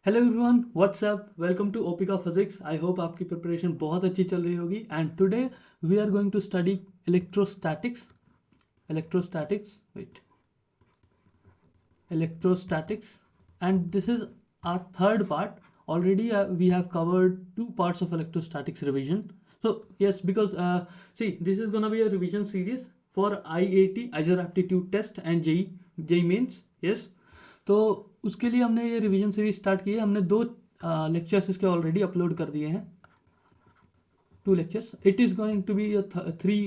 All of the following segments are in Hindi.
Hello everyone, what's up, welcome to Opika physics. I hope आपकी प्रिपरेशन बहुत अच्छी चल रही होगी। And today we are going to study electrostatics wait electrostatics, and this is our third part. Already we have covered two parts of electrostatics revision. So yes, because see, this is gonna be a revision series for IAT, ISER aptitude test, and JEE mains. Yes, तो उसके लिए हमने ये रिवीजन सीरीज स्टार्ट की है। हमने दो लेक्चर्स इसके ऑलरेडी अपलोड कर दिए हैं, two lectures. It is going to be a three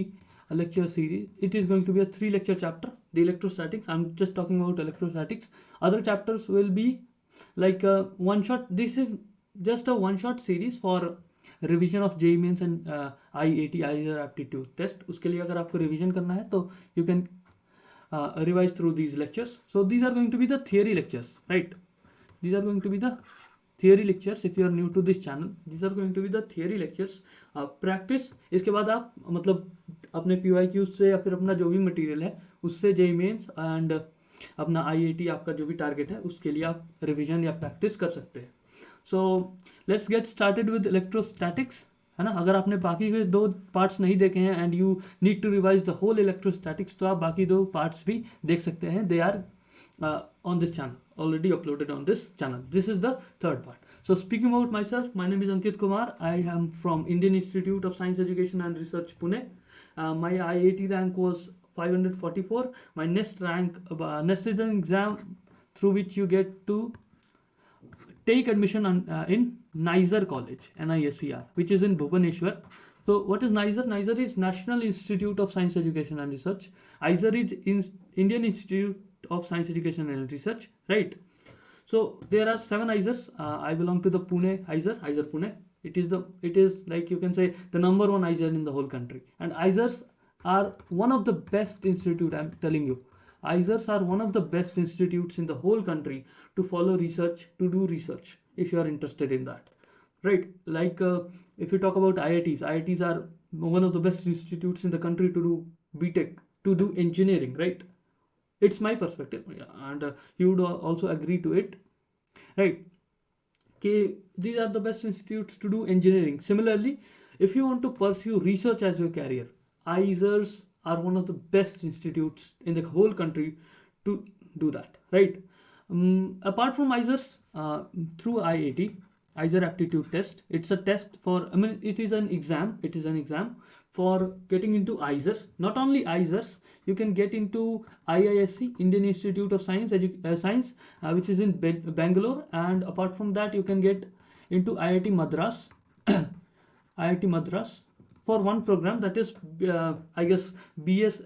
lecture series. It is going to be a 3 lecture chapter, the electrostatics. I'm just talking about electrostatics. Other chapters will be like a one shot. This is just a one shot series for revision of JEE Mains and IAT, ISER aptitude test. उसके लिए अगर आपको revision करना है तो you can revise through these lectures. So these are going to be the theory lectures, right? These are going to be the theory lectures. If you are new to this channel, these are going to be the theory lectures. Practice इसके बाद आप मतलब अपने PYQ से या फिर अपना जो भी मटेरियल है उससे JEE मेंस एंड अपना IAT आपका जो भी टारगेट है उसके लिए आप रिवीजन या प्रैक्टिस कर सकते हैं. So let's get started with electrostatics, है ना. अगर आपने बाकी के दो पार्ट्स नहीं देखे हैं and you need to revise the whole electrostatics, तो आप बाकी दो पार्ट्स भी देख सकते हैं. They are on this channel, already uploaded on this channel. This is the third part. So speaking about myself, my name is Ankit Kumar. I am from Indian Institute of Science Education and Research, Pune. My IAT rank was 544. My NEST rank, NEST is an exam through which you get to take admission in NISER College, NISER, which is in Bhubaneswar. So what is NISER? NISER is National Institute of Science Education and Research. ISER is Indian Institute of Science Education and Research, right? So there are 7 ISERs. I belong to the Pune ISER Pune. It is like you can say the number 1 ISER in the whole country. And ISERs are one of the best institute. I'm telling you, ISERs are one of the best institutes in the whole country to follow research, to do research if you are interested in that, right? Like if you talk about IITs are one of the best institutes in the country to do BTech, to do engineering, right? It's my perspective, yeah, and you would also agree to it, right? Okay, these are the best institutes to do engineering. Similarly, if you want to pursue research as your career, ISERs are one of the best institutes in the whole country to do that, right? Apart from ISERs, through IAT, ISER aptitude test, it's a test for, I mean, it is an exam for getting into ISERs. Not only ISERs, you can get into IISc, Indian Institute of Science, which is in Bangalore, and apart from that, you can get into IIT Madras, IIT Madras for one program, that is, I guess BS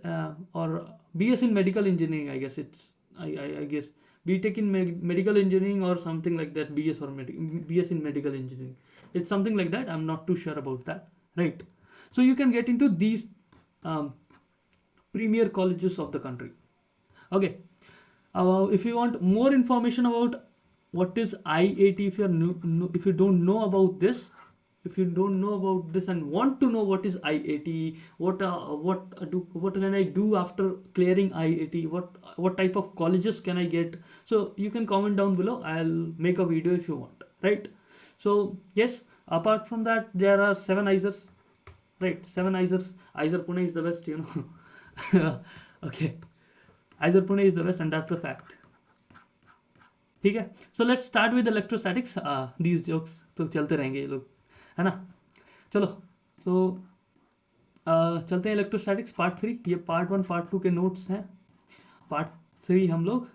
or BS in medical engineering. I guess it's I guess BTech in medical engineering or something like that. BS or BS in medical engineering. It's something like that. I'm not too sure about that, right? So you can get into these premier colleges of the country. Okay. If you want more information about what is IAT, if you are if you don't know about this, and want to know what is IAT, what can I do after clearing IAT, what type of colleges can I get, so you can comment down below. I'll make a video if you want, right? So yes, apart from that, there are 7 ISERs, right? 7 ISERs. ISER Pune is the best, you know. Okay, ISER Pune is the best, and that's the fact. ठीक है. So let's start with electrostatics. These jokes तो चलते रहेंगे ये लोग, है ना. चलो, तो चलते हैं इलेक्ट्रोस्टैटिक्स पार्ट 3. ये पार्ट 1 पार्ट 2 के नोट्स हैं. पार्ट 3 हम लोग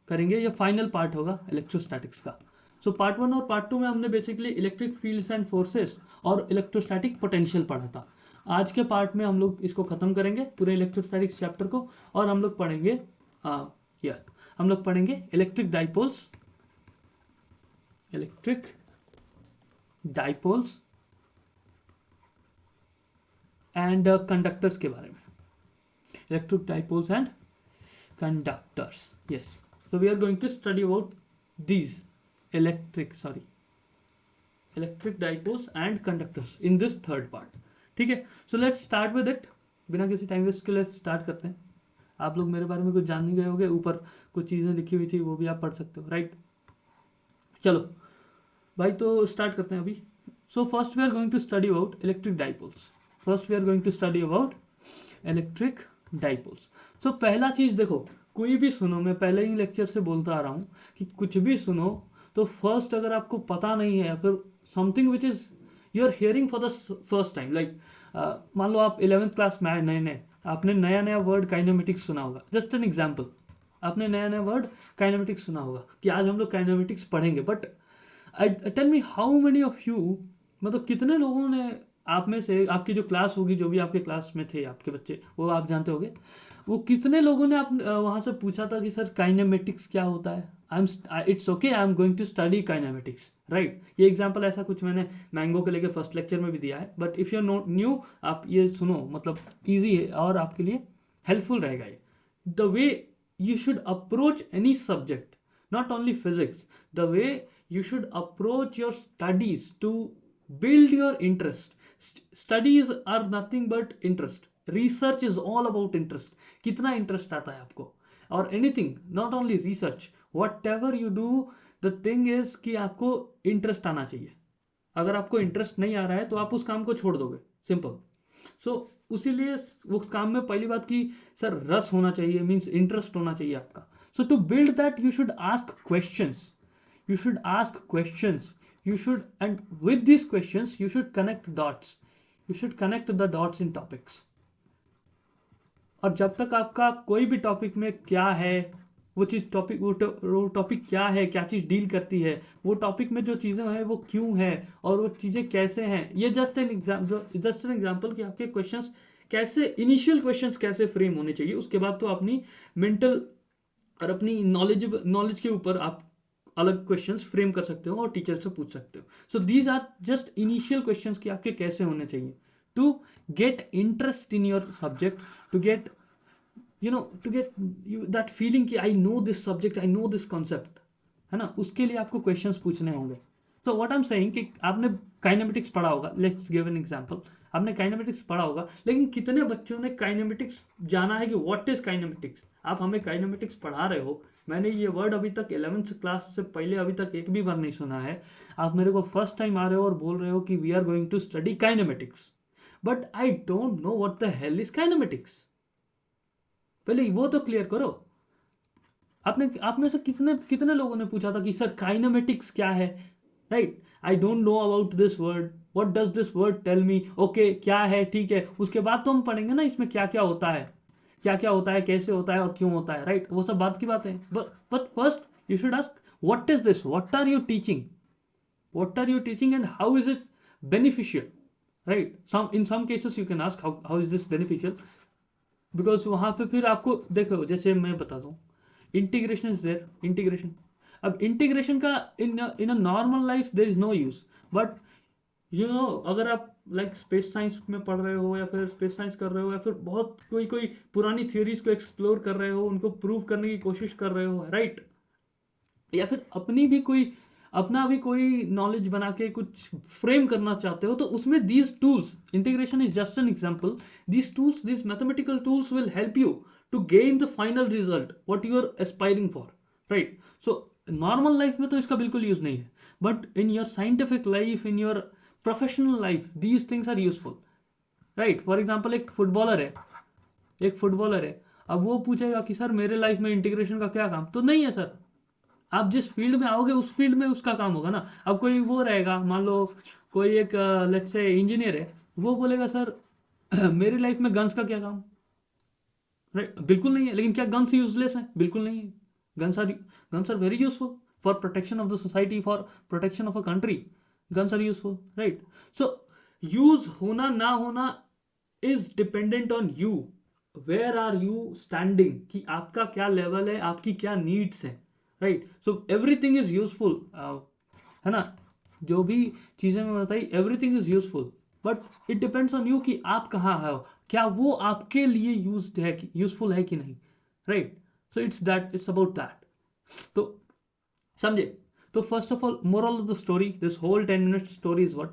करेंगे, ये फाइनल पार्ट होगा इलेक्ट्रोस्टैटिक्स का. सो पार्ट 1 और पार्ट 2 में हमने basically electric fields and forces और इलेक्ट्रोस्टैटिक पोटेंशियल पढ़ा था. आज के पार्ट में हम लोग इसको ख़त्म करेंगे, पूरे इलेक्ट्रोस्टैटिक्स चैप्टर को, और हम लोग पढ़ेंगे हम लोग पढ़ेंगे इलेक्ट्रिक डाइपोल्स एंड कंडक्टर्स के बारे में. Electric dipoles and conductors, yes. So we are going to study about these electric dipoles and conductors in this third part. ठीक है. So let's start with it. बिना किसी टाइम वेस्ट के लिए स्टार्ट करते हैं. आप लोग मेरे बारे में कुछ जान नहीं गए होंगे, ऊपर कुछ चीज़ें लिखी हुई थी, वो भी आप पढ़ सकते हो, राइट? चलो, भाई तो स्टार्ट करते हैं अभी. So first we are going to study about electric dipoles. First we are going to study about electric dipoles. So पहला चीज़ देखो, कोई भी सुनो, मैं पहले ही लेक्चर से बोलता आ रहा हूँ कि कुछ भी सुनो तो फर्स्ट अगर आपको पता नहीं है, फिर something which is you are hearing for the first time, like मान लो आप 11th क्लास में आए नए नए, आपने नया नया वर्ड काइनेमेटिक्स सुना होगा. जस्ट एन एग्जाम्पल, आपने नया नया वर्ड काइनेमेटिक्स सुना होगा कि आज हम लोग काइनेमेटिक्स पढ़ेंगे. But I tell me how many of you, मतलब कितने लोगों ने आप में से, आपकी जो क्लास होगी, जो भी आपके क्लास में थे आपके बच्चे, वो आप जानते होगे, वो कितने लोगों ने आप वहाँ से पूछा था कि सर काइनेमेटिक्स क्या होता है. I am it's okay, I am going to study kinematics, right. ये एग्जांपल ऐसा कुछ मैंने मैंगो के लेके फर्स्ट लेक्चर में भी दिया है. But if you are not new, आप ये सुनो, मतलब ईजी है और आपके लिए हेल्पफुल रहेगा ये. The way you should approach any subject, not only physics, the way you should approach your studies to build your interest. Studies are nothing but interest. Research is all about interest. कितना interest आता है आपको, और anything, not only research, whatever you do, the thing is कि आपको interest आना चाहिए. अगर आपको इंटरेस्ट नहीं आ रहा है तो आप उस काम को छोड़ दोगे, सिंपल. सो उसीलिए वो काम में पहली बात की सर रस होना चाहिए, मीन्स इंटरेस्ट होना चाहिए आपका. So to build that you should ask questions, you should ask questions, you should, and with this questions you should connect dots, you should connect the dots in topics. और जब तक आपका कोई भी टॉपिक में क्या है, वो चीज़ टॉपिक, वो टॉपिक क्या है, क्या चीज़ डील करती है, वो टॉपिक में जो चीज़ें हैं वो क्यों है, और वो चीज़ें कैसे हैं, ये जस्ट एन एग्जाम्पल कि आपके क्वेश्चंस कैसे, इनिशियल क्वेश्चंस कैसे फ्रेम होने चाहिए. उसके बाद तो अपनी मेंटल और अपनी नॉलेज के ऊपर आप अलग क्वेश्चंस फ्रेम कर सकते हो और टीचर से पूछ सकते हो. So these are just initial questions कि आपके कैसे होने चाहिए to get interest in your subject, to get to get you that feeling कि I know this subject, I know this concept, है ना. उसके लिए आपको क्वेश्चंस पूछने होंगे. तो व्हाट आई एम सेइंग कि आपने काइनेमेटिक्स पढ़ा होगा, लेट्स गिव एन एग्जांपल. आपने काइनेमेटिक्स पढ़ा होगा, लेकिन कितने बच्चों ने काइनेमेटिक्स जाना है कि व्हाट इज काइनेमेटिक्स. आप हमें काइनेमेटिक्स पढ़ा रहे हो, मैंने ये वर्ड अभी तक 11th क्लास से पहले अभी तक एक भी बार नहीं सुना है. आप मेरे को फर्स्ट टाइम आ रहे हो और बोल रहे हो कि we are going to study kinematics, but I don't know what the hell is kinematics. पहले वो तो क्लियर करो. आपने, आप में से कितने कितने लोगों ने पूछा था कि सर काइनेमेटिक्स क्या है, right. I don't know about this word, what does this word tell me. Okay क्या है, ठीक है, उसके बाद तो हम पढ़ेंगे ना इसमें क्या क्या होता है, क्या क्या होता है, कैसे होता है और क्यों होता है, राइट. वो सब बात की बात है. But first you should ask what is this, what are you teaching, what are you teaching and how is it beneficial, right. In some cases you can ask how is this beneficial, because वहां पे फिर आपको देखो, जैसे मैं बता दूं, इंटीग्रेशन इज देयर, इंटीग्रेशन. अब इंटीग्रेशन का in in a normal life there is no use, but you know अगर आप लाइक स्पेस साइंस में पढ़ रहे हो, या फिर स्पेस साइंस कर रहे हो, या फिर बहुत कोई कोई पुरानी थ्योरीज को एक्सप्लोर कर रहे हो, उनको प्रूव करने की कोशिश कर रहे हो, राइट. या फिर अपनी भी कोई, अपना भी कोई नॉलेज बना के कुछ फ्रेम करना चाहते हो, तो उसमें these tools, integration is just an example, these tools, these mathematical tools will help you to gain the final result what you are aspiring for, right. So normal life में तो इसका बिल्कुल यूज नहीं है, but in your scientific life, in your professional life, these things are useful, right. For example एक फुटबॉलर है, एक फुटबॉलर है, अब वो पूछेगा कि सर मेरे लाइफ में इंटीग्रेशन का क्या काम, तो नहीं है सर. आप जिस फील्ड में आओगे उस फील्ड में उसका काम होगा ना. अब कोई वो रहेगा, मान लो कोई एक लेट्स से इंजीनियर है, वो बोलेगा सर मेरी लाइफ में गन्स का क्या काम, राइट. बिल्कुल नहीं है. लेकिन क्या गन्स यूजलेस है, बिल्कुल नहीं है. Guns are very useful for protection of the society, for protection of a country. Guns are useful, right. So use होना ना होना is dependent on you, where are you standing, कि आपका क्या लेवल है, आपकी क्या नीड्स है, right. So everything is useful, है ना. जो भी चीजें मैं बताई, everything is useful, but it depends on you कि आप कहाँ हो, क्या वो आपके लिए यूज्ड है, यूजफुल है कि नहीं, right. So it's that, it's about that. तो समझे. तो first of all moral of the story, this whole 10 minute story is what,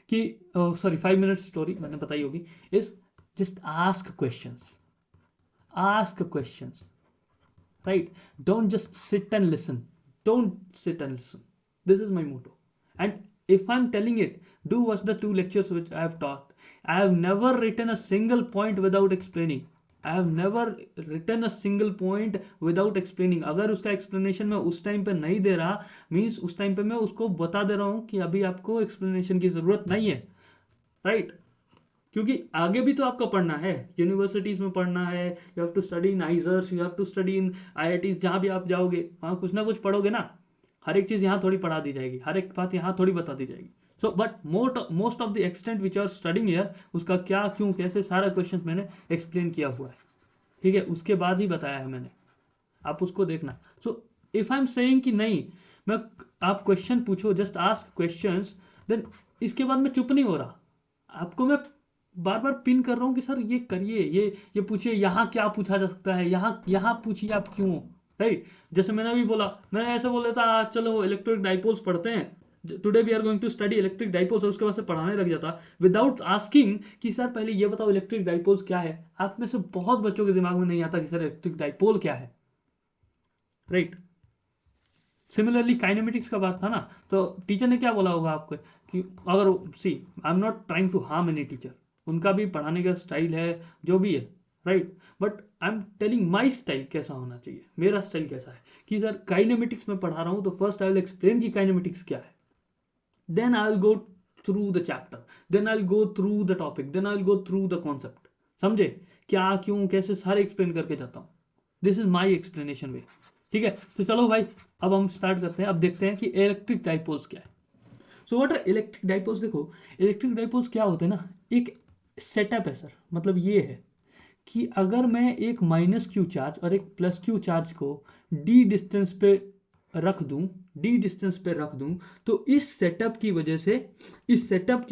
कि सॉरी 5 मिनट स्टोरी मैंने बताई होगी, is just ask questions, ask questions, right. Don't just sit and listen, don't sit and listen. This is my motto. And if I'm telling it, do watch the 2 lectures which I have taught. I have never written a single point without explaining. I have never written a single point without explaining. अगर उसका explanation मैं उस टाइम पे नहीं दे रहा, मीन्स उस टाइम पे मैं उसको बता दे रहा हूँ कि अभी आपको explanation की ज़रूरत नहीं है, राइट? क्योंकि आगे भी तो आपको पढ़ना है, यूनिवर्सिटीज में पढ़ना है, you have to study in IISERs, you have to study in IITs, जहाँ भी आप जाओगे वहाँ कुछ ना कुछ पढ़ोगे ना। हर एक चीज़ यहाँ थोड़ी पढ़ा दी जाएगी, हर एक बात यहाँ थोड़ी बता दी जाएगी। So but most of the extent which are studying year, उसका क्या क्यों कैसे सारा क्वेश्चन मैंने एक्सप्लेन किया हुआ है, ठीक है? उसके बाद ही बताया है मैंने, आप उसको देखना। So if I am saying कि नहीं, मैं आप क्वेश्चन पूछो, जस्ट आस्क क्वेश्चंस, देन इसके बाद मैं चुप नहीं हो रहा, आपको मैं बार बार पिन कर रहा हूँ कि सर ये करिए, ये पूछिए, यहाँ क्या पूछा जा सकता है, यहाँ पूछिए आप क्यों, राइट? जैसे मैंने अभी बोला, मैंने ऐसे बोल देता आज चलो इलेक्ट्रिक डाइपोल्स पढ़ते हैं, today we are going to study electric dipoles, और उसके बाद से पढ़ाने लग जाता विदाउट आस्किंग कि सर पहले ये बताओ इलेक्ट्रिक डाइपोल्स क्या है। आप में से बहुत बच्चों के दिमाग में नहीं आता कि सर इलेक्ट्रिक डाइपोल क्या है, राइट? सिमिलरली काइनेमेटिक्स का बात था ना, तो टीचर ने क्या बोला होगा आपको कि अगर see I am not trying to harm any teacher, उनका भी पढ़ाने का स्टाइल है जो भी है, right? But I am telling my style कैसा होना चाहिए, मेरा स्टाइल कैसा है कि सर काइनेमेटिक्स में पढ़ा रहा हूँ तो फर्स्ट आई विल एक्सप्लेन कि काइनेमेटिक्स क्या है, then I will go through the chapter, then I will go through the topic, then I will go through the concept. समझे? क्या क्यों कैसे सारे एक्सप्लेन करके जाता हूँ। This is my explanation way, ठीक है? तो चलो भाई अब हम स्टार्ट करते हैं। अब देखते हैं कि इलेक्ट्रिक डाइपोल्स क्या है। So what are electric dipoles? देखो इलेक्ट्रिक डाइपोल्स क्या होते हैं ना, एक सेटअप है सर, मतलब ये है कि अगर मैं एक माइनस क्यू चार्ज और एक प्लस क्यू चार्ज को डी डिस्टेंस पे रख दूं, तो इस सेटअप की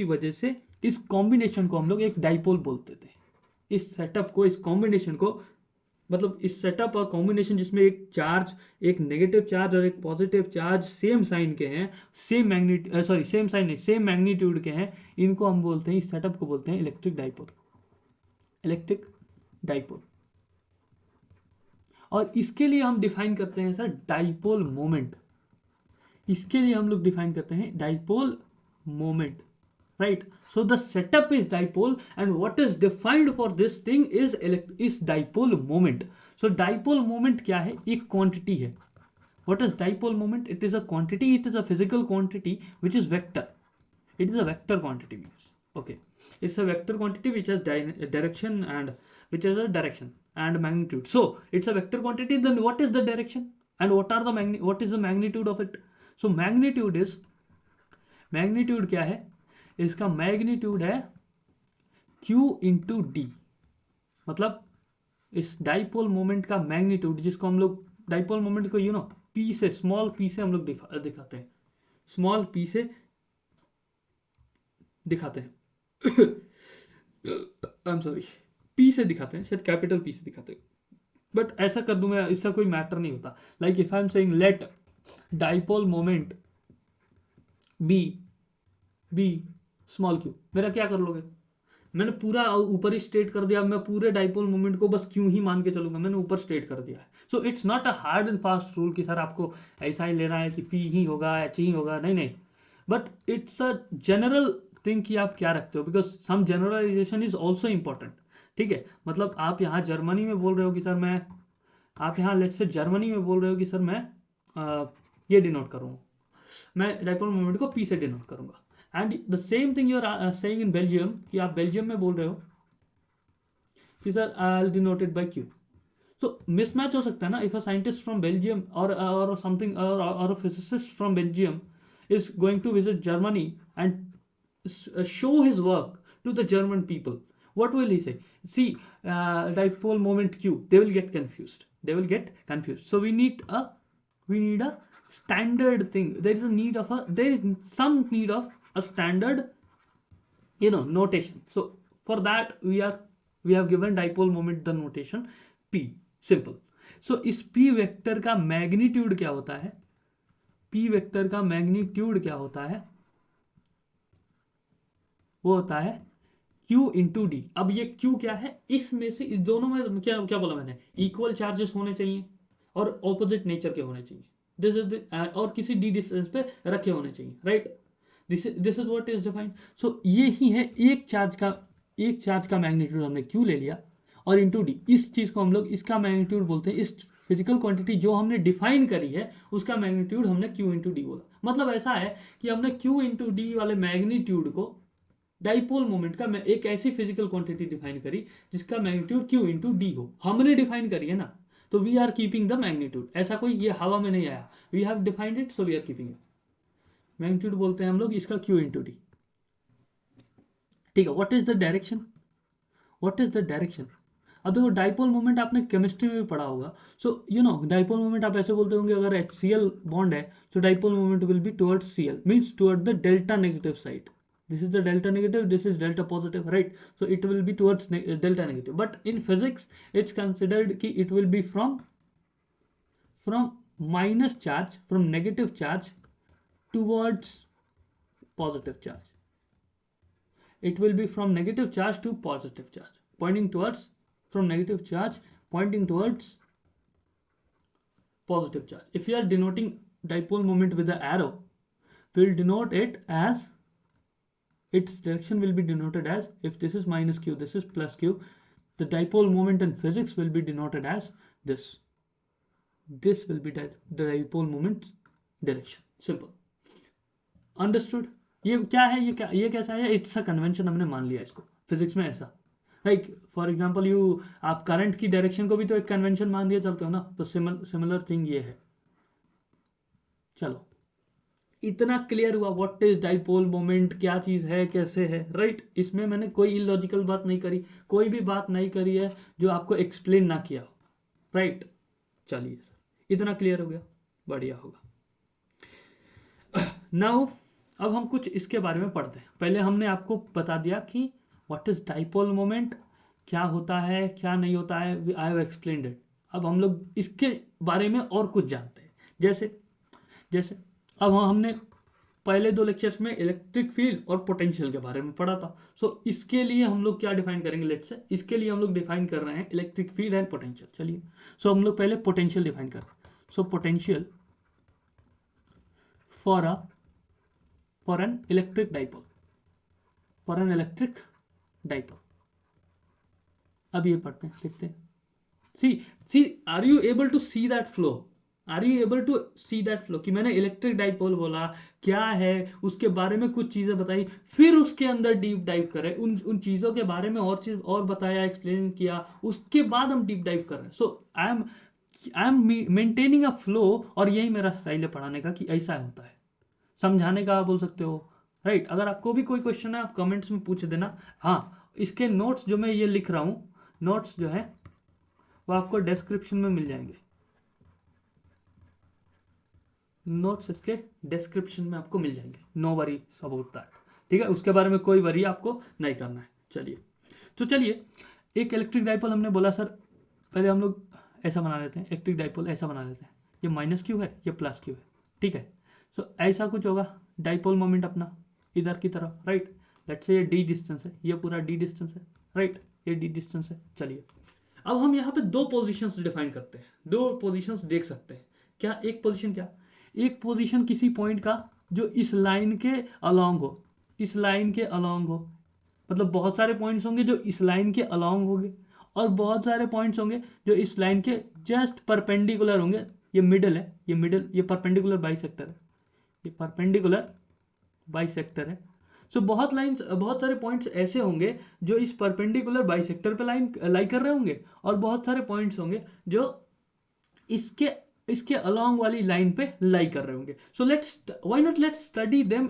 वजह से इस कॉम्बिनेशन को हम लोग एक डाइपोल बोलते थे। इस सेटअप को, इस कॉम्बिनेशन को, मतलब इस सेटअप और कॉम्बिनेशन जिसमें एक चार्ज, एक नेगेटिव चार्ज और एक पॉजिटिव चार्ज सेम साइन के हैं, सेम मैग्नीट्यूड के हैं, इनको हम बोलते हैं, इस सेटअप को बोलते हैं इलेक्ट्रिक डाइपोल। और इसके लिए हम डिफाइन करते हैं सर डाइपोल मोमेंट। इसके लिए हम लोग डिफाइन करते हैं dipole moment, right? So the setup is dipole, and what is defined for this thing is dipole moment. So dipole moment क्या है? एक quantity है। What is dipole moment? It is a quantity, it is a physical quantity which is vector. It is a vector quantity means, okay, it's a vector quantity which has direction and magnitude. So it's a vector quantity, then what is the direction and what is the magnitude of it? So magnitude क्या है? इसका मैग्नीट्यूड है Q इंटू डी, मतलब इस डाइपोल मोमेंट का मैग्नीट्यूड, जिसको हम लोग डाइपोल मोमेंट को पी से, स्मॉल पी से हम लोग दिखाते हैं, स्मॉल पी से दिखाते हैं आई एम सॉरी, पी से दिखाते हैं, शायद कैपिटल पी से दिखाते हैं, बट ऐसा कर दूं मैं, इसका कोई मैटर नहीं होता। Like if I am saying let dipole moment be small q, मेरा क्या कर लोगे? मैंने पूरा ऊपर ही स्टेट कर दिया, मैं पूरे डाइपोल मोमेंट को बस क्यों ही मान के चलूंगा, मैंने ऊपर स्टेट कर दिया है। So it's not a hard and fast rule कि सर आपको ऐसा ही लेना है कि पी ही होगा, एच ही होगा, नहीं, but it's a general thing कि आप क्या रखते हो, because some generalization is also important, ठीक है? मतलब आप यहाँ जर्मनी में बोल रहे हो कि सर मैं, आप यहाँ लेट्स से जर्मनी में बोल रहे हो कि सर मैं ये डिनोट करूँगा, मैं डाइपोल मोमेंट को पी से डिनोट करूंगा, and the same thing you are saying in Belgium, कि आप बेल्जियम में बोल रहे हो कि sir I will denote it by Q. So mismatch हो सकता है ना, if a scientist from Belgium और समथिंग और a physicist from Belgium is going to visit Germany and show his work to the German people, what will he say? See, dipole moment Q, they will get confused, so we need a standard thing. There is some need of a standard notation. So for that we have given dipole moment the notation P, simple. So इस P वेक्टर का मैग्नीट्यूड क्या होता है? P वेक्टर का मैग्नीट्यूड क्या होता है? वो होता है Q इंटू डी। अब ये Q क्या है? इसमें से इस दोनों में क्या क्या बोला मैंने? इक्वल चार्जेस होने चाहिए और ऑपोजिट नेचर के होने चाहिए, दिस इज और किसी डी डिस्टेंस पे रखे होने चाहिए, right? This is what is defined. So ये ही है एक चार्ज का मैग्नीट्यूड हमने क्यू ले लिया और इंटू डी, इस चीज को हम लोग इसका मैग्नीट्यूड बोलते हैं। इस फिजिकल क्वांटिटी जो हमने डिफाइन करी है उसका मैग्नीट्यूड हमने क्यू इंटू डी बोला। मतलब ऐसा है कि हमने क्यू इंटू डी वाले मैग्नीट्यूड को डाइपोल मोमेंट का एक ऐसी फिजिकल क्वांटिटी डिफाइन करी जिसका मैग्नीट्यूड क्यू इंटू डी हो, हमने डिफाइन करी है ना, तो we are keeping the magnitude. ऐसा कोई ये हवा में नहीं आया, we have defined it so we are keeping it. Magnitude बोलते हैं हम लोग इसका क्यू इंटू डी। ठीक है, what is the direction, what is the direction. अब देखो डाइपोल मोमेंट आपने केमिस्ट्री में भी पढ़ा होगा। So you know dipole moment आप ऐसे बोलते होंगे अगर HCl बॉन्ड है तो dipole moment will be towards Cl, means toward the delta negative side. This is the delta negative, this is delta positive, right? So it will be towards delta negative. But in physics, it's considered कि it will be from minus charge, from negative charge towards positive charge. It will be from negative charge to positive charge, pointing towards, from negative charge pointing towards positive charge. If you are denoting dipole moment with the arrow, we'll denote it as, its direction will be denoted as, if this is minus q, this is plus q, the dipole moment in physics will be denoted as this. This will be the dipole moment direction. Simple. Understood? ये क्या है, ये कैसा है, इट्स अ कन्वेंशन, हमने मान लिया इसको फिजिक्स में ऐसा। लाइक फॉर एग्जांपल आप करंट की डायरेक्शन को भी तो एक कन्वेंशन मान दिया चलते हो ना, तो सिमिलर थिंग ये है। चलो, इतना क्लियर हुआ व्हाट इज डाइपोल मोमेंट, क्या चीज है, कैसे है, राइट? इसमें मैंने कोई इलॉजिकल बात नहीं करी, कोई भी बात नहीं करी है जो आपको एक्सप्लेन ना किया हो, राइट? चलिए सर, इतना क्लियर हो गया, बढ़िया होगा। नाउ अब हम कुछ इसके बारे में पढ़ते हैं। पहले हमने आपको बता दिया कि व्हाट इज डाइपोल मोमेंट, क्या होता है क्या नहीं होता है, आई हैव एक्सप्लेन्ड इट। अब हम लोग इसके बारे में और कुछ जानते हैं। जैसे अब हमने पहले 2 लेक्चर्स में इलेक्ट्रिक फील्ड और पोटेंशियल के बारे में पढ़ा था। सो इसके लिए हम लोग क्या डिफाइन करेंगे, लेट्स से इसके लिए हम लोग डिफाइन कर रहे हैं इलेक्ट्रिक फील्ड एंड पोटेंशियल। चलिए, सो हम लोग पहले पोटेंशियल डिफाइन कर रहे हैं। So potential for an electric dipole, for an electric dipole. अब ये पढ़ते हैं, देखते हैं। See are you able to see that flow, are you able to see that flow, कि मैंने इलेक्ट्रिक डाइपोल बोला क्या है, उसके बारे में कुछ चीजें बताई, फिर उसके अंदर डीप डाइव करे, उन चीजों के बारे में और चीज और बताया, एक्सप्लेन किया, उसके बाद हम डीप डाइव कर रहे हैं। So I am maintaining a flow, और यही मेरा स्टाइल है पढ़ाने का कि ऐसा होता है, समझाने का आप बोल सकते हो, राइट? अगर आपको भी कोई क्वेश्चन है आप कमेंट्स में पूछ देना। हाँ, इसके नोट्स जो मैं ये लिख रहा हूँ, नोट्स जो है वो आपको डिस्क्रिप्शन में मिल जाएंगे, नोट्स इसके डिस्क्रिप्शन में आपको मिल जाएंगे। नो वरी अबाउट दैट, ठीक है? उसके बारे में कोई वरी आपको नहीं करना है। चलिए, एक इलेक्ट्रिक डाइपोल हमने बोला सर, पहले हम लोग ऐसा बना लेते हैं, इलेक्ट्रिक डाइपोल ऐसा बना लेते हैं, ये माइनस क्यू है, ये प्लस क्यू है, ठीक है? सो ऐसा कुछ होगा डाइपोल मोमेंट अपना इधर की तरफ, राइट? लेट्स से ये डी डिस्टेंस है, ये पूरा डी डिस्टेंस है, राइट? ये डी डिस्टेंस है। चलिए, अब हम यहाँ पे 2 पोजीशंस डिफाइन करते हैं, 2 पोजीशंस देख सकते हैं। क्या एक पोजीशन, क्या एक पोजीशन किसी पॉइंट का जो इस लाइन के अलोंग हो, इस लाइन के अलोंग हो, मतलब बहुत सारे पॉइंट्स होंगे जो इस लाइन के अलोंग होंगे, और बहुत सारे पॉइंट्स होंगे जो इस लाइन के जस्ट परपेंडिकुलर होंगे। ये मिडल है, ये परपेंडिकुलर बाइसेक्टर है, ये परपेंडिकुलर बाइसेक्टर है। सो बहुत सारे पॉइंट्स ऐसे होंगे जो इस परपेंडिकुलर बाइसेक्टर पे लाई कर रहे होंगे, और बहुत सारे पॉइंट्स होंगे जो इसके अलोंग वाली लाइन पे लाई कर रहे होंगे। So why not let's study them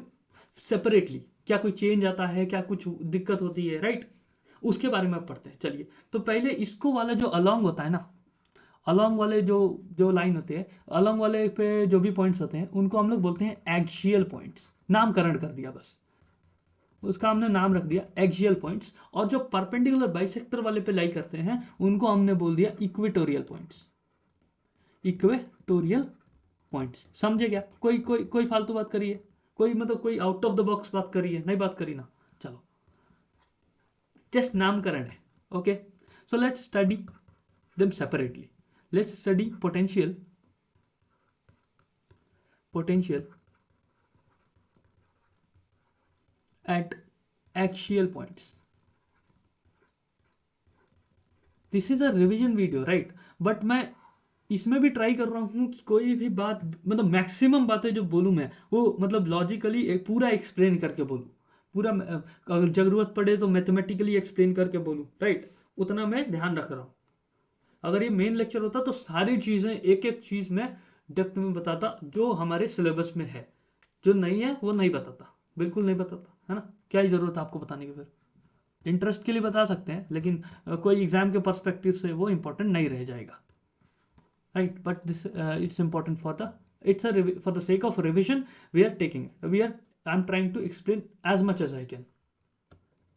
separately. क्या कोई चेंज आता है, क्या कुछ दिक्कत होती है, राइट? उसके बारे में पढ़ते हैं। चलिए, तो पहले इसको वाला जो अलोंग होता है ना, अलोंग वाले जो लाइन होते हैं, अलोंग वाले पे जो भी पॉइंट्स होते हैं उनको हम लोग बोलते हैं एक्सियल पॉइंट्स। नामकरण कर दिया, बस उसका हमने नाम रख दिया एक्सियल पॉइंट्स। और जो परपेंडिकुलर बाइसेक्टर वाले पे लाई करते हैं उनको हमने बोल दिया इक्वेटोरियल पॉइंट्स, इक्वेटोरियल पॉइंट्स। समझे क्या? कोई फालतू बात करिए, कोई आउट ऑफ द बॉक्स बात करिए, नहीं बात करी ना। चलो, जस्ट नामकरण है, okay? So let's study them separately. Let's study potential at axial points. This is a revision video right, but मैं इसमें भी ट्राई कर रहा हूँ कि कोई भी बात मतलब मैक्सिमम बातें जो बोलूँ मैं वो मतलब लॉजिकली पूरा एक्सप्लेन करके बोलूँ, पूरा अगर जरूरत पड़े तो मैथमेटिकली एक्सप्लेन करके बोलूँ राइट, उतना मैं ध्यान रख रहा हूँ। अगर ये मेन लेक्चर होता तो सारी चीज़ें एक एक चीज़ में डेप्थ में बताता जो हमारे सिलेबस में है, जो नहीं है वो नहीं बताता, बिल्कुल नहीं बताता, है ना। क्या ही ज़रूरत है आपको बताने की, फिर इंटरेस्ट के लिए बता सकते हैं लेकिन कोई एग्जाम के पर्सपेक्टिव से वो इंपॉर्टेंट नहीं रह जाएगा right. But this it's important for the for the sake of revision we are taking we are I am trying to explain as much as I can,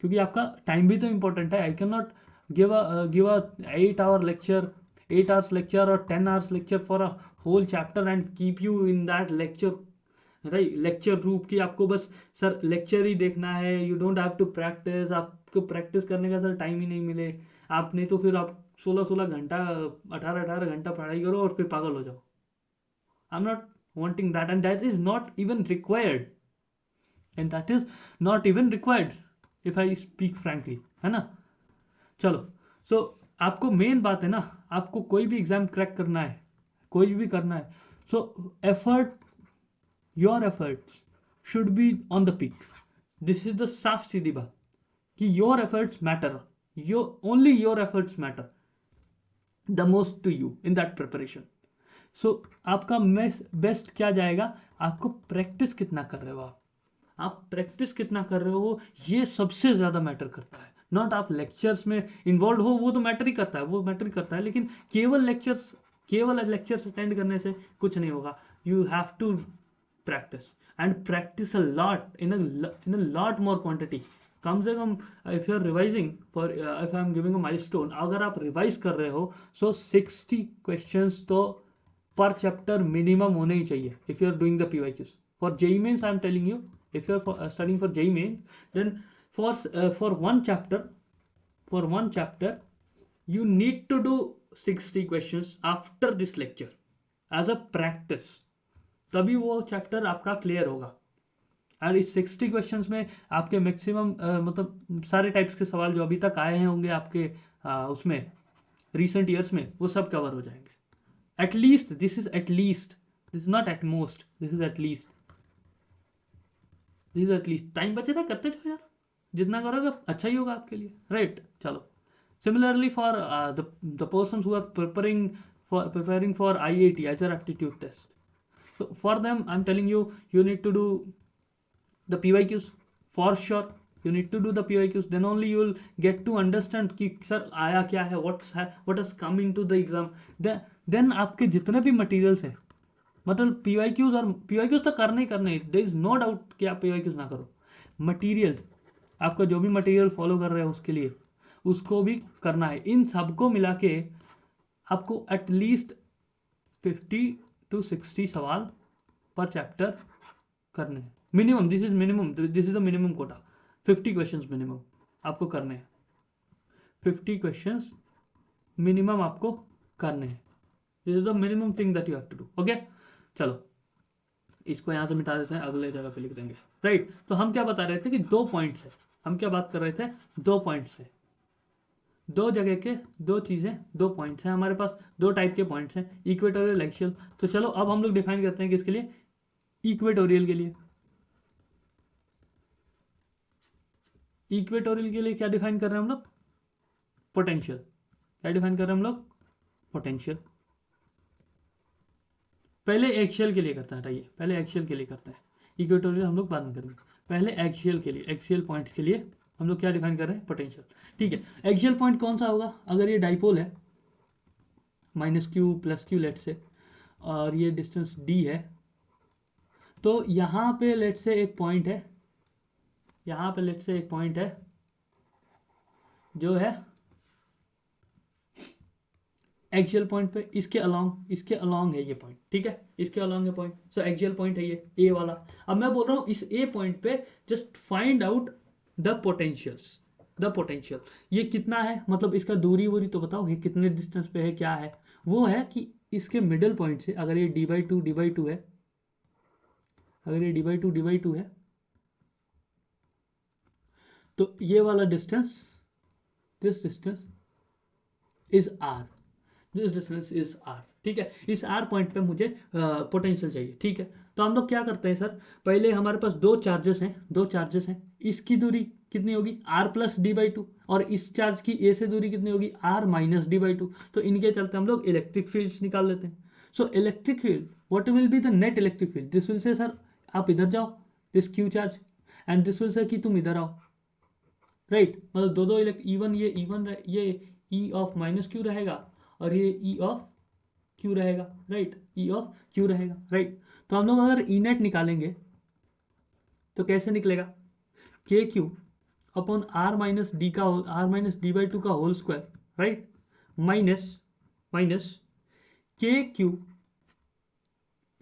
क्योंकि आपका टाइम भी तो इंपॉर्टेंट है। आई कैन नॉट गिव अ 8 hour lecture, 8 hours lecture or 10 hours lecture for a whole chapter and keep you in that lecture right, lecture रूप की आपको बस सर लेक्चर ही देखना है, you don't have to practice, आपको प्रैक्टिस करने का सर टाइम ही नहीं मिले आपने तो फिर आप 16-16 घंटा 18-18 घंटा पढ़ाई करो और फिर पागल हो जाओ। आई am not wanting that and that is not even required, and that is not even required if I speak frankly, है ना। चलो, सो आपको मेन बात है ना, आपको कोई भी एग्जाम क्रैक करना है, कोई भी करना है, so effort, your efforts should be on the peak. This is the साफ सीधी बात कि your efforts matter, only your efforts matter the most to you in that preparation. So आपका बेस्ट क्या जाएगा, आपको प्रैक्टिस कितना कर रहे हो, आप प्रैक्टिस कितना कर रहे हो ये सबसे ज़्यादा मैटर करता है। नॉट आप लेक्चर्स में इन्वॉल्व हो, वो तो मैटर ही करता है, वो मैटर ही करता है, लेकिन केवल लेक्चर्स अटेंड करने से कुछ नहीं होगा। You have to practice and practice a lot in a lot more quantity. कम से कम if you are revising for if I am giving a milestone, अगर आप रिवाइज कर रहे हो सो 60 क्वेश्चंस तो पर चैप्टर मिनिमम होने ही चाहिए। If you are doing the PYQs for JEE Mains, I am telling you, if you are studying for JEE main, then for one chapter you need to do 60 questions after this lecture as a practice, तभी वो चैप्टर आपका क्लियर होगा। और इस 60 क्वेश्चंस में आपके मैक्सिमम मतलब सारे टाइप्स के सवाल जो अभी तक आए हैं होंगे आपके उसमें रिसेंट ईयर्स में, वो सब कवर हो जाएंगे। At least this is at least, this is not at most, this is at least, this is at least. Time बचे था करते जाओ यार, जितना करोगे अच्छा ही होगा आपके लिए राइट। चलो, similarly for the persons who are preparing for IIT as an aptitude test, so for them I'm telling you, you need to do the PYQs for sure, you need to do the PYQs, then only you will get to understand कि सर आया क्या है, what has come into the exam, then आपके जितने भी मटेरियल्स हैं, मतलब पीवाईक्यूज और पीवाईक्यूज तो करने ही करने, देयर इज नो डाउट कि आप पीवाईक्यूज ना करो, मटेरियल्स आपका जो भी मटेरियल फॉलो कर रहे हो उसके लिए उसको भी करना है। इन सबको मिला के आपको एटलीस्ट 50 to 60 सवाल पर चैप्टर करने हैं minimum. This is minimum, this is the minimum quota, 50 questions minimum आपको करने हैं, 50 क्वेश्चंस मिनिमम आपको करने हैं। This is the minimum thing that you have to do. Okay, चलो इसको यहाँ से मिटा देते हैं, अगले जगह पे लिख देंगे राइट। तो हम क्या बता रहे थे कि 2 पॉइंट्स है, हम क्या बात कर रहे थे, 2 पॉइंट्स है, 2 जगह के 2 चीज़ें, 2 पॉइंट्स हैं हमारे पास, 2 टाइप के पॉइंट्स हैं, इक्वेटोरियल एक्सियल। तो चलो अब हम लोग डिफाइन करते हैं किसके लिए, इक्वेटोरियल के लिए। इक्वेटोरियल के लिए क्या डिफाइन कर रहे हैं हम लोग, पोटेंशियल। क्या डिफाइन कर रहे हैं हम लोग, पोटेंशियल। पहले एक्सियल के लिए करते हैं, हटाइए पहले एक्सियल के लिए करते हैं, इक्वेटोरियल हम लोग बाद में करेंगे। पहले एक्सियल के लिए, एक्सियल पॉइंट्स के लिए हम लोग क्या डिफाइन कर रहे हैं, पोटेंशियल। ठीक है, एक्सियल पॉइंट कौन सा होगा, अगर ये डाइपोल है -q + q लेट से, और ये डिस्टेंस d है, तो यहाँ पे लेट से एक पॉइंट है, यहाँ पे लेट से एक पॉइंट है जो है एक्सियल पॉइंट पे, इसके अलोंग है ये पॉइंट, ठीक है, इसके अलोंग है पॉइंट। सो एक्सियल पॉइंट है ये ए वाला। अब मैं बोल रहा हूँ इस ए पॉइंट पे just find out the potentials, the potential ये कितना है, मतलब इसका दूरी वूरी तो बताओ, ये कितने डिस्टेंस पे है, क्या है। वो है कि इसके मिडल पॉइंट से अगर ये d/2 है, अगर ये d/2 है, तो ये वाला distance, this distance is r, this distance is r, ठीक है। इस आर पॉइंट पे मुझे पोटेंशियल चाहिए, ठीक है। तो हम लोग क्या करते हैं सर, पहले हमारे पास दो चार्जेस हैं, दो चार्जेस हैं, इसकी दूरी कितनी होगी r plus D by two, और इस चार्ज की ए से दूरी कितनी होगी r minus D by two. तो इनके चलते हम लोग इलेक्ट्रिक फील्ड निकाल लेते हैं। So electric field, what will be the net electric field, this will say sir आप इधर जाओ, this Q charge, and this will say कि तुम इधर आओ, राइट। मतलब दो दो E1, ये E1 ये ई ऑफ माइनस क्यू रहेगा, और ये ई ऑफ क्यू रहेगा, राइट, ई ऑफ क्यू रहेगा, राइट। तो हम लोग अगर ई नेट निकालेंगे तो कैसे निकलेगा, K Q upon R minus D का R minus D by two का whole square, right, minus minus K Q,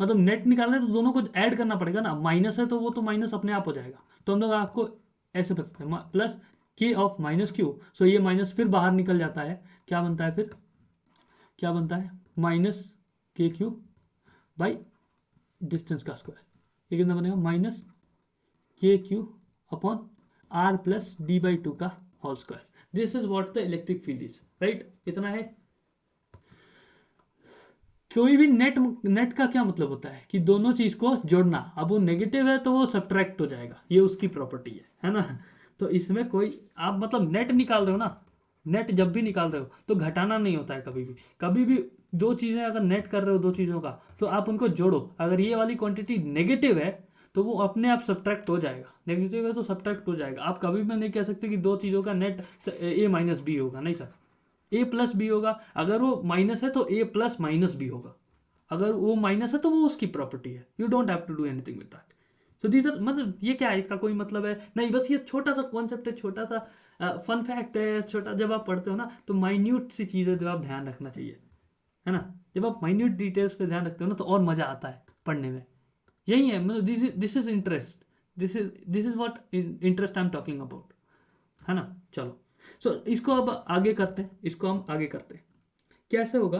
मतलब नेट निकालना है तो दोनों को ऐड करना पड़ेगा ना, माइनस है तो वो तो माइनस अपने आप हो जाएगा। तो हम लोग आपको ऐसे रखते हैं प्लस के ऑफ माइनस क्यू, सो ये माइनस फिर बाहर निकल जाता है, क्या बनता है फिर, क्या बनता है minus K Q by distance का स्क्वायर, ये कितना बनेगा minus K Q upon are plus D by two का whole square. This is what the electric field is, right, इतना है। कोई भी नेट का क्या मतलब होता है कि दोनों चीज को जोड़ना, अब वो नेगेटिव है तो वो सब्ट्रैक्ट हो जाएगा, ये उसकी प्रॉपर्टी है ना। तो इसमें कोई आप मतलब नेट निकाल रहे हो ना, नेट जब भी निकाल रहे हो तो घटाना नहीं होता है कभी भी, कभी भी दो चीजें अगर नेट कर रहे हो दो चीजों का तो आप उनको जोड़ो, अगर ये वाली क्वांटिटी नेगेटिव है तो वो अपने आप सब्ट्रैक्ट हो जाएगा, नेगेटिव है तो सब्ट्रैक्ट हो जाएगा। आप कभी भी नहीं कह सकते कि दो चीजों का नेट ए माइनस बी होगा, नहीं सर, ए प्लस बी होगा, अगर वो माइनस है तो ए प्लस माइनस बी होगा, अगर वो माइनस है तो वो उसकी प्रॉपर्टी है, you don't have to do anything with that. तो दीज आर, मतलब ये क्या है, इसका कोई मतलब है नहीं, बस ये छोटा सा कॉन्सेप्ट है, छोटा सा फन फैक्ट है, छोटा, जब आप पढ़ते हो ना तो माइन्यूट सी चीज़ है जो आप ध्यान रखना चाहिए, है ना। जब आप माइन्यूट डिटेल्स पे ध्यान रखते हो ना तो और मजा आता है पढ़ने में, यही है, मतलब this is interest, this is what interest I am talking about, है ना। चलो, सो इसको अब आगे करते हैं, इसको हम आगे करते हैं, कैसे होगा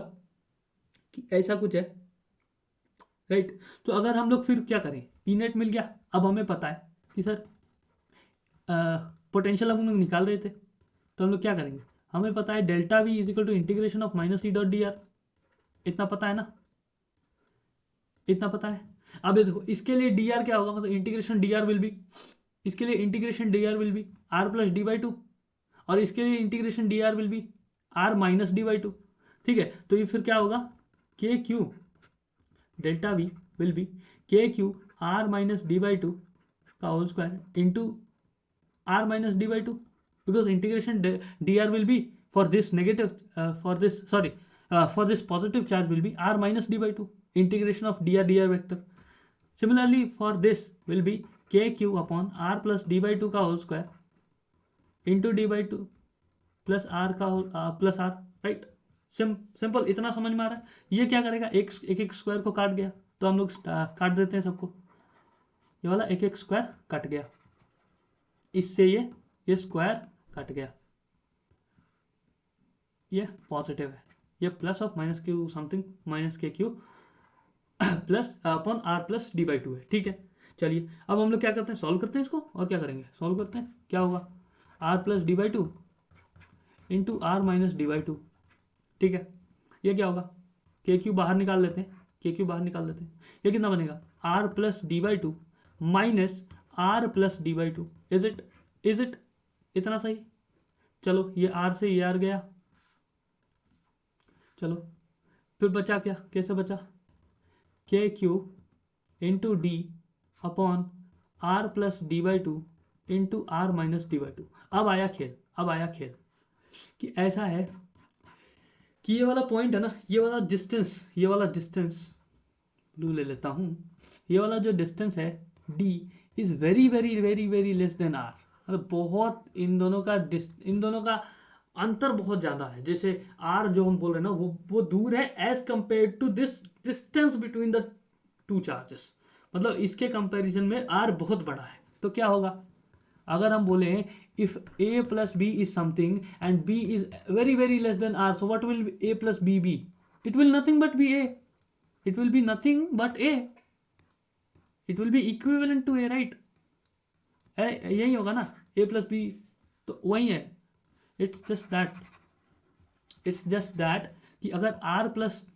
कि ऐसा कुछ है, राइट। तो अगर हम लोग फिर क्या करें, ई नेट मिल गया, अब हमें पता है कि सर पोटेंशियल हम लोग निकाल रहे थे, तो हम लोग क्या करेंगे, हमें पता है delta V is equal to integration of minus E dot d r, इतना पता है ना, इतना पता है। अब ये देखो इसके लिए डी आर क्या होगा, मतलब integration D R will be, इसके लिए integration D R will be R plus D by two, और इसके लिए integration D R will be R minus D by two, ठीक है। तो ये फिर क्या होगा, K Q delta V will be के Q R minus D by two का whole square into r minus d by 2, because integration dr will be for this negative for this sorry for this positive charge will be r minus d by 2 integration of dr vector. Similarly for this will be kq upon r plus d by 2 का whole square into d by 2 plus r का plus r, राइट। सिंपल, इतना समझ में आ रहा है। ये क्या करेगा, एक स्क्वायर को काट गया, तो हम लोग काट देते हैं सबको, ये वाला एक स्क्वायर कट गया, इससे ये स्क्वायर कट गया, ये पॉजिटिव है, ये plus of minus Q something minus K Q plus upon are plus D by two है, ठीक है। चलिए अब हम लोग क्या करते हैं, सॉल्व करते हैं इसको, और क्या करेंगे, सॉल्व करते हैं, क्या होगा r plus D by two into r minus D by two, ठीक है। ये क्या होगा, के क्यू बाहर निकाल लेते हैं, के क्यू बाहर निकाल लेते हैं, ये कितना बनेगा r plus D by two minus r plus D by two, is it इतना सही। चलो ये आर से ये आर गया, चलो फिर बचा क्या, कैसे बचा, k Q into D upon are plus D by two into r minus D by two. अब आया खेल, अब आया खेल कि ऐसा है कि ये वाला पॉइंट है ना, ये वाला डिस्टेंस ब्लू ले लेता हूँ, ये वाला जो डिस्टेंस है d is very very very very less than r, मतलब बहुत इन दोनों का अंतर बहुत ज़्यादा है। जैसे आर जो हम बोल रहे हैं ना वो दूर है as compare to this distance between the two charges, मतलब इसके कंपैरिजन में आर बहुत बड़ा है। तो क्या होगा, अगर हम बोले if a plus b is something and b is very very less than r, so what will a plus b b, it will nothing but b a, it will be nothing but a, it will be equivalent to a, right, यही होगा ना। ए प्लस बी तो वही है। इट्स जस्ट दैट कि अगर आर प्लस,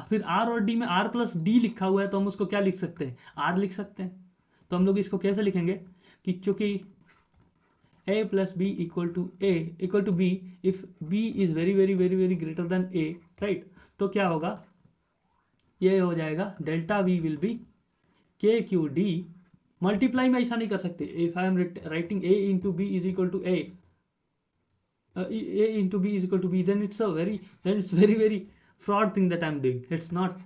फिर आर और डी में आर प्लस डी लिखा हुआ है तो हम उसको क्या लिख सकते हैं, आर लिख सकते हैं। तो हम लोग इसको कैसे लिखेंगे कि चूंकि a plus b equal to b if b is very greater than a, right. तो क्या होगा, ये हो जाएगा डेल्टा v विल बी के क्यू डी। मल्टीप्लाई में ऐसा नहीं कर सकते, if I am writing a into b is equal to a into b is equal to b, then it's very fraud thing that I'm doing. It's not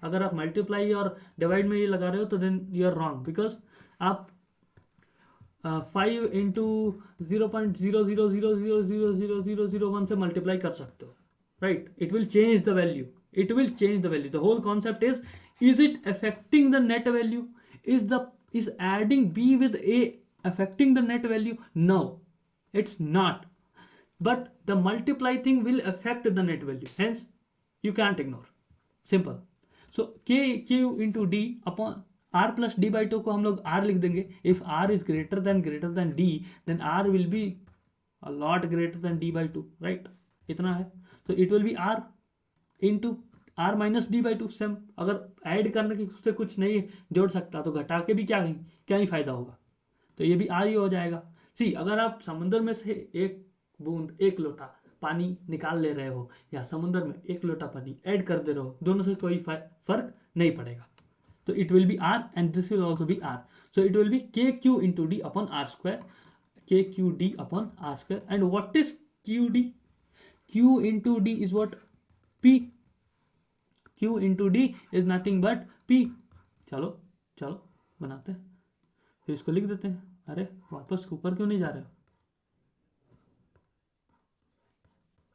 अगर आप मल्टीप्लाई और डिवाइड में ये लगा रहे हो तो then you are wrong, because आप 5 इंटू 0.00000001 से मल्टीप्लाई कर सकते हो, right. It will change the value, the whole concept is it affecting the net value, is adding b with a affecting the net value? No, it's not, but the multiply thing will affect the net value, hence you can't ignore, simple. So k q into d upon r plus d by 2 को हम लोग r लिख देंगे। if r is greater than d, then r will be a lot greater than d by 2, right, इतना है। तो it will be r into r minus d by 2, same. अगर ऐड करने के से कुछ नहीं जोड़ सकता तो घटा के भी क्या ही फायदा होगा, तो ये भी r ही हो जाएगा। सी, अगर आप समुद्र में से एक बूंद, एक लोटा पानी निकाल ले रहे हो या समुद्र में एक लोटा पानी ऐड कर दे रहे हो, दोनों से कोई फर्क नहीं पड़ेगा। तो it will be r and this will also be r, so it will be के Q into D upon are square, K Q D upon are square. And what is Q D? Q into D is what? p, q into D is nothing but p। चलो बनाते हैं, फिर इसको लिख देते हैं। अरे वापस ऊपर क्यों नहीं जा रहे हो?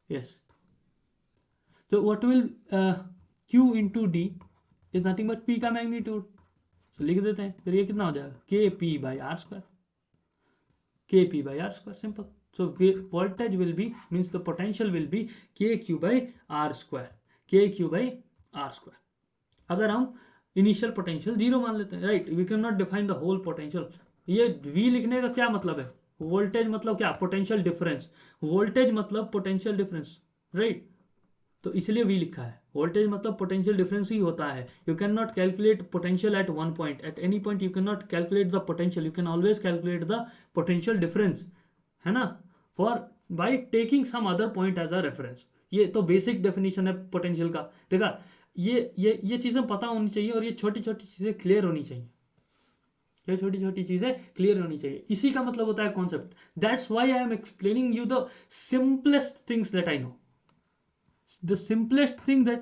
yes, so what will q into d is nothing but p का मैग्नीट्यूड, so लिख देते हैं। फिर ये कितना हो जाएगा, k p by are square, simple. so voltage will be, means the potential will be के क्यू बाई आर स्क्वायर, अगर हम इनिशियल पोटेंशियल जीरो मान लेते हैं, right. We can not define the whole potential. ये v लिखने का क्या मतलब है? वोल्टेज मतलब क्या? Potential difference. वोल्टेज मतलब पोटेंशियल डिफरेंस, राइट। तो इसलिए v लिखा है। वोल्टेज मतलब पोटेंशियल डिफरेंस ही होता है। You can not calculate potential at one point, at any point you can not calculate the potential, you can always calculate the potential difference, है ना, for by taking some other point as a reference. ये तो बेसिक डेफिनेशन है पोटेंशियल का। देखा, ये चीजें पता होनी चाहिए और ये छोटी छोटी चीजें क्लियर होनी चाहिए, इसी का मतलब होता है concept. That's why I am explaining you the simplest things that I know, the simplest thing that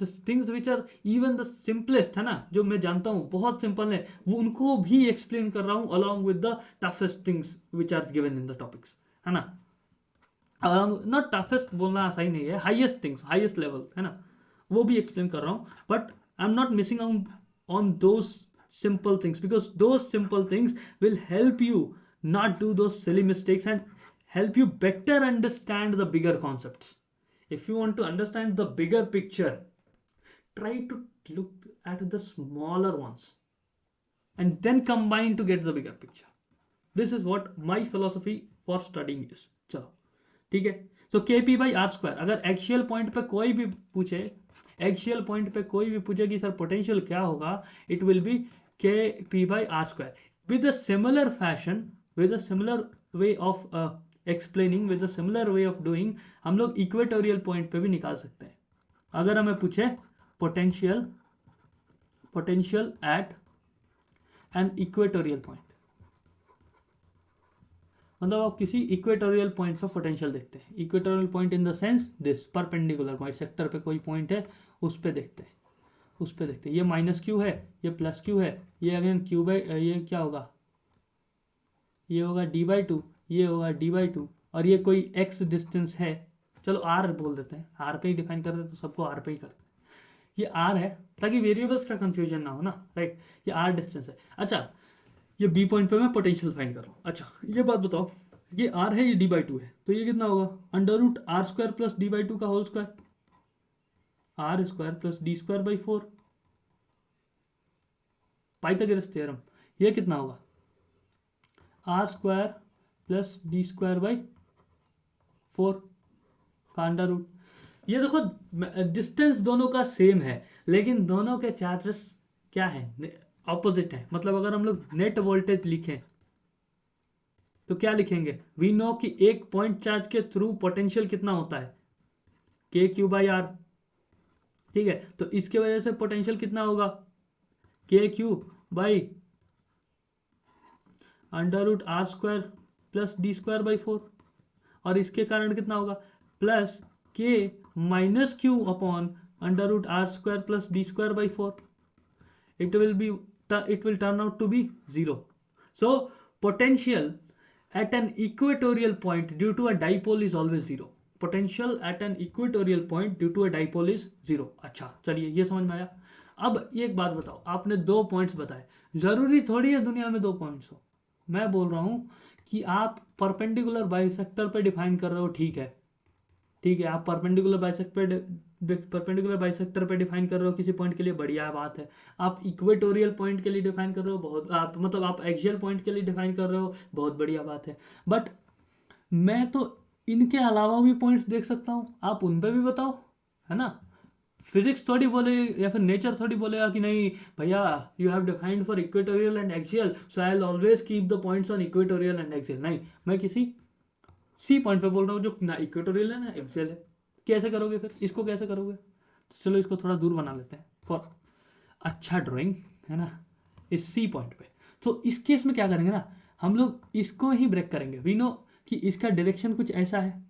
the things which are even the simplest, है ना, जो मैं जानता हूँ बहुत सिंपल है, वो उनको भी एक्सप्लेन कर रहा हूँ along with the toughest things which are given in the topics, है ना। not toughest बोलना सही नहीं है, highest things, highest level, है ना, वो भी एक्सप्लेन कर रहा हूँ। but I'm not missing out on those simple things, because those simple things will help you not do those silly mistakes and help you better understand the bigger concepts. If you want to understand the bigger picture, try to look at the smaller ones and then combine to get the bigger picture. This is what my philosophy for studying is. चलो ठीक है। तो k p by are square, अगर एक्शियल पॉइंट पे कोई भी पूछे कि सर पोटेंशियल क्या होगा, it will be k p by are square. With a similar fashion, with a similar way of explaining, with a similar way of doing, हम लोग इक्वेटोरियल पॉइंट पे भी निकाल सकते हैं। अगर हमें पूछे potential at an equatorial point, मतलब आप किसी इक्वेटोरियल पॉइंट पे पोटेंशियल देखते हैं। Equatorial point in the sense this perpendicular point, sector पे कोई पॉइंट है उस पे देखते हैं, ये माइनस क्यू है, ये प्लस क्यू है, ये अगेन क्यू बाई, ये क्या होगा, ये होगा डी बाई टू, ये होगा डी बाई टू, और ये कोई एक्स डिस्टेंस है, चलो आर बोल देते हैं, आर पे ही डिफाइन कर देते, तो सबको आर पे ही करते हैं। ये आर है ताकि वेरिएबल्स का कंफ्यूजन ना हो ना, राइट। ये आर डिस्टेंस है। अच्छा, ये बी पॉइंट पे मैं पोटेंशियल फाइंड कर रहा हूँ। अच्छा, ये बात बताओ, ये आर है, ये डी बाई टू है, तो ये कितना होगा, under root R square plus D by two का whole square, R square plus D square by 4, Pythagoras theorem. ये कितना होगा, R square plus D square by 4 का अंडर रूट। ये देखो डिस्टेंस दोनों का सेम है, लेकिन दोनों के चार्जेस क्या है, ऑपोजिट है। मतलब अगर हम लोग नेट वोल्टेज लिखें तो क्या लिखेंगे, वी नो कि एक पॉइंट चार्ज के थ्रू पोटेंशियल कितना होता है, के क्यू बाई आर। ठीक है, तो इसके वजह से पोटेंशियल कितना होगा, K Q by under root R square plus D square by 4। और इसके कारण कितना होगा, plus K minus Q upon under root R square plus D square by 4। it will turn out to be 0. So potential at an equatorial point due to a dipole is always 0. Potential at an equatorial point due to a dipole is 0. अच्छा चलिए ये समझ में आया। अब एक बात बताओ, आपने 2 पॉइंट्स बताए, जरूरी थोड़ी है दुनिया में 2 पॉइंट्स हो। मैं बोल रहा हूं कि आप परपेंडिकुलर बाइसेक्टर पे डिफाइन कर रहे हो, ठीक है, ठीक है, आप परपेंडिकुलर बाइसेक्टर पे डिफाइन कर रहे हो किसी पॉइंट के लिए, बढ़िया बात है। आप इक्वेटोरियल पॉइंट के लिए डिफाइन कर रहे हो, बहुत आप मतलब आप एक्सियल पॉइंट के लिए डिफाइन कर रहे हो, बहुत बढ़िया बात है। बट मैं तो इनके अलावा भी पॉइंट्स देख सकता हूँ, आप उन पे भी बताओ, है ना। फिजिक्स थोड़ी बोले या फिर नेचर थोड़ी बोलेगा कि नहीं भैया you have defined for equatorial and axial so I will always keep the points on equatorial and axial. नहीं, मैं किसी सी पॉइंट पे बोल रहा हूँ जो ना इक्वेटोरियल है ना एक्सियल है। कैसे करोगे फिर, इसको कैसे करोगे, तो चलो इसको थोड़ा दूर बना लेते हैं फॉर अच्छा ड्राइंग, है ना, इस सी पॉइंट पे। तो इस केस में क्या करेंगे ना, हम लोग इसको ही ब्रेक करेंगे। वी नो कि इसका डायरेक्शन कुछ ऐसा है,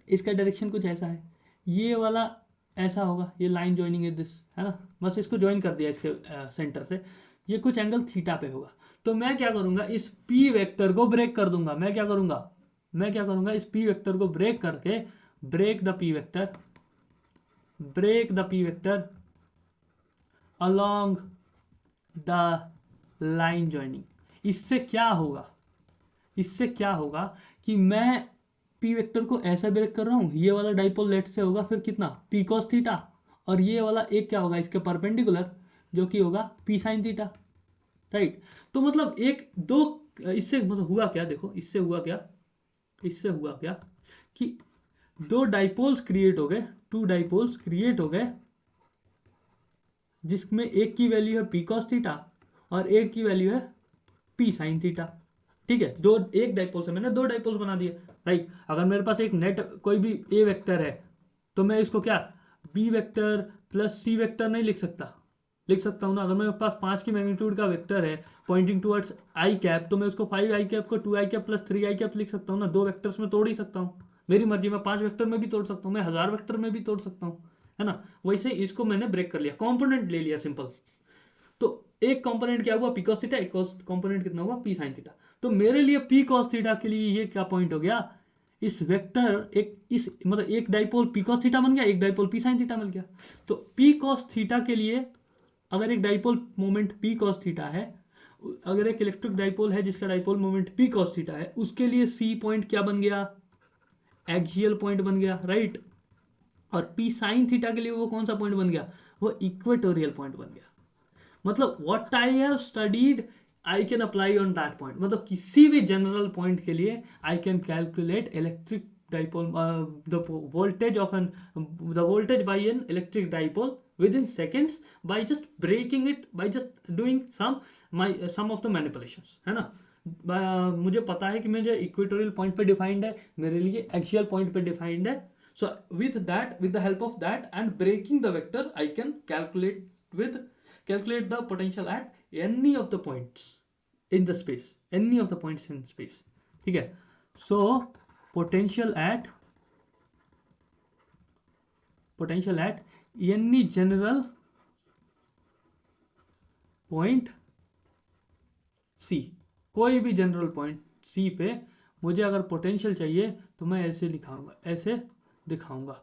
इसका डायरेक्शन कुछ ऐसा है, ये वाला ऐसा होगा, ये लाइन ज्वाइनिंग है दिस, है ना, बस इसको ज्वाइन कर दिया इसके सेंटर से, ये कुछ एंगल थीटा पे होगा। तो मैं क्या करूंगा, इस पी वेक्टर को ब्रेक कर दूंगा। मैं क्या करूंगा, इस पी वेक्टर को ब्रेक करके, break the P vector along the line joining. इससे क्या होगा कि मैं पी वेक्टर को ऐसा ब्रेक कर रहा हूं, ये वाला डाइपोल लेट से होगा फिर कितना पी कॉस थीटा, और ये वाला एक क्या होगा इसके परपेंडिकुलर जो कि होगा पी साइन थीटा, राइट। तो मतलब एक दो, इससे मतलब हुआ क्या, देखो इससे हुआ क्या कि 2 डाइपोल्स क्रिएट हो गए, 2 डाइपोल्स क्रिएट हो गए, जिसमें एक की वैल्यू है पी कॉस थीटा और एक की वैल्यू है पी साइन थीटा। ठीक है, एक डाइपोल से मैंने 2 डाइपोल्स बना दिए, राइट। अगर मेरे पास एक नेट कोई भी ए वेक्टर है तो मैं इसको क्या B vector plus C vector नहीं लिख सकता हूँ ना। अगर मेरे पास 5 की मैग्नीट्यूड का वेक्टर है पॉइंटिंग टुवर्ड्स आई कैप, तो मैं उसको 5 आई कैप को 2 आई कैप प्लस 3 आई कैप लिख सकता हूँ ना। 2 वेक्टर्स में तोड़ ही सकता हूँ, मेरी मर्जी। मैं 5 वेक्टर में भी तोड़ सकता हूँ, मैं 1000 वेक्टर में भी तोड़ सकता हूँ, है ना। वैसे इसको मैंने ब्रेक कर लिया, कॉम्पोनेंट ले लिया सिंपल। तो एक कंपोनेंट क्या हुआ पी कॉस थीटा, एक कंपोनेंट कितना हुआ पी साइन थीटा। तो मेरे लिए पी कॉस थीटा के लिए ये क्या पॉइंट हो गया, इस वेक्टर मतलब एक डाइपोल पी कॉस थीटा बन गया, एक डाइपोल पी साइन थीटा बन गया। तो पी कॉस थीटा के लिए अगर एक dipole moment P cos theta है, अगर एक इलेक्ट्रिक डाइपोल है जिसका dipole moment P cos theta है, उसके लिए सी पॉइंट क्या बन गया, एक्सियल पॉइंट बन गया, राइट। और पी साइन थीटा के लिए वो कौन सा पॉइंट बन गया, वो इक्वेटोरियल पॉइंट बन गया। मतलब what I have studied I can apply on that point. मतलब किसी भी जनरल पॉइंट के लिए I can calculate electric dipole the voltage of an the voltage by an electric dipole within seconds by just breaking it, by just doing some of the manipulations, है ना। मुझे पता है कि मुझे इक्वेटोरियल पॉइंट पे डिफाइंड है, मेरे लिए एक्सियल पॉइंट पे डिफाइंड है। सो with the help of that and breaking the vector I can calculate the potential at any of the points in the space, any of the points in space, ठीक है। so potential at any general point C, कोई भी जनरल पॉइंट C पे मुझे अगर पोटेंशियल चाहिए तो मैं ऐसे दिखाऊंगा।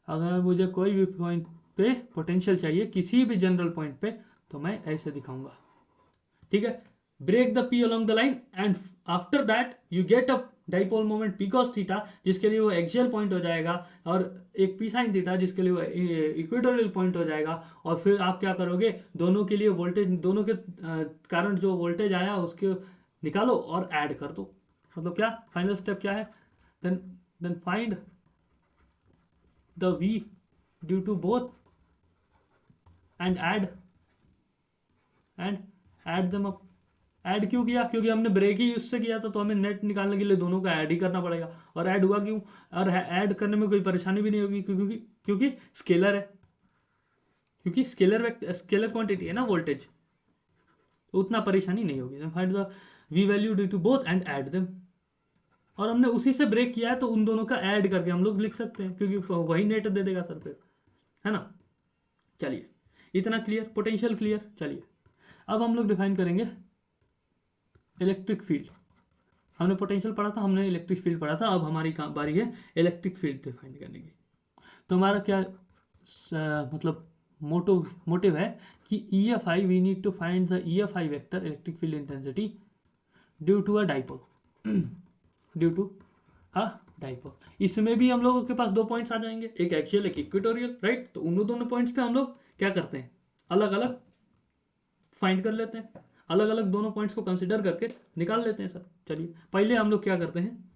अगर मुझे कोई भी पॉइंट पे पोटेंशियल चाहिए किसी भी जनरल पॉइंट पे तो मैं ऐसे दिखाऊंगा, ठीक है। Break the P along the line and after that you get a dipole moment P cos theta जिसके लिए वो एक्सियल पॉइंट हो जाएगा, और एक पी साइन थीटा जिसके लिए वो इक्वेटोरियल पॉइंट हो जाएगा। और फिर आप क्या करोगे, दोनों के लिए वोल्टेज, दोनों के कारण जो वोल्टेज आया उसके निकालो और ऐड कर दो। मतलब क्या फाइनल स्टेप क्या है, then find the v due to both and add them up. Add क्यों किया, क्योंकि हमने ब्रेक ही उससे किया था, तो हमें नेट निकालने के लिए दोनों का ऐड ही करना पड़ेगा। और ऐड हुआ क्यों, और ऐड करने में कोई परेशानी भी नहीं होगी, क्योंकि स्केलर है, क्योंकि स्केलर क्वांटिटी है ना वोल्टेज, तो उतना परेशानी नहीं होगी। Find the v value due to both and add them. और हमने उसी से ब्रेक किया है, तो उन दोनों का ऐड करके हम लोग लिख सकते हैं, क्योंकि वही नेट दे देगा सर पे, है ना। चलिए इतना क्लियर, पोटेंशियल क्लियर। चलिए अब हम लोग डिफाइन करेंगे इलेक्ट्रिक फील्ड। हमने पोटेंशियल पढ़ा था, हमने इलेक्ट्रिक फील्ड पढ़ा था, अब हमारी बारी है इलेक्ट्रिक फील्ड डिफाइन करने की। तो हमारा क्या मतलब मोटिव है कि EFI we need to find the EFI vector, electric field intensity, due to a dipole, due to a dipole. इसमें भी हम लोगों के पास दो पॉइंट्स आ जाएंगे, एक एक्सियल एक इक्वेटोरियल, राइट। तो उन दोनों पॉइंट्स पे हम लोग क्या करते हैं, अलग अलग फाइंड कर लेते हैं, अलग अलग दोनों पॉइंट्स को कंसिडर करके निकाल लेते हैं सर। चलिए पहले हम लोग क्या करते हैं,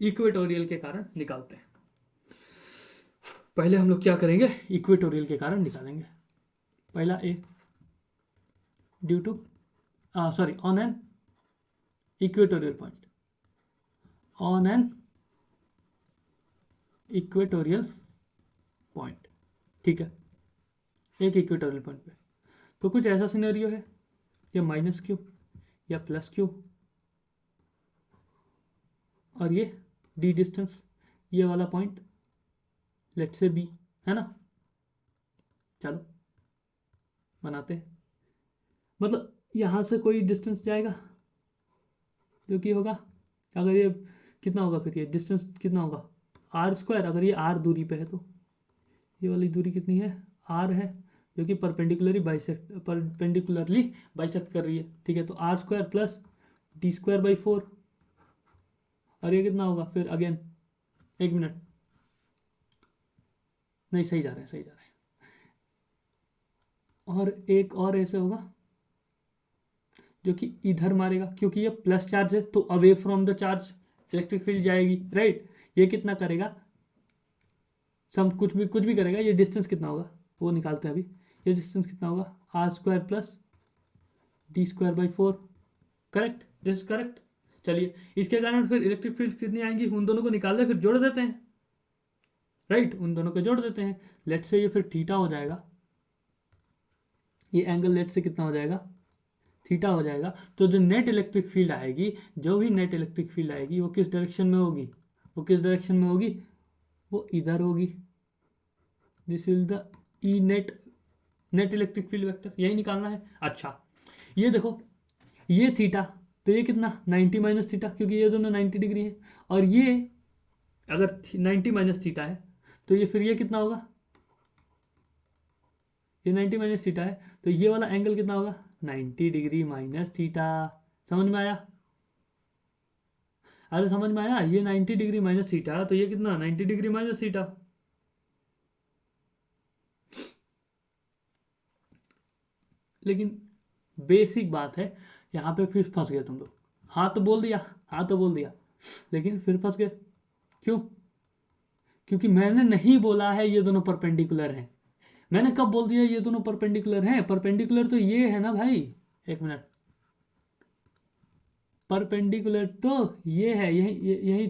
इक्वेटोरियल के कारण निकालते हैं। पहले हम लोग क्या करेंगे, इक्वेटोरियल के कारण निकालेंगे। पहला A, due to on an equatorial point, on an equatorial point, ठीक है, एक इक्वेटोरियल पॉइंट पे। तो कुछ ऐसा सिनेरियो है, या माइनस क्यू या प्लस क्यू, और ये डी डिस्टेंस, ये वाला पॉइंट लेट से बी, है ना। चलो बनाते हैं। मतलब यहाँ से कोई डिस्टेंस जाएगा जो कि होगा, अगर ये कितना होगा, फिर ये डिस्टेंस कितना होगा r²। अगर ये r दूरी पे है तो ये वाली दूरी कितनी है, r है, जो कि परपेंडिकुलरली बाइसेक्ट कर रही है, ठीक है। तो r² प्लस d²/4, और ये कितना होगा फिर, अगेन एक मिनट, नहीं सही जा रहा है, और एक और ऐसे होगा जो कि इधर मारेगा, क्योंकि ये प्लस चार्ज है, तो away from the charge electric field जाएगी, राइट। ये कितना करेगा, कुछ भी करेगा। ये डिस्टेंस कितना होगा वो निकालते हैं अभी। ये डिस्टेंस कितना होगा, r² plus d²/4, correct, this is correct. चलिए इसके कारण फिर इलेक्ट्रिक फील्ड कितनी आएंगी, उन दोनों को निकाल दे, फिर जोड़ देते हैं, राइट। उन दोनों को जोड़ देते हैं, लेट से ये फिर थीटा हो जाएगा, ये एंगल लेट से कितना हो जाएगा, थीटा हो जाएगा। तो जो नेट इलेक्ट्रिक फील्ड आएगी, वो किस डायरेक्शन में होगी, वो इधर होगी। This is the E net electric field vector, यही निकालना है। अच्छा ये देखो, ये थीटा, तो ये कितना 90 माइनस थीटा, क्योंकि ये दोनों 90 डिग्री है। और ये अगर 90 माइनस थीटा है, तो ये फिर ये कितना होगा, ये 90 माइनस थीटा है, तो ये वाला एंगल कितना होगा, 90 डिग्री माइनस थीटा। समझ में आया, अरे समझ में आया, ये 90 डिग्री माइनस थीटा, तो ये कितना 90 डिग्री माइनस थीटा। लेकिन बेसिक बात है, यहाँ पे फिर फंस गए तुम लोग। हाँ तो बोल दिया, लेकिन फिर फंस गए, क्यों, क्योंकि मैंने नहीं बोला है ये दोनों परपेंडिकुलर हैं। मैंने कब बोल दिया ये दोनों परपेंडिकुलर हैं, परपेंडिकुलर तो ये है ना भाई, एक मिनट, परपेंडिकुलर तो ये है, यही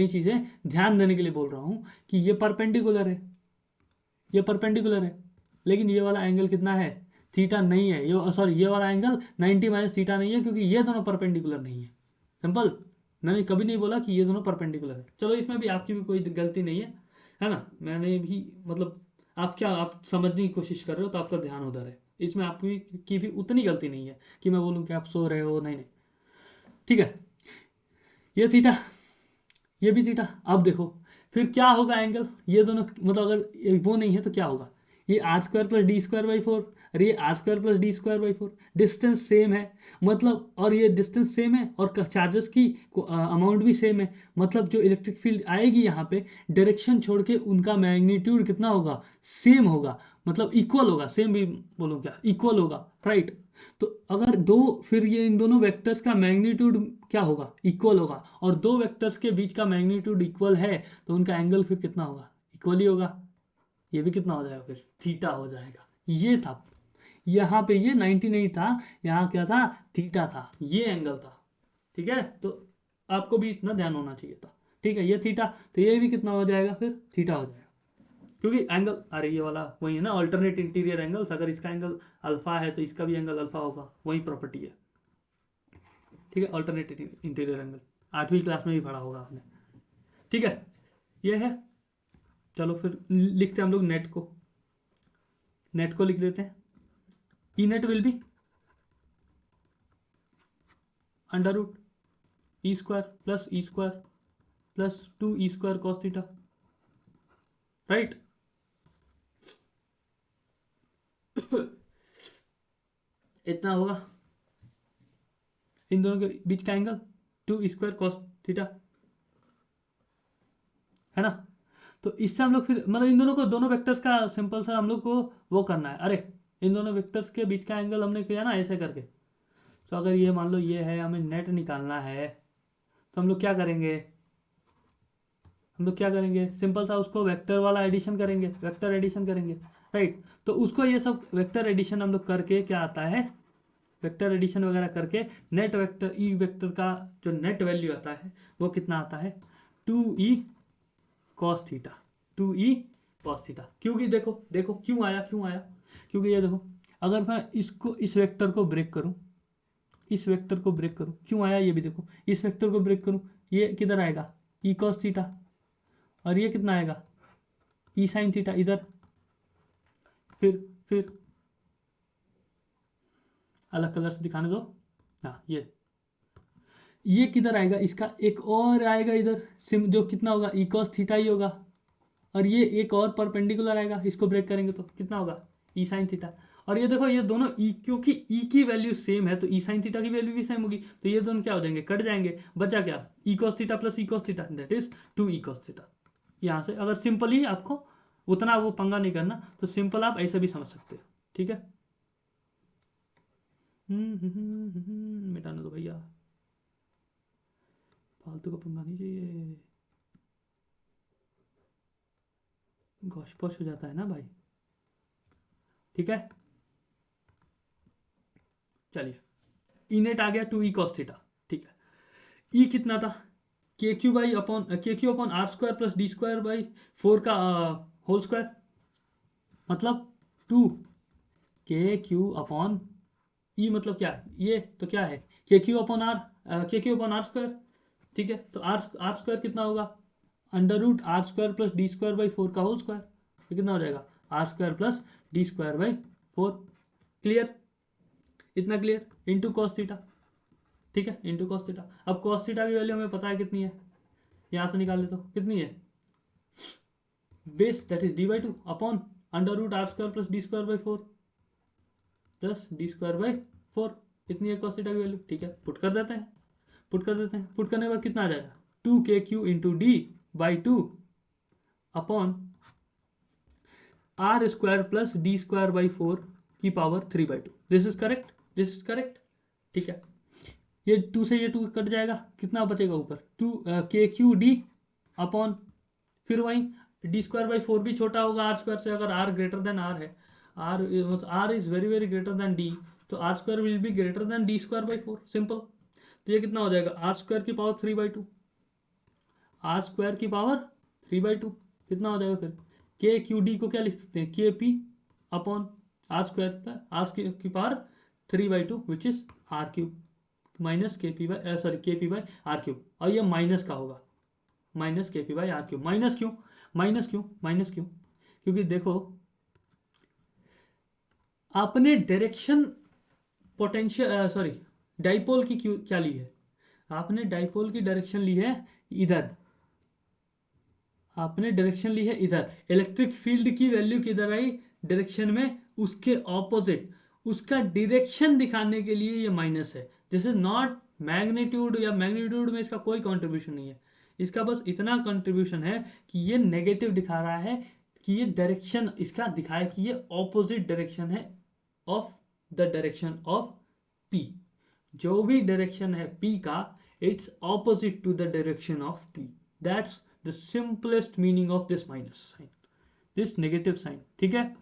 चीज़ें ध्यान देने के लिए बोल रहा हूँ कि ये परपेंडिकुलर है, लेकिन ये वाला एंगल कितना है, थीटा नहीं है, ये वाला एंगल 90 माइनस थीटा नहीं है, क्योंकि ये दोनों परपेंडिकुलर नहीं है। सिंपल, मैंने कभी नहीं बोला कि ये दोनों परपेंडिकुलर है। चलो इसमें भी आपकी भी कोई गलती नहीं है ना। मैंने भी मतलब आप समझने की कोशिश कर रहे हो, तो आपका ध्यान उधर है, इसमें आपकी भी उतनी गलती नहीं है कि मैं बोलूँ कि आप सो रहे हो, नहीं, ठीक है। ये थीटा, ये भी थीटा। अब देखो फिर क्या होगा एंगल, ये दोनों मतलब अगर वो नहीं है तो क्या होगा, ये r² प्लस d²/4, अरे ये r² plus d²/4, distance same है, मतलब, और ये डिस्टेंस सेम है, और चार्जेस की अमाउंट भी सेम है, मतलब जो इलेक्ट्रिक फील्ड आएगी यहाँ पे, डायरेक्शन छोड़ के उनका मैग्नीट्यूड कितना होगा, सेम होगा, मतलब इक्वल होगा, सेम भी बोलो क्या, इक्वल होगा, राइट। तो अगर दो, फिर ये इन दोनों वेक्टर्स का मैग्नीट्यूड क्या होगा, इक्वल होगा, और दो वेक्टर्स के बीच का मैग्नीट्यूड इक्वल है तो उनका एंगल फिर कितना होगा, इक्वल ही होगा। ये भी कितना हो जाएगा, फिर थीटा हो जाएगा। ये था, यहाँ पे ये 90 नहीं था, यहाँ क्या था, थीटा था, ये एंगल था। ठीक है, तो आपको भी इतना ध्यान होना चाहिए था। ठीक है, ये थीटा, तो ये भी कितना हो जाएगा, फिर थीटा हो जाएगा, क्योंकि एंगल, अरे ये वाला वही है ना, अल्टरनेट इंटीरियर एंगल्स, अगर इसका एंगल अल्फा है तो इसका भी एंगल अल्फा होगा, वही प्रॉपर्टी है। ठीक है, अल्टरनेट इंटीरियर एंगल 8वीं क्लास में भी पढ़ा होगा आपने। ठीक है, ये है। चलो फिर लिखते हैं हम लोग नेट को, नेट को लिख देते हैं। E net will be under root E square plus E square plus 2 E square cos theta, right. इतना होगा इन दोनों के बीच का एंगल, 2 स्क्वायर कॉस थीटा, है ना। तो इससे हम लोग फिर मतलब इन दोनों को, दोनों वेक्टर्स का सिंपल सा हम लोग को वो करना है। अरे इन दोनों वेक्टर्स के बीच का एंगल हमने किया ना ऐसे करके। तो अगर ये मान लो ये है, हमें नेट निकालना है, तो हम लोग क्या करेंगे, हम लोग क्या करेंगे, सिंपल सा उसको वेक्टर वाला एडिशन करेंगे, वेक्टर एडिशन करेंगे, राइट। तो उसको ये सब वेक्टर एडिशन हम लोग करके क्या आता है, वेक्टर एडिशन वगैरह करके नेट वेक्टर ई वेक्टर का जो नेट वैल्यू आता है वो कितना आता है, 2e cos theta, 2e cos theta. क्योंकि देखो देखो क्यों आया, क्यों आया, क्योंकि ये देखो, अगर मैं इसको, इस वेक्टर को ब्रेक करूं, इस वेक्टर को ब्रेक करूं, क्यों आया ये भी देखो, इस वेक्टर को ब्रेक करूं, ये किधर आएगा, ई कॉस थीटा, और ये कितना आएगा, ई साइन थीटा इधर। फिर अलग कलर से दिखाने दो, हाँ ये किधर आएगा, इसका एक और आएगा इधर सिम, जो कितना होगा, ई कॉस थीटा ही होगा, और ये एक और परपेंडिकुलर आएगा, इसको ब्रेक करेंगे तो कितना होगा, ई साइन थीटा। और ये देखो ये दोनों ई, क्योंकि ई की वैल्यू सेम है तो ई साइन थीटा की वैल्यू भी सेम होगी, तो ये दोनों क्या हो जाएंगे, कट जाएंगे, बचा क्या, E cos theta plus E cos theta, that is 2 E cos theta. यहाँ से अगर सिंपली आपको उतना वो पंगा नहीं करना तो सिंपल आप ऐसे भी समझ सकते हो। ठीक है, मिटाने दो भैया, फालतू का पंगा नहीं चाहिए, घोष पोष हो जाता है ना भाई। ठीक है, चलिए, ई नेट आ गया 2 ई कॉस थीटा। ठीक है, ई कितना था, K Q by upon K Q upon are square plus D square by 4 का होल स्क्वायर, मतलब 2 के क्यू अपॉन ई, मतलब क्या, ये तो क्या है, K Q upon R, K Q upon are square. ठीक है, तो आर आर स्क्वायर कितना होगा, under root R square plus D square by 4 का होल स्क्वायर, तो कितना हो जाएगा, R square plus D square by 4। Clear, इतना क्लियर, इंटू कॉस थीटा। ठीक है, इंटू कॉस थीटा। अब कॉस थीटा की वैल्यू हमें पता है कितनी है, यहाँ से निकाल लेते हो, कितनी है, base that is D by 2 upon under root R square plus D square by 4 plus D square by 4, इतनी है कॉस थीटा की वैल्यू। ठीक है, पुट कर देते हैं, पुट कर देते हैं, पुट करने के बाद कितना आ जाएगा, 2 KQ into D by 2 upon are square plus D square by 4 की power 3/2। This is correct, this is correct. ठीक है, ये 2 से ये 2 कट जाएगा, कितना बचेगा ऊपर, 2 KQ D अपॉन, फिर वहीं डी स्क्वायर बाई 4 भी छोटा होगा आर स्क्वायर से, अगर आर ग्रेटर देन आर है, R is very very greater than D, तो R square will be greater than D square by 4, simple. तो ये कितना हो जाएगा, आर स्क्वायर की पावर 3/2, आर स्क्वायर की पावर 3/2 कितना हो जाएगा, फिर KQD को क्या लिख सकते हैं, KP upon are square, r की power 3/2 which is r cube minus KP by, sorry KP by r cube, और ये माइनस का होगा, minus KP by r cube. Minus क्यों, माइनस क्यों, माइनस क्यों, क्योंकि देखो आपने डायरेक्शन पोटेंशियल, सॉरी डाइपोल की क्यों क्या ली है, आपने डाइपोल की डायरेक्शन ली है इधर, आपने डायरेक्शन ली है इधर, इलेक्ट्रिक फील्ड की वैल्यू किधर आई, डायरेक्शन में उसके ऑपोजिट, उसका डायरेक्शन दिखाने के लिए ये माइनस है। दिस इज नॉट मैग्नीट्यूड, या मैग्नीट्यूड में इसका कोई कंट्रीब्यूशन नहीं है, इसका बस इतना कंट्रीब्यूशन है कि ये नेगेटिव दिखा रहा है, कि ये डायरेक्शन इसका दिखाए कि ये ऑपोजिट डायरेक्शन है of the direction of P। जो भी डायरेक्शन है P का, it's opposite to the direction of P। That's the simplest meaning of this minus sign, this negative sign. ठीक है,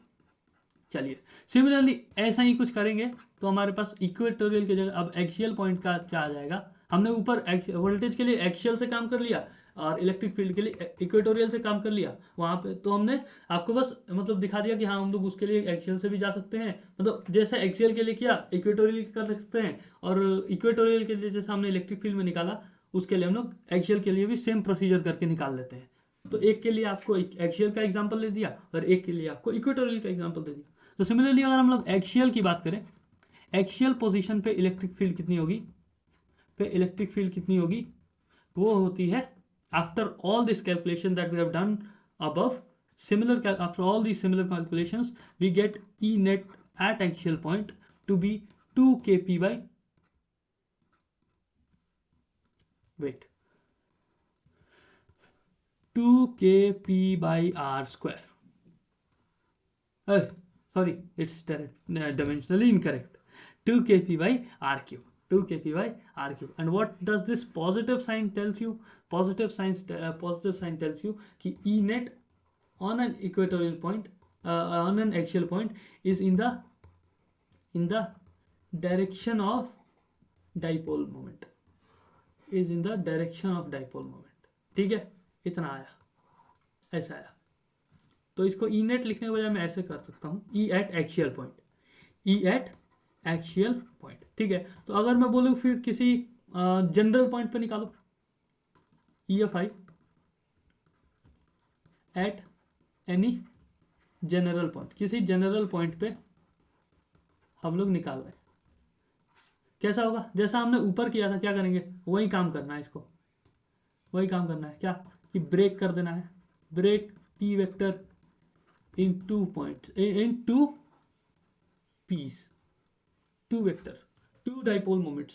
चलिए सिमिलरली ऐसा ही कुछ करेंगे तो हमारे पास इक्वेटोरियल की जगह अब एक्सियल पॉइंट का क्या आ जाएगा। हमने ऊपर वोल्टेज के लिए एक्सियल से काम कर लिया और इलेक्ट्रिक फील्ड के लिए इक्वेटोरियल से काम कर लिया। वहाँ पे तो हमने आपको बस मतलब दिखा दिया कि हाँ हम लोग उसके लिए एक्सियल से भी जा सकते हैं, मतलब जैसे एक्सियल के लिए किया इक्वेटोरियल कर सकते हैं, और इक्वेटोरियल के लिए जैसे हमने इलेक्ट्रिक फील्ड में निकाला उसके लिए हम लोग एक्सियल के लिए भी सेम प्रोसीजर करके निकाल लेते हैं। तो एक के लिए आपको एक्सियल का एग्जाम्पल दे दिया और एक के लिए आपको इक्वेटोरियल का एग्जाम्पल दे दिया। तो सिमिलरली अगर हम लोग एक्सियल की बात करें, एक्सियल पोजीशन पे इलेक्ट्रिक फील्ड कितनी होगी, वो होती है after all this calculation that we have done above, after all these similar calculations we get E net at axial point to be 2 kp by, wait, 2 kp by r square. Sorry, it's dimensionally incorrect. 2 kp by r cube. 2 kp by r cube. And what does this positive sign tells you? Positive sign tells you कि E net on an equatorial point, on an axial point, is in the direction of dipole moment. Is in the direction of dipole moment. ठीक है, इतना आया, ऐसा आया। तो इसको ई नेट लिखने के बजाय मैं ऐसे कर सकता हूँ, E at axial point, E at axial point. ठीक है, तो अगर मैं बोलूँ फिर किसी जनरल पॉइंट पे निकालो, E F I at any general point, किसी जनरल पॉइंट पे हम लोग निकाल रहे हैं, कैसा होगा? जैसा हमने ऊपर किया था, क्या करेंगे? वही काम करना है, इसको वही काम करना है, क्या कि ब्रेक कर देना है, break P vector in 2 points, in 2 p's, 2 vector, 2 dipole moments,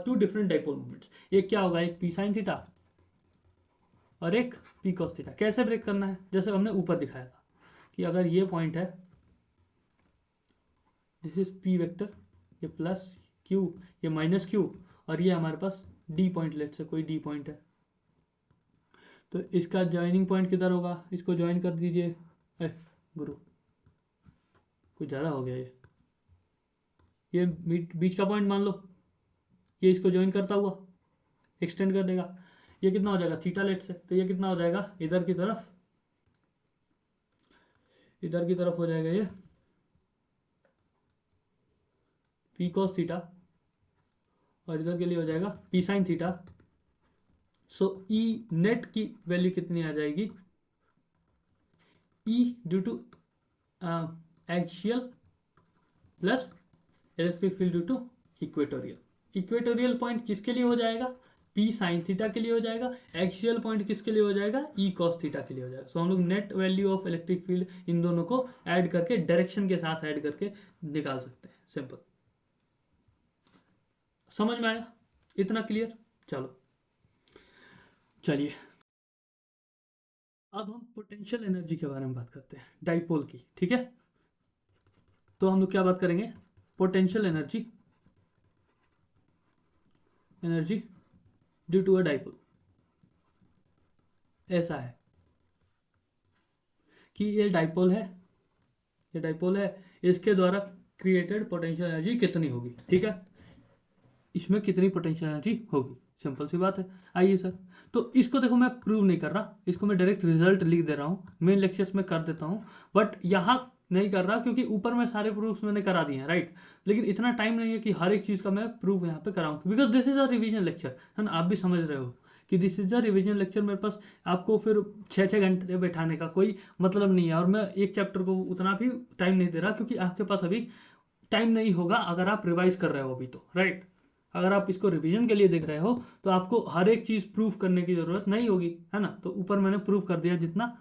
two different dipole moments। एक क्या होगा, एक p sin थीटा और एक p cos थीटा। कैसे ब्रेक करना है? जैसे हमने ऊपर दिखाया था कि अगर ये पॉइंट है, दिस इज p वेक्टर, ये प्लस q, ये माइनस q, और ये हमारे पास d पॉइंट, लेट से कोई d पॉइंट है, तो इसका ज्वाइनिंग पॉइंट किधर होगा? इसको ज्वाइन कर दीजिए, गुरु कुछ ज़्यादा हो गया, ये बीच का पॉइंट मान लो, ये इसको ज्वाइन करता हुआ एक्सटेंड कर देगा, ये कितना हो जाएगा? थीटा लेट से, तो ये कितना हो जाएगा? इधर की तरफ हो जाएगा ये पी कॉस थीटा, और इधर के लिए हो जाएगा P sine theta. So E net की वैल्यू कितनी आ जाएगी? E due to axial plus electric field due to equatorial. Equatorial point किसके लिए हो जाएगा? पी साइन थीटा के लिए हो जाएगा। एक्सियल पॉइंट किसके लिए हो जाएगा? ई कॉस थीटा के लिए हो जाएगा। सो हम लोग net value of electric field इन दोनों को ऐड करके, डायरेक्शन के साथ ऐड करके निकाल सकते हैं। सिंपल, समझ में आया? इतना क्लियर? चलो चलिए अब हम पोटेंशियल एनर्जी के बारे में बात करते हैं, डाइपोल की। ठीक है, तो हम लोग क्या बात करेंगे? Potential energy due to a dipole. ऐसा है कि ये डाइपोल है, इसके द्वारा क्रिएटेड पोटेंशियल एनर्जी कितनी होगी। ठीक है, इसमें कितनी पोटेंशियल एनर्जी होगी, सिंपल सी बात है। आइए सर, तो इसको देखो मैं प्रूव नहीं कर रहा, इसको मैं डायरेक्ट रिजल्ट लिख दे रहा हूँ, मेन लेक्चर्स में कर देता हूँ, बट यहाँ नहीं कर रहा क्योंकि ऊपर में सारे प्रूफ्स मैंने करा दिए हैं, राइट। लेकिन इतना टाइम नहीं है कि हर एक चीज़ का मैं प्रूफ यहाँ पे कराऊँ, because this is a revision lecture, है ना। आप भी समझ रहे हो कि this is a revision lecture. मेरे पास आपको फिर 6-6 घंटे बैठाने का कोई मतलब नहीं है, और मैं एक चैप्टर को उतना भी टाइम नहीं दे रहा क्योंकि आपके पास अभी टाइम नहीं होगा अगर आप रिवाइज कर रहे हो अभी, तो राइट। अगर आप इसको रिवीजन के लिए देख रहे हो तो आपको हर एक चीज़ प्रूफ करने की ज़रूरत नहीं होगी, है ना। तो ऊपर मैंने प्रूफ कर दिया जितना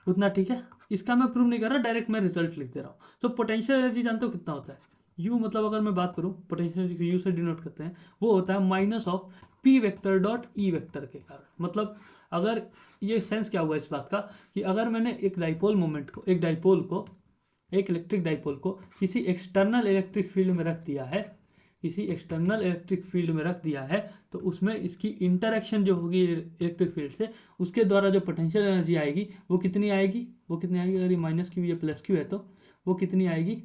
उतना, ठीक है। इसका मैं प्रूफ नहीं कर रहा, डायरेक्ट मैं रिजल्ट लिख दे रहा हूँ। तो पोटेंशियल एनर्जी जानते हो कितना होता है? यू, मतलब अगर मैं बात करूँ पोटेंशियल एनर्जी को यू से डिनोट करते हैं, वो होता है minus of P vector dot E vector के कारण। मतलब अगर ये सेंस क्या हुआ इस बात का कि अगर मैंने एक डाइपोल को एक इलेक्ट्रिक डाइपोल को किसी एक्सटर्नल इलेक्ट्रिक फील्ड में रख दिया है, किसी एक्सटर्नल इलेक्ट्रिक फील्ड में रख दिया है, तो उसमें इसकी इंटरेक्शन जो होगी इलेक्ट्रिक फील्ड से, उसके द्वारा जो पोटेंशियल एनर्जी आएगी वो कितनी आएगी, वो कितनी आएगी, अगर ये माइनस क्यू या प्लस क्यू है तो वो कितनी आएगी,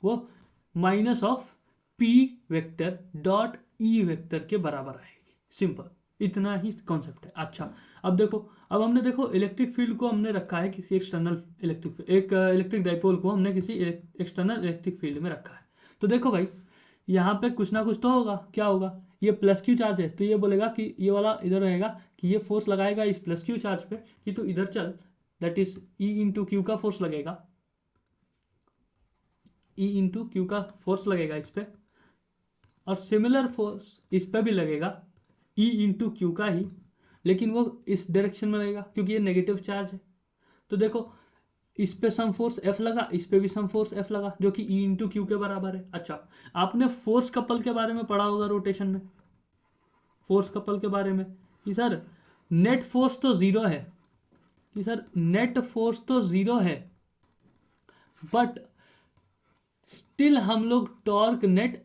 वो minus of P vector dot E vector के बराबर आएगी। सिंपल, इतना ही कॉन्सेप्ट है। अच्छा, अब देखो, अब हमने देखो इलेक्ट्रिक फील्ड को हमने रखा है किसी एक्सटर्नल इलेक्ट्रिक डाइपोल को हमने किसी एक्सटर्नल इलेक्ट्रिक फील्ड में रखा है। तो देखो भाई, यहाँ पे कुछ ना कुछ तो होगा। क्या होगा, ये प्लस क्यू चार्ज है तो ये बोलेगा कि ये वाला इधर रहेगा कि ये फोर्स लगाएगा इस प्लस क्यू चार्ज पे कि तू इधर चल, that is E into Q का फोर्स लगेगा, ई इंटू क्यू का फोर्स लगेगा इस पे, और सिमिलर फोर्स इस पे भी लगेगा ई इंटू क्यू का ही, लेकिन वो इस डायरेक्शन में लगेगा क्योंकि ये नेगेटिव चार्ज है। तो देखो, इस पे सम फोर्स एफ लगा, इस पे भी सम फोर्स एफ लगा, जो कि ई इंटू क्यू के बराबर है। अच्छा, आपने फोर्स कपल के बारे में पढ़ा होगा रोटेशन में, फोर्स कपल के बारे में कि सर नेट फोर्स तो जीरो है, कि सर नेट फोर्स तो जीरो है, बट स्टिल हम लोग टॉर्क नेट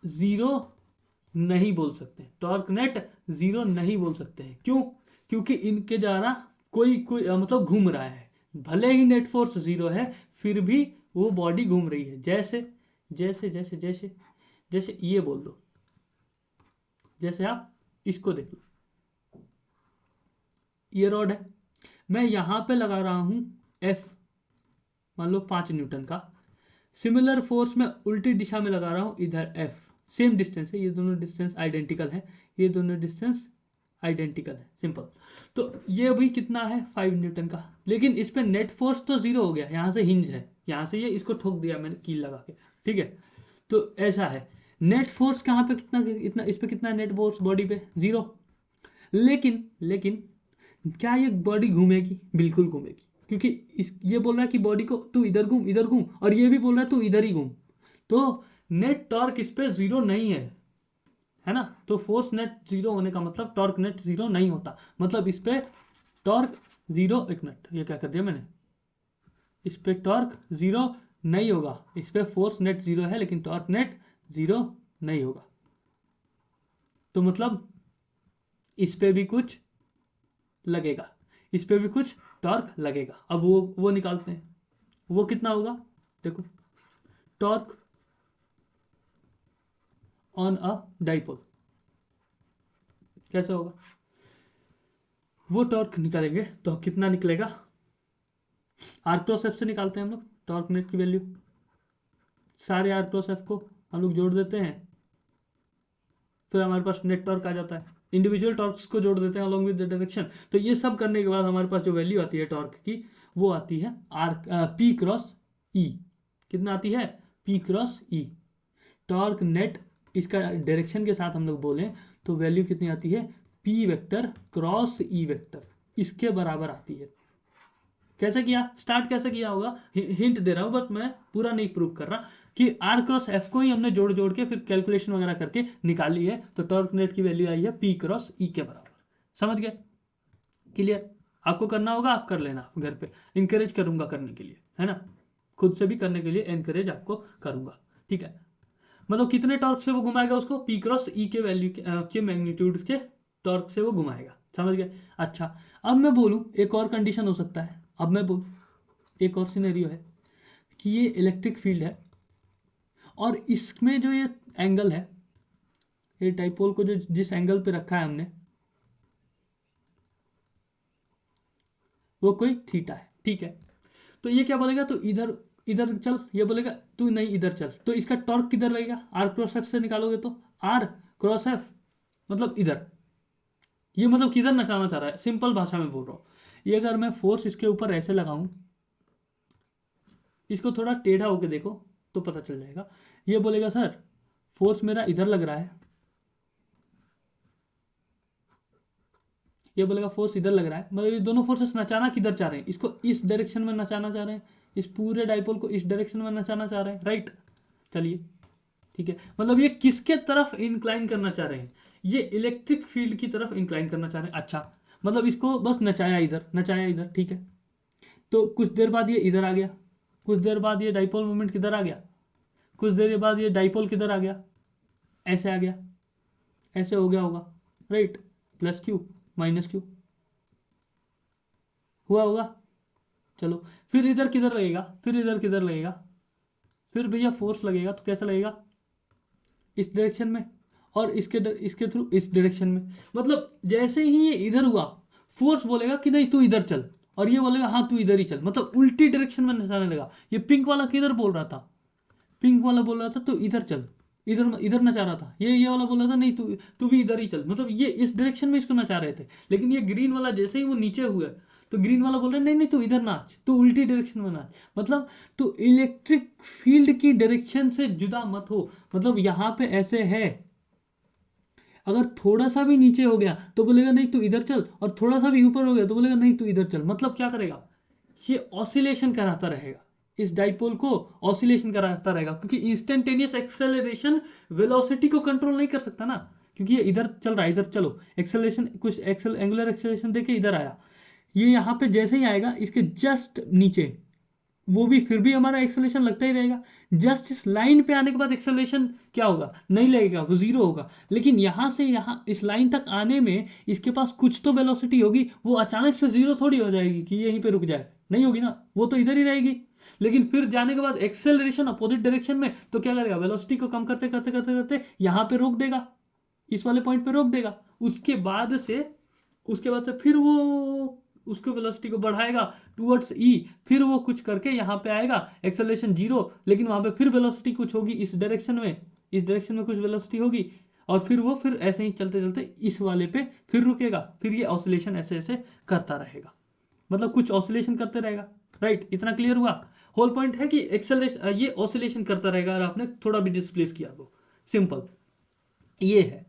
जीरो नहीं बोल सकते, टॉर्क नेट जीरो नहीं बोल सकते हैं। क्यों, क्योंकि इनके द्वारा कोई कोई मतलब घूम रहा है, भले ही नेट फोर्स जीरो है फिर भी वो बॉडी घूम रही है। जैसे जैसे जैसे जैसे जैसे ये बोल दो, जैसे आप इसको देख लो, ये रॉड है, मैं यहां पे लगा रहा हूं एफ, मान लो 5 न्यूटन का, सिमिलर फोर्स में उल्टी दिशा में लगा रहा हूं इधर एफ, सेम डिस्टेंस है, ये दोनों डिस्टेंस आइडेंटिकल है, ये दोनों डिस्टेंस आइडेंटिकल है, सिंपल। तो ये भी कितना है 5 न्यूटन का, लेकिन इस पे नेट फोर्स तो जीरो हो गया, यहाँ से हिंज है, यहाँ से ये इसको ठोक दिया मैंने कील लगा के, ठीक है। तो ऐसा है, नेट फोर्स कहाँ पे कितना, इतना इस पे कितना नेट फोर्स बॉडी पे जीरो, लेकिन लेकिन क्या ये बॉडी घूमेगी, बिल्कुल घूमेगी, क्योंकि इस ये बोल रहा है कि बॉडी को तू इधर घूम इधर घूम, और ये भी बोल रहा है तू इधर ही घूम, तो नेट टॉर्क इस पे जीरो नहीं है ना। तो फोर्स नेट जीरो होने का मतलब टॉर्क नेट जीरो नहीं होता, मतलब इस पे टॉर्क जीरो, एक मिनट ये क्या कर दिया मैंने, इस पे टॉर्क जीरो नहीं होगा, इस पे फोर्स नेट जीरो है लेकिन टॉर्क नेट जीरो नहीं होगा, तो मतलब इस पे भी कुछ लगेगा, इस पे भी कुछ टॉर्क लगेगा। अब वो निकालते हैं, वो कितना होगा, देखो, टॉर्क ऑन अ डाइपोल कैसे होगा, वो टॉर्क निकालेंगे तो कितना निकलेगा, आर क्रॉस एफ से निकालते हैं हम लोग टॉर्क नेट की वैल्यू, सारे आर क्रॉस एफ को हम लोग जोड़ देते हैं, फिर हमारे पास नेट टॉर्क आ जाता है, इंडिविजुअल टॉर्क्स को जोड़ देते हैं अलॉन्ग विद द डायरेक्शन। तो ये सब करने के बाद हमारे पास जो वैल्यू आती है टॉर्क की, वो आती है पी क्रॉस ई, कितना आती है, पी क्रॉस ई, टॉर्क नेट इसका डायरेक्शन के साथ हम लोग बोलें तो वैल्यू कितनी आती है, P vector cross E vector, इसके बराबर आती है। कैसे किया, स्टार्ट कैसे किया होगा, हिंट दे रहा हूं, बट मैं पूरा नहीं प्रूव कर रहा, कि आर क्रॉस एफ को ही हमने जोड़ जोड़ के फिर कैलकुलेशन वगैरह करके निकाली है, तो टॉर्क नेट की वैल्यू आई है पी क्रॉस ई के बराबर। समझ गए, क्लियर, आपको करना होगा आप कर लेना घर पे, इंकरेज करूंगा करने के लिए, है ना, खुद से भी करने के लिए एनकरेज आपको करूंगा, ठीक है। मतलब कितने टॉर्क से वो घुमाएगा उसको, पी क्रॉस ई के वैल्यू के मैग्नीट्यूड के टॉर्क से वो घुमाएगा, समझ गए। अच्छा, अब मैं बोलूं एक और कंडीशन हो सकता है, अब मैं बोलूं एक और सिनेरियो है कि ये इलेक्ट्रिक फील्ड है और इसमें जो ये एंगल है, ये डाइपोल को जो जिस एंगल पे रखा है हमने, वो कोई थीटा है, ठीक है। तो ये क्या बोलेगा, तो इधर इधर चल, ये बोलेगा तू नहीं इधर चल, तो इसका टॉर्क किधर रहेगा, आर क्रॉस एफ से निकालोगे तो आर क्रॉस एफ मतलब इधर, ये मतलब किधर नचाना चाह रहा है, सिंपल भाषा में बोल रहा हूँ, ये अगर मैं फोर्स इसके ऊपर ऐसे लगाऊं, इसको थोड़ा टेढ़ा होके देखो तो पता चल जाएगा, ये बोलेगा सर फोर्स मेरा इधर लग रहा है, ये बोलेगा फोर्स इधर लग रहा है, मतलब ये दोनों फोर्सेस नचाना किधर चाह रहे हैं, इसको इस डायरेक्शन में नचाना चाह रहे हैं, इस पूरे डाइपोल को इस डायरेक्शन में नचाना चाह रहे हैं, राइट। चलिए ठीक है, मतलब ये किसके तरफ इंक्लाइन करना चाह रहे हैं, ये इलेक्ट्रिक फील्ड की तरफ इंक्लाइन करना चाह रहे हैं। अच्छा, मतलब इसको बस नचाया इधर, नचाया इधर, ठीक है। तो कुछ देर बाद ये इधर आ गया, कुछ देर बाद ये डाइपोल मोमेंट किधर आ गया, कुछ देर बाद ये डाइपोल किधर आ गया, ऐसे आ गया, ऐसे हो गया होगा, right, plus Q minus Q हुआ होगा। चलो फिर इधर किधर लगेगा, फिर इधर किधर लगेगा, फिर भैया फोर्स लगेगा तो कैसा लगेगा, इस डायरेक्शन में, और इसके थ्रू इस डायरेक्शन में। मतलब जैसे ही ये इधर हुआ, फोर्स बोलेगा कि नहीं तू इधर चल, और ये बोलेगा हाँ तू इधर ही चल, मतलब उल्टी डायरेक्शन में नचाने लगा। ये पिंक वाला किधर बोल रहा था, पिंक वाला बोल रहा था तू इधर चल, इधर इधर नचा रहा था, ये वाला बोल रहा था नहीं तू तू भी इधर ही चल, मतलब ये इस डायरेक्शन में इसको नचा रहे थे। लेकिन ये ग्रीन वाला जैसे ही वो नीचे हुआ तो ग्रीन वाला बोल रहा है नहीं नहीं तू इधर नाच, तू उल्टी डायरेक्शन में नाच। मतलब तू इलेक्ट्रिक फील्ड की डायरेक्शन से जुदा मत हो। मतलब यहाँ पे ऐसे है, अगर थोड़ा सा भी नीचे हो गया तो बोलेगा नहीं तू इधर चल, और थोड़ा सा भी ऊपर हो गया तो बोलेगा नहीं तू इधर चल। मतलब क्या करेगा, ये ऑसिलेशन कराता रहेगा, इस डाइपोल को ऑसिलेशन कराता रहेगा, क्योंकि इंस्टेंटेनियस एक्सेलरेशन वेलोसिटी को कंट्रोल नहीं कर सकता ना, क्योंकि ये इधर चल रहा है, इधर चलो एक्सेलरेशन कुछ एंगुलर एक्सेलरेशन देके इधर आया, ये यहाँ पे जैसे ही आएगा इसके जस्ट नीचे, वो भी फिर भी हमारा एक्सेलरेशन लगता ही रहेगा। जस्ट इस लाइन पे आने के बाद एक्सेलरेशन क्या होगा, नहीं लगेगा, वो जीरो होगा। लेकिन यहाँ से यहाँ इस लाइन तक आने में इसके पास कुछ तो वेलोसिटी होगी, वो अचानक से जीरो थोड़ी हो जाएगी कि यहीं पे रुक जाए, नहीं होगी ना, वो तो इधर ही रहेगी। लेकिन फिर जाने के बाद एक्सेलरेशन अपोजिट डायरेक्शन में, तो क्या करेगा, वेलोसिटी को कम करते करते करते करते यहाँ पे रोक देगा, इस वाले पॉइंट पे रोक देगा। उसके बाद से फिर वो उसके वेलोसिटी को बढ़ाएगा टूवर्ड्स ई, फिर वो कुछ करके यहाँ पे आएगा, एक्सेलरेशन जीरो, लेकिन वहाँ पे फिर वेलोसिटी कुछ होगी इस डायरेक्शन में, इस डायरेक्शन में कुछ वेलोसिटी होगी, और फिर वो फिर ऐसे ही चलते चलते इस वाले पे फिर रुकेगा, फिर ये ऑसिलेशन ऐसे ऐसे करता रहेगा, मतलब कुछ ऑसिलेशन करते रहेगा, राइट। इतना क्लियर हुआ। होल पॉइंट है कि एक्सेलरेशन ये ऑसिलेशन करता रहेगा अगर आपने थोड़ा भी डिस्प्लेस किया तो, सिंपल ये है।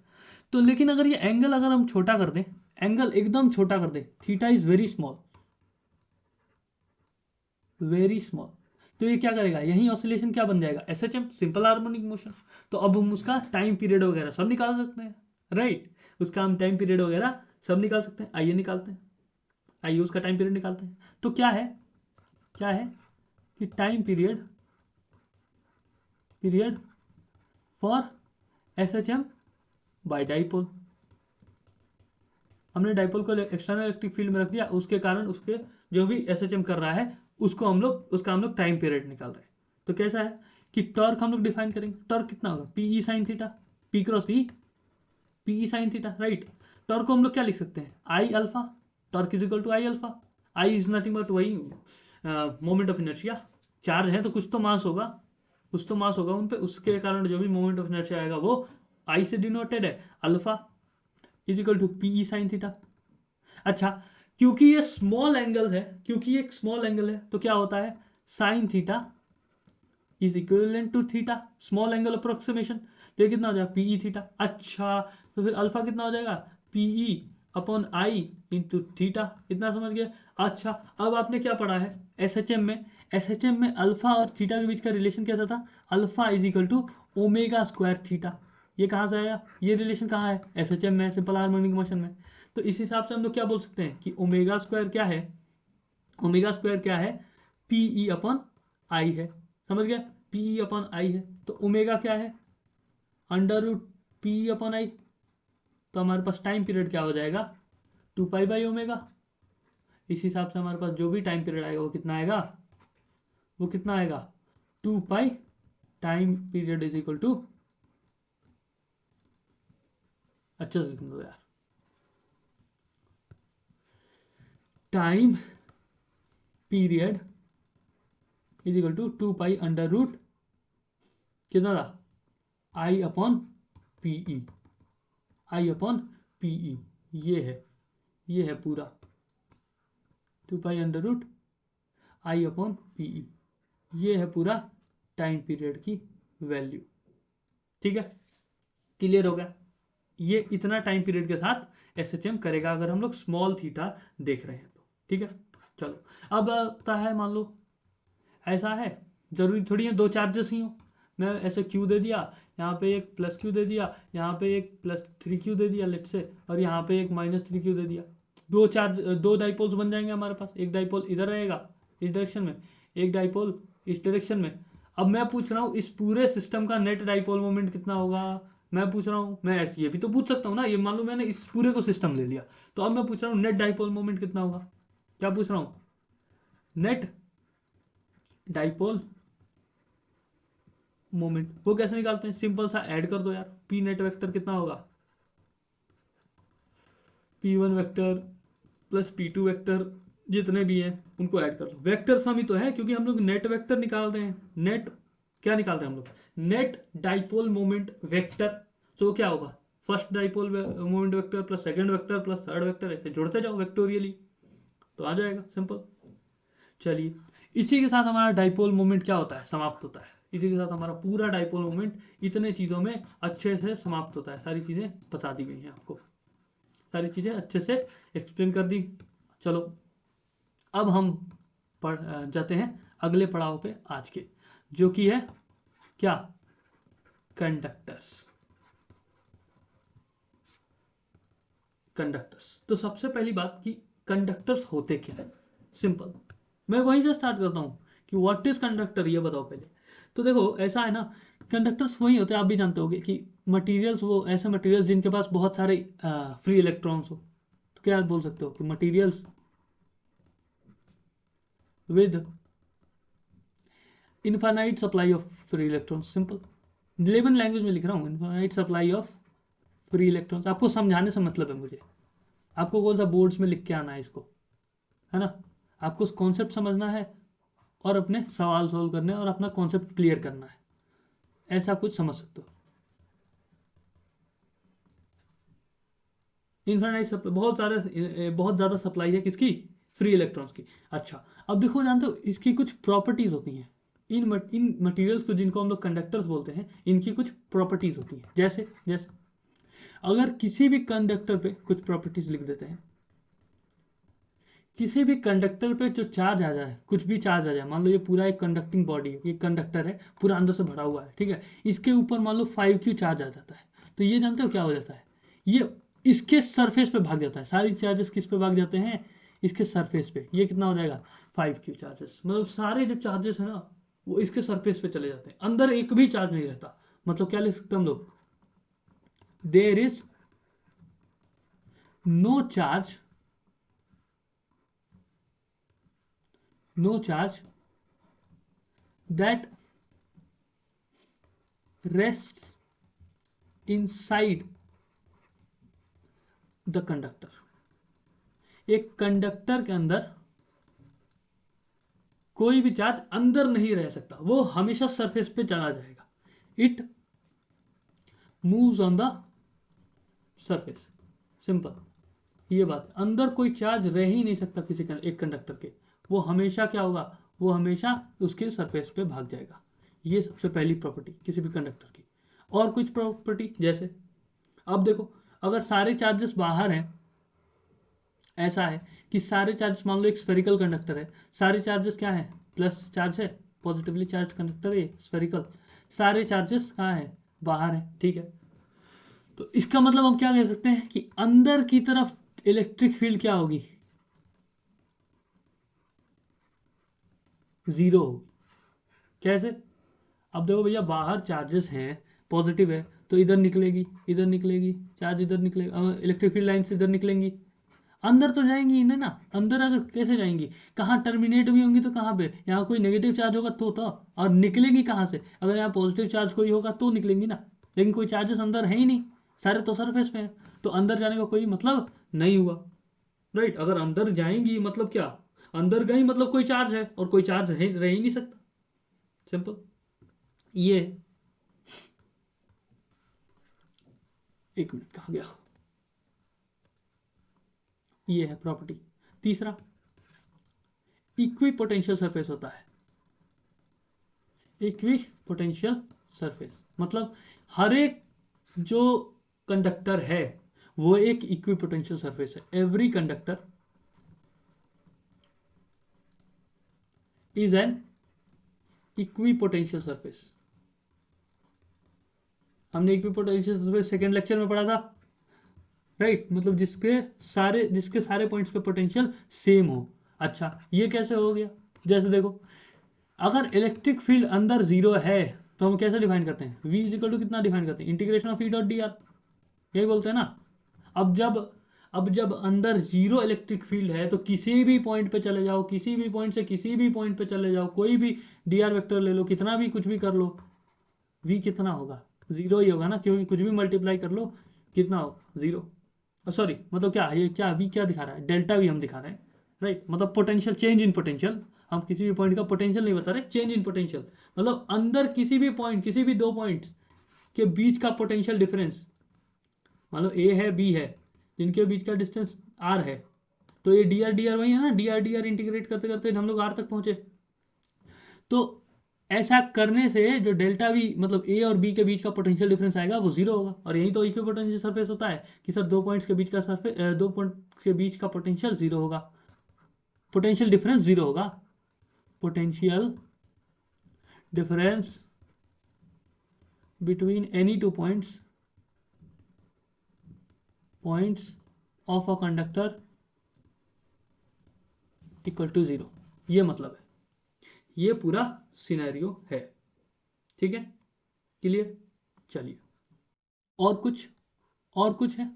तो लेकिन अगर ये एंगल अगर हम छोटा कर दें, एंगल एकदम छोटा कर दे, theta is very small, very small, तो ये क्या करेगा, यही ऑसिलेशन क्या बन जाएगा, एसएचएम, सिंपल हार्मोनिक मोशन। तो अब हम उसका टाइम पीरियड वगैरह सब निकाल सकते हैं, राइट। उसका हम टाइम पीरियड वगैरह सब निकाल सकते हैं, आइए निकालते हैं, आइए उसका टाइम पीरियड निकालते हैं। तो क्या है कि time period for SHM bye dipole, हमने डाइपोल को एक्सटर्नल इलेक्ट्रिक फील्ड में रख दिया, उसके कारण उसके जो भी एसएचएम कर रहा है उसका हम लोग टाइम पीरियड निकाल रहे हैं। तो कैसा है कि टॉर्क हम लोग डिफाइन करेंगे, टॉर्क कितना होगा, PE sine theta, P cross E, PE sine theta, right. Torque को हम लोग क्या लिख सकते हैं, I alpha, torque is equal to I alpha, I is nothing but वही मोमेंट ऑफ इनर्शिया, चार्ज है तो कुछ तो मास होगा, कुछ तो मास होगा उन पे, उसके कारण जो भी मोमेंट ऑफ इनर्शिया आएगा वो आई से डिनोटेड है, alpha is equal to PE sine theta. अच्छा, क्योंकि ये स्मॉल एंगल है, क्योंकि ये एक स्मॉल एंगल है तो क्या होता है, sine theta is equivalent to theta, small angle approximation, तो ये कितना हो जाएगा, पीई थीटा। अच्छा, तो फिर अल्फा कितना हो जाएगा, PE upon I into theta, इतना समझ गए। अच्छा, अब आपने क्या पढ़ा है एसएचएम में अल्फा और थीटा के बीच का रिलेशन कैसा था, alpha is equal to omega square theta. ये कहाँ से आया, ये रिलेशन कहाँ है, एसएचएम में, सिंपल हार्मोनिक मोशन में। तो इस हिसाब से हम लोग क्या बोल सकते हैं कि ओमेगा स्क्वायर क्या है, ओमेगा स्क्वायर क्या है, पीई अपॉन आई है, समझ गया, पीई अपॉन आई है। तो ओमेगा क्या है, under root PE upon I, तो हमारे पास टाइम पीरियड क्या हो जाएगा, 2 पाई बाई ओमेगा। इस हिसाब से हमारे पास जो भी टाइम पीरियड आएगा वो कितना आएगा, वो कितना आएगा, 2 pi time period is equal to, अच्छे से लिख दो यार, time period is equal to 2 pi under root कितना था, I upon PE, I upon PE, ये है पूरा 2 pi under root I upon PE, ये है पूरा टाइम पीरियड की वैल्यू। ठीक है, क्लियर हो गया। ये इतना टाइम पीरियड के साथ एसएचएम करेगा अगर हम लोग स्मॉल थीटा देख रहे हैं तो। ठीक है, चलो अब आता है, मान लो ऐसा है, जरूरी थोड़ी है दो चार्जेस ही हो, मैं ऐसे क्यू दे दिया, यहाँ पे एक प्लस क्यू दे दिया, यहाँ पे एक +3 क्यू दे दिया लेट से, और यहाँ पे एक -3 क्यू दे दिया, दो डाइपोल्स बन जाएंगे हमारे पास। एक डाइपोल इधर रहेगा इस डायरेक्शन में, एक डाइपोल इस डायरेक्शन में। अब मैं पूछ रहा हूँ इस पूरे सिस्टम का नेट डाइपोल मोमेंट कितना होगा, मैं पूछ रहा हूँ, मैं ऐसे ये भी तो पूछ सकता हूँ ना, ये मान लो मैंने इस पूरे को सिस्टम ले लिया, तो अब मैं पूछ रहा हूँ नेट डाइपोल मोमेंट कितना होगा। क्या पूछ रहा हूँ, नेट डाइपोल मोमेंट। वो कैसे निकालते हैं, सिंपल सा ऐड कर दो यार, पी नेट वेक्टर कितना होगा, P1 vector plus P2 vector, जितने भी हैं उनको ऐड कर लो। वेक्टर सम ही तो है, क्योंकि हम लोग नेट वेक्टर निकाल रहे हैं, नेट क्या निकाल रहे हैं हम लोग, नेट डाइपोल मोमेंट वेक्टर। तो क्या होगा, first dipole moment vector plus second vector plus third vector, ऐसे जोड़ते जाओ वेक्टोरियली, तो आ जाएगा सिंपल। चलिए, इसी के साथ हमारा डाइपोल मोमेंट क्या होता है, समाप्त होता है। इसी के साथ हमारा पूरा डाइपोल मोमेंट इतने चीज़ों में अच्छे से समाप्त होता है। सारी चीज़ें बता दी गई हैं आपको, सारी चीज़ें अच्छे से एक्सप्लेन कर दी। चलो, अब हम पढ़ जाते हैं अगले पड़ाव पे आज के, जो कि है क्या, कंडक्टर्स। कंडक्टर्स, तो सबसे पहली बात कि कंडक्टर्स होते क्या है, सिंपल मैं वहीं से स्टार्ट करता हूँ कि व्हाट इज कंडक्टर, ये बताओ पहले। तो देखो ऐसा है ना, कंडक्टर्स वही होते हैं, आप भी जानते होगे कि मटेरियल्स, वो ऐसे मटेरियल्स जिनके पास बहुत सारे फ्री इलेक्ट्रॉन्स हो। तो क्या बोल सकते हो कि materials with infinite supply of free electrons, simple layman language में लिख रहा हूँ, infinite supply of free electrons. आपको समझाने से मतलब है मुझे, आपको कौन सा बोर्ड्स में लिख के आना है इसको, है ना। आपको कॉन्सेप्ट समझना है और अपने सवाल सोल्व करने और अपना कॉन्सेप्ट क्लियर करना है, ऐसा कुछ समझ सकते हो। इनफाइनाइट सप्लाई, बहुत ज़्यादा सप्लाई है किसकी, फ्री इलेक्ट्रॉन्स की। अच्छा, अब देखो, जानते हो इसकी कुछ प्रॉपर्टीज़ होती हैं, इन मटेरियल्स को जिनको हम लोग कंडक्टर्स बोलते हैं, इनकी कुछ प्रॉपर्टीज़ होती हैं। जैसे जैसे अगर किसी भी कंडक्टर पे कुछ प्रॉपर्टीज़ लिख देते हैं, किसी भी कंडक्टर पे जो चार्ज आ जाए, कुछ भी चार्ज आ जाए, मान लो ये पूरा एक कंडक्टिंग बॉडी है, ये कंडक्टर है, पूरा अंदर से भरा हुआ है, ठीक है, इसके ऊपर मान लो 5Q चार्ज आ जाता है, तो ये जानते हो क्या हो जाता है, ये इसके सरफेस पे भाग जाता है। सारी चार्जेस किस पे भाग जाते हैं, इसके सरफेस पे। ये कितना हो जाएगा, 5Q चार्जेस, मतलब सारे जो चार्जेस है ना वो इसके सरफेस पे चले जाते हैं, अंदर एक भी चार्ज नहीं रहता। मतलब क्या लिख सकते हैं हम लोग, there is no charge, no charge that rests inside the conductor. एक कंडक्टर के अंदर कोई भी चार्ज अंदर नहीं रह सकता, वो हमेशा सरफेस पे चला जाएगा। It moves on the surface, simple. ये बात, अंदर कोई चार्ज रह ही नहीं सकता किसी एक कंडक्टर के, वो हमेशा क्या होगा, वो हमेशा उसके सरफेस पे भाग जाएगा। ये सबसे पहली प्रॉपर्टी किसी भी कंडक्टर की। और कुछ प्रॉपर्टी, जैसे अब देखो, अगर सारे चार्जेस बाहर हैं, ऐसा है कि सारे चार्जेस, मान लो एक स्फेरिकल कंडक्टर है, सारे चार्जेस क्या है, प्लस चार्ज है, पॉजिटिवली चार्ज कंडक्टर है स्फेरिकल, सारे चार्जेस कहाँ है, बाहर है, ठीक है। तो इसका मतलब हम क्या कह सकते हैं कि अंदर की तरफ इलेक्ट्रिक फील्ड क्या होगी, जीरो होगी। कैसे, अब देखो भैया, बाहर चार्जेस हैं, पॉजिटिव है, तो इधर निकलेगी, इधर निकलेगी, चार्ज इधर निकलेगा, इलेक्ट्रिक फील्ड लाइन से इधर निकलेंगी, अंदर तो जाएंगी ही नहीं ना। अंदर ऐसे कैसे जाएंगी, कहाँ टर्मिनेट भी होंगी, तो कहाँ पे, यहाँ कोई नेगेटिव चार्ज होगा तो और निकलेंगी कहाँ से, अगर यहाँ पॉजिटिव चार्ज कोई होगा तो निकलेंगी ना। लेकिन कोई चार्जेस अंदर है ही नहीं, सारे तो सरफेस पे हैं, तो अंदर जाने का कोई मतलब नहीं हुआ, राइट। अगर अंदर जाएंगी मतलब क्या, अंदर गई मतलब कोई चार्ज है, और कोई चार्ज है रह ही नहीं सकता, सिंपल। ये, एक मिनट, कहाँ गया, ये है प्रॉपर्टी। तीसरा, इक्वी पोटेंशियल सरफेस होता है। इक्वी पोटेंशियल सरफेस मतलब हर एक जो कंडक्टर है वो एक इक्वी पोटेंशियल सरफेस है। Every conductor is an equipotential surface. हमने equipotential surface second lecture में पढ़ा था, राइट। मतलब जिसके सारे पॉइंट्स पे पोटेंशियल सेम हो। अच्छा, ये कैसे हो गया, जैसे देखो, अगर इलेक्ट्रिक फील्ड अंदर जीरो है तो हम कैसे डिफाइन करते हैं, v इज इक्वल टू कितना डिफाइन करते हैं, integration of E dot d are, यही बोलते हैं ना। अब जब अब जब अंदर जीरो इलेक्ट्रिक फील्ड है तो किसी भी पॉइंट पे चले जाओ, किसी भी पॉइंट से किसी भी पॉइंट पे चले जाओ, कोई भी डी आर वेक्टर ले लो, कितना भी कुछ भी कर लो, v कितना होगा, जीरो ही होगा ना, क्योंकि कुछ भी मल्टीप्लाई कर लो कितना हो, जीरो। सॉरी मतलब क्या ये क्या वी क्या दिखा रहा है, डेल्टा वी हम दिखा रहे हैं, राइट, मतलब पोटेंशियल, चेंज इन पोटेंशियल, हम किसी भी पॉइंट का पोटेंशियल नहीं बता रहे, चेंज इन पोटेंशियल, मतलब अंदर किसी भी पॉइंट, किसी भी दो पॉइंट्स के बीच का पोटेंशियल डिफरेंस, मान लो ए है बी है, जिनके बीच का डिस्टेंस आर है, तो ये डी आर वही है ना, डी आर इंटीग्रेट करते करते हम लोग आर तक पहुंचे। तो ऐसा करने से जो डेल्टा वी मतलब ए और बी के बीच का पोटेंशियल डिफरेंस आएगा वो जीरो होगा, और यही तो इक्विपोटेंशियल सरफेस होता है कि सर दो पॉइंट्स के बीच का सरफेस, दो पॉइंट के बीच का पोटेंशियल जीरो होगा, पोटेंशियल डिफरेंस जीरो होगा, potential difference between any two points of a conductor equal to zero, ये मतलब है, ये पूरा सिनेरियो है, ठीक है, क्लियर। चलिए और कुछ है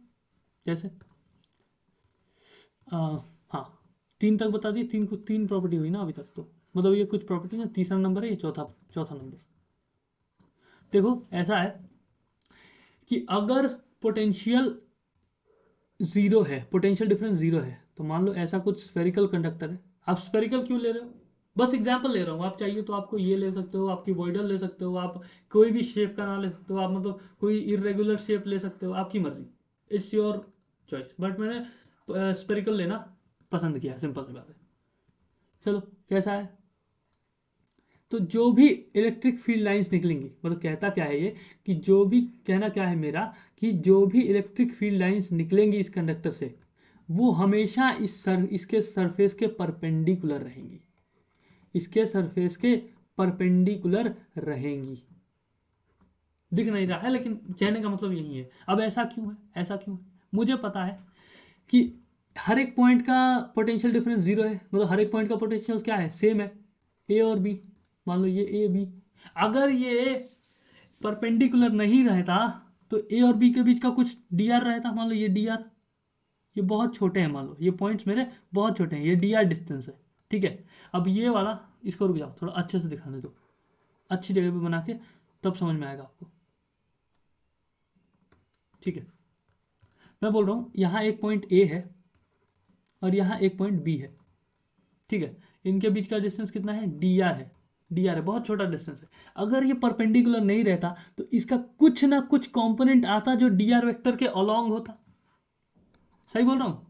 जैसे हाँ, तीन तक बता दिए, तीन प्रॉपर्टी हुई ना अभी तक, तो मतलब ये कुछ प्रॉपर्टी ना, तीसरा नंबर है, ये चौथा चौथा नंबर। देखो ऐसा है कि अगर पोटेंशियल जीरो है, पोटेंशियल डिफरेंस जीरो है, तो मान लो ऐसा कुछ स्फेरिकल कंडक्टर है, आप स्फेरिकल क्यों ले रहे हो, बस एग्जांपल ले रहा हूँ, आप चाहिए तो आपको ये ले सकते हो, आपकी वॉइडल ले सकते हो, आप कोई भी शेप का नाम ले सकते हो, आप मतलब कोई इरेगुलर शेप ले सकते हो, आपकी मर्जी, इट्स योर चॉइस, बट मैंने स्फेरिकल लेना पसंद किया, सिंपल सी बात है। चलो कैसा है, तो जो भी इलेक्ट्रिक फील्ड लाइंस निकलेंगी, मतलब कहता क्या है ये, कि जो भी, कहना क्या है मेरा, कि जो भी इलेक्ट्रिक फील्ड लाइंस निकलेंगी इस कंडक्टर से, वो हमेशा इसके सरफेस के परपेंडिकुलर रहेंगी, इसके सरफेस के परपेंडिकुलर रहेंगी। दिख नहीं रहा है लेकिन कहने का मतलब यही है। अब ऐसा क्यों है, ऐसा क्यों है, मुझे पता है कि हर एक पॉइंट का पोटेंशियल डिफरेंस जीरो है, मतलब हर एक पॉइंट का पोटेंशियल क्या है, सेम है, ए और बी, मान लो ये ए बी, अगर ये परपेंडिकुलर नहीं रहता तो ए और बी के बीच का कुछ डी आर रहता, मान लो ये डी आर, ये बहुत छोटे हैं, मान लो ये पॉइंट्स मेरे बहुत छोटे हैं, ये डी आर डिस्टेंस है, ठीक है। अब ये वाला, इसको रुक जाओ थोड़ा अच्छे से दिखाने दो, अच्छी जगह पे बना के, तब समझ में आएगा आपको, ठीक है। मैं बोल रहा हूँ यहाँ एक पॉइंट ए है और यहाँ एक पॉइंट बी है, ठीक है, इनके बीच का डिस्टेंस कितना है, डी आर है, डी आर है, बहुत छोटा डिस्टेंस है। अगर ये परपेंडिकुलर नहीं रहता तो इसका कुछ ना कुछ कंपोनेंट आता जो डी आर वेक्टर के अलोंग होता, सही बोल रहा हूँ।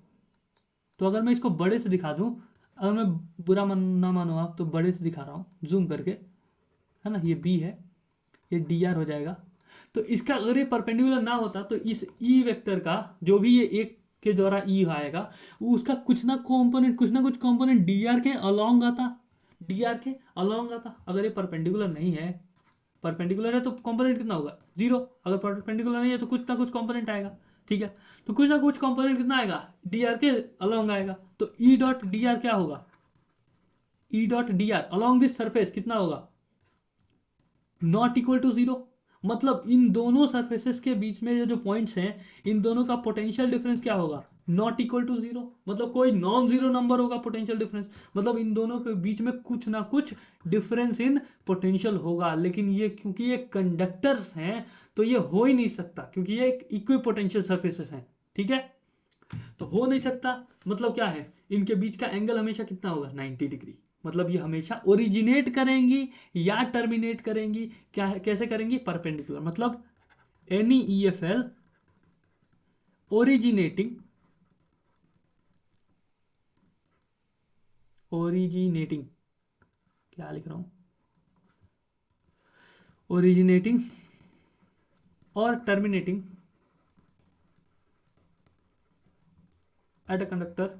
तो अगर मैं इसको बड़े से दिखा दूँ, अगर मैं बुरा ना मानो आप, तो बड़े से दिखा रहा हूँ जूम करके, है ना, ये बी है, ये डी आर हो जाएगा। तो इसका अगर ये परपेंडिकुलर ना होता तो इस ई वेक्टर का जो भी ये एक के द्वारा ई आएगा, वो उसका कुछ ना कुछ कंपोनेंट डी आर के अलोंग आता, डी आर के अलोंग आता। अगर ये परपेंडिकुलर नहीं है, परपेंडिकुलर है तो कंपोनेंट कितना होगा, जीरो, अगर परपेंडिकुलर नहीं है तो कुछ ना कुछ कंपोनेंट आएगा, ठीक है। तो कुछ ना कुछ कंपोनेंट कितना आएगा, डी आर के अलोंग आएगा, तो ई डॉट डी आर क्या होगा, ई dot d are along this surface कितना होगा, नॉट इक्वल टू जीरो। मतलब इन दोनों सरफेसेस के बीच में जो पॉइंट्स हैं, इन दोनों का पोटेंशियल डिफरेंस क्या होगा, नॉट इक्वल टू जीरो, मतलब कोई नॉन जीरो नंबर होगा पोटेंशियल डिफरेंस, मतलब इन दोनों के बीच में कुछ ना कुछ डिफरेंस इन पोटेंशियल होगा। लेकिन ये क्योंकि ये कंडक्टर्स हैं तो ये हो ही नहीं सकता, क्योंकि ये एक इक्वी पोटेंशियल सर्फेसेस हैं, ठीक है, तो हो नहीं सकता। मतलब क्या है, इनके बीच का एंगल हमेशा कितना होगा, 90 डिग्री, मतलब ये हमेशा ओरिजिनेट करेंगी या टर्मिनेट करेंगी, क्या है, कैसे करेंगी, परपेंडिकुलर, मतलब any E F L originating originating क्या लिख रहा हूं, ओरिजिनेटिंग और terminating at a conductor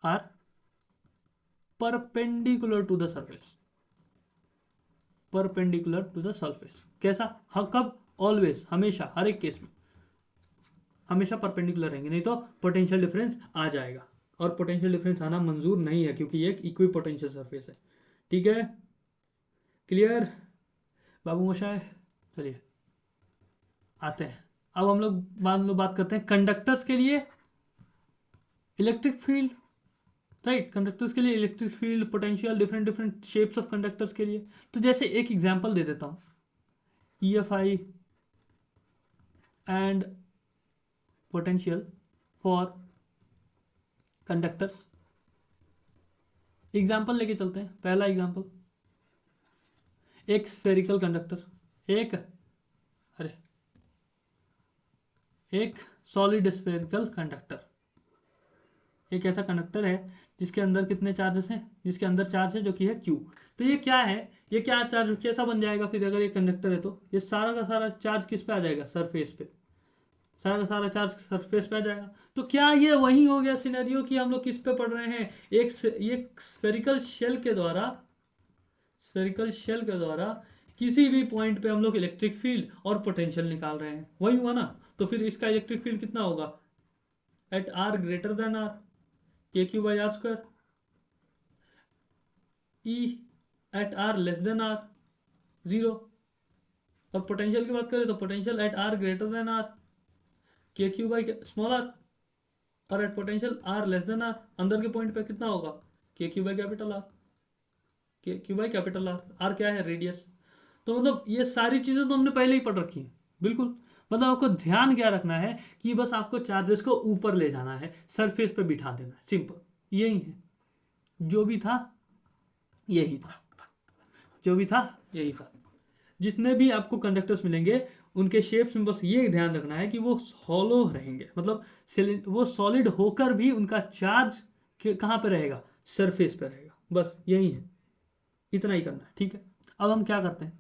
are perpendicular to the surface, perpendicular to the surface, कैसा, हाँ कब, ऑलवेज, हमेशा, हर एक केस में हमेशा परपेंडिकुलर रहेंगे, नहीं तो पोटेंशियल डिफरेंस आ जाएगा, और पोटेंशियल डिफरेंस आना मंजूर नहीं है, क्योंकि ये एक इक्वी पोटेंशियल सरफेस है। ठीक है, क्लियर बाबू मोशाय? चलिए आते हैं, अब हम लोग बात करते हैं कंडक्टर्स के लिए इलेक्ट्रिक फील्ड। राइट, कंडक्टर्स के लिए electric field, potential, different different shapes of conductors के लिए। तो जैसे एक एग्जांपल दे देता हूँ, EFI and potential for conductors. Example लेके चलते हैं। पहला एग्जांपल, एक स्फेरिकल कंडक्टर, एक सॉलिड स्फेरिकल कंडक्टर, एक ऐसा कंडक्टर है जिसके अंदर कितने चार्जेस हैं, जिसके अंदर चार्ज है जो कि है Q। तो ये क्या है, ये क्या चार्ज कैसा बन जाएगा फिर अगर ये कंडक्टर है, तो ये सारा का सारा चार्ज किस पे आ जाएगा, सरफेस पे, सारा का सारा चार्ज सरफेस पे आ जाएगा। तो क्या ये वही हो गया सिनेरियो कि हम लोग किस पे पढ़ रहे हैं, एक स्फेरिकल शेल के द्वारा किसी भी पॉइंट पे हम लोग इलेक्ट्रिक फील्ड और पोटेंशियल निकाल रहे हैं, वही हुआ ना। तो फिर इसका इलेक्ट्रिक फील्ड कितना होगा, at R greater than R, KQ/R², E at R less than R, 0। और पोटेंशियल की बात करें तो potential at R greater than R, KQ/r, और at potential R less than R, अंदर के पॉइंट पे कितना होगा, KQ/R, KQ/R। R क्या है, रेडियस। तो मतलब ये सारी चीज़ें तो हमने पहले ही पढ़ रखी हैं, बिल्कुल। मतलब आपको ध्यान क्या रखना है कि बस आपको चार्जेस को ऊपर ले जाना है, सरफेस पे बिठा देना है, सिंपल यही है। जो भी था यही था। जितने भी आपको कंडक्टर्स मिलेंगे उनके शेप्स में बस ये ध्यान रखना है कि वो हॉलो रहेंगे, मतलब वो सॉलिड होकर भी उनका चार्ज कहाँ पे रहेगा, सरफेस पे रहेगा, बस यही है, इतना ही करना है। ठीक है, अब हम क्या करते हैं,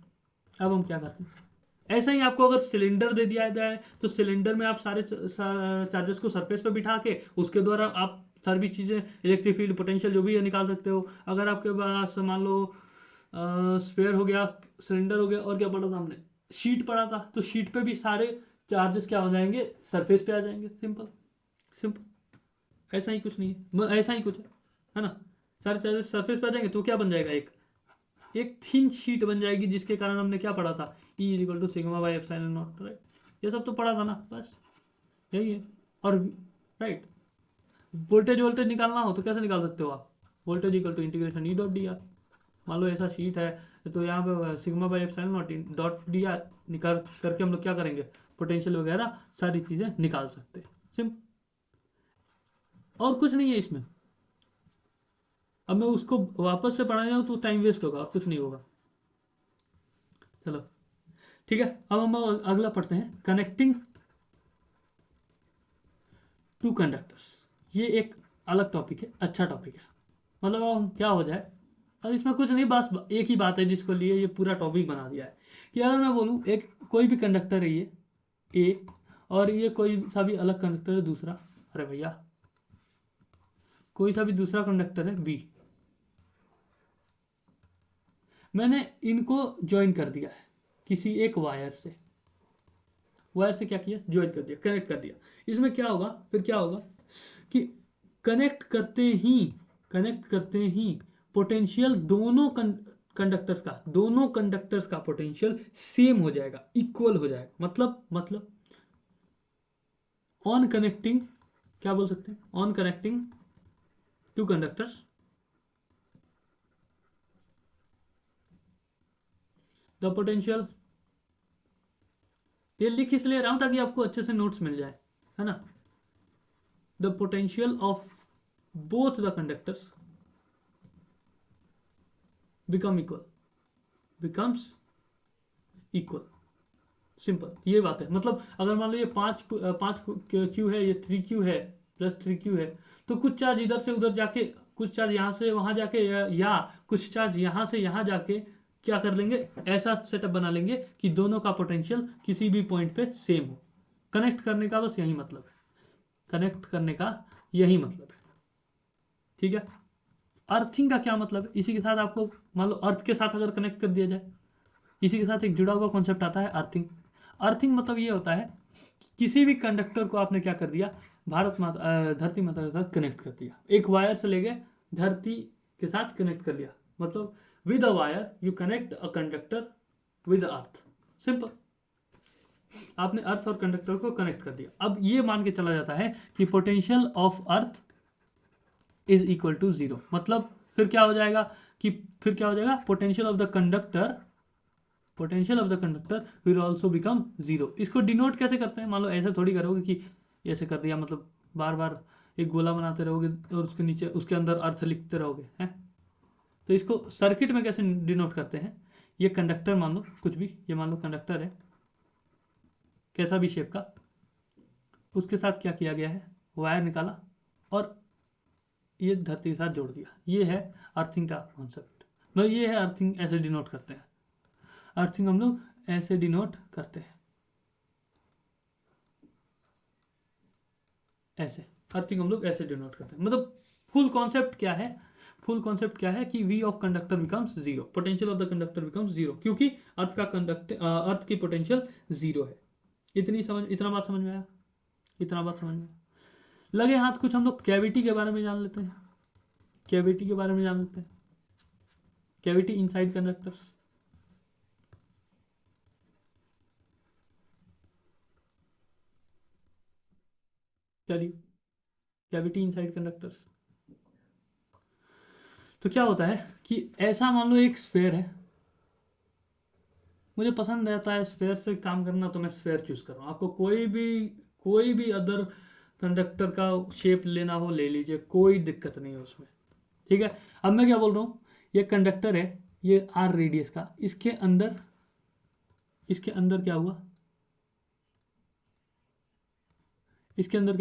ऐसा ही आपको अगर सिलेंडर दे दिया जाए तो सिलेंडर में आप सारे चार्जेस को सरफेस पे बिठा के उसके द्वारा आप सारी चीज़ें, इलेक्ट्रिक फील्ड, पोटेंशियल जो भी है निकाल सकते हो। अगर आपके पास मान लो स्फेयर हो गया, सिलेंडर हो गया, और क्या पढ़ा था हमने, शीट पढ़ा था, तो शीट पे भी सारे चार्जेस क्या हो जाएंगे, सरफेस पे आ जाएंगे, सिंपल। ऐसा ही कुछ नहीं है, ऐसा ही कुछ है ना, सारे चार्जेस सरफेस पे आ जाएंगे तो क्या बन जाएगा, एक थिन शीट बन जाएगी, जिसके कारण हमने क्या पढ़ा था, E = σ/ε0, राइट। ये सब तो पढ़ा था ना, बस यही है। और राइट, वोल्टेज निकालना हो तो कैसे निकाल सकते हो आप, वोल्टेज =E.dr। मान लो ऐसा शीट है तो यहाँ पे σ/ε0 निकाल करके हम लोग क्या करेंगे, पोटेंशियल वगैरह सारी चीज़ें निकाल सकते हैं, सिंपल। और कुछ नहीं है इसमें। अब मैं उसको वापस से पढ़ा जाऊँ तो टाइम वेस्ट होगा, कुछ नहीं होगा। चलो ठीक है, अब हम अगला पढ़ते हैं, कनेक्टिंग टू कंडक्टर्स। ये एक अलग टॉपिक है, अच्छा टॉपिक है। मतलब अब क्या हो जाए, और इसमें कुछ नहीं, बस एक ही बात है जिसको लिए ये पूरा टॉपिक बना दिया है, कि अगर मैं बोलूँ एक कोई भी कंडक्टर है ये ए, और ये कोई सा भी अलग कंडक्टर है दूसरा, अरे भैया कोई सा भी दूसरा कंडक्टर है बी, मैंने इनको ज्वाइन कर दिया है किसी एक वायर से क्या किया, ज्वाइन कर दिया, कनेक्ट कर दिया। इसमें क्या होगा, फिर क्या होगा कि कनेक्ट करते ही पोटेंशियल दोनों कंडक्टर्स का पोटेंशियल सेम हो जाएगा, इक्वल हो जाएगा। मतलब ऑन कनेक्टिंग, क्या बोल सकते हैं, on connecting two conductors, the potential, ये लिख इसलिए रहा हूं ताकि आपको अच्छे से नोट्स मिल जाए, है ना। The potential of both the conductors becomes equal, simple, ये बात है। मतलब अगर मान लो ये पाँच क्यू है, ये 3Q है प्लस 3Q है, तो कुछ चार्ज इधर से उधर जाके, कुछ चार्ज यहाँ से वहाँ जाके, या कुछ चार्ज यहाँ से यहाँ जाके क्या कर लेंगे, ऐसा सेटअप बना लेंगे कि दोनों का पोटेंशियल किसी भी पॉइंट पे सेम हो। कनेक्ट करने का बस यही मतलब है, ठीक है। अर्थिंग का क्या मतलब है, इसी के साथ आपको मान लो अर्थ के साथ अगर कनेक्ट कर दिया जाए, इसी के साथ एक जुड़ा हुआ कॉन्सेप्ट आता है अर्थिंग। अर्थिंग मतलब ये होता है कि किसी भी कंडक्टर को आपने क्या कर दिया, धरती माता के साथ कनेक्ट कर दिया, एक वायर से लेके धरती के साथ कनेक्ट कर लिया, मतलब with a wire you connect a conductor with earth, simple. आपने अर्थ और कंडक्टर को कनेक्ट कर दिया। अब ये मान के चला जाता है कि potential of earth is equal to zero, मतलब फिर क्या हो जाएगा potential of the conductor will also become zero. इसको डिनोट कैसे करते हैं, मान लो ऐसे थोड़ी करोगे कि ऐसे कर दिया, मतलब बार बार एक गोला बनाते रहोगे और उसके नीचे उसके अंदर अर्थ लिखते रहोगे, हैं। तो इसको सर्किट में कैसे डिनोट करते हैं, ये कंडक्टर मान लो, कुछ भी, ये मान लो कंडक्टर है कैसा भी शेप का, उसके साथ क्या किया गया है, वायर निकाला और ये धरती के साथ जोड़ दिया। ये है अर्थिंग का कॉन्सेप्ट, मतलब ये है अर्थिंग, ऐसे डिनोट करते हैं अर्थिंग, हम लोग ऐसे डिनोट करते हैं, ऐसे अर्थिंग हम लोग ऐसे डिनोट करते हैं। मतलब फुल कॉन्सेप्ट क्या है, कि V of conductor becomes zero, potential of the conductor becomes zero, क्योंकि अर्थ की पोटेंशियल जीरो है। इतना बात समझ में आया? लगे हाथ कुछ हम लोग कैविटी के बारे में जान लेते हैं, कैविटी इनसाइड कंडक्टर्स। चलिए, कैविटी इनसाइड कंडक्टर्स, तो क्या होता है कि ऐसा मान लो एक स्फेयर है, मुझे पसंद आता है स्फेयर से काम करना, तो मैं स्फेयर चूज कर रहा हूँ। आपको कोई भी अदर कंडक्टर का शेप लेना हो ले लीजिए, कोई दिक्कत नहीं है उसमें, ठीक है। अब मैं क्या बोल रहा हूँ, ये कंडक्टर है, ये आर रेडियस का, इसके अंदर क्या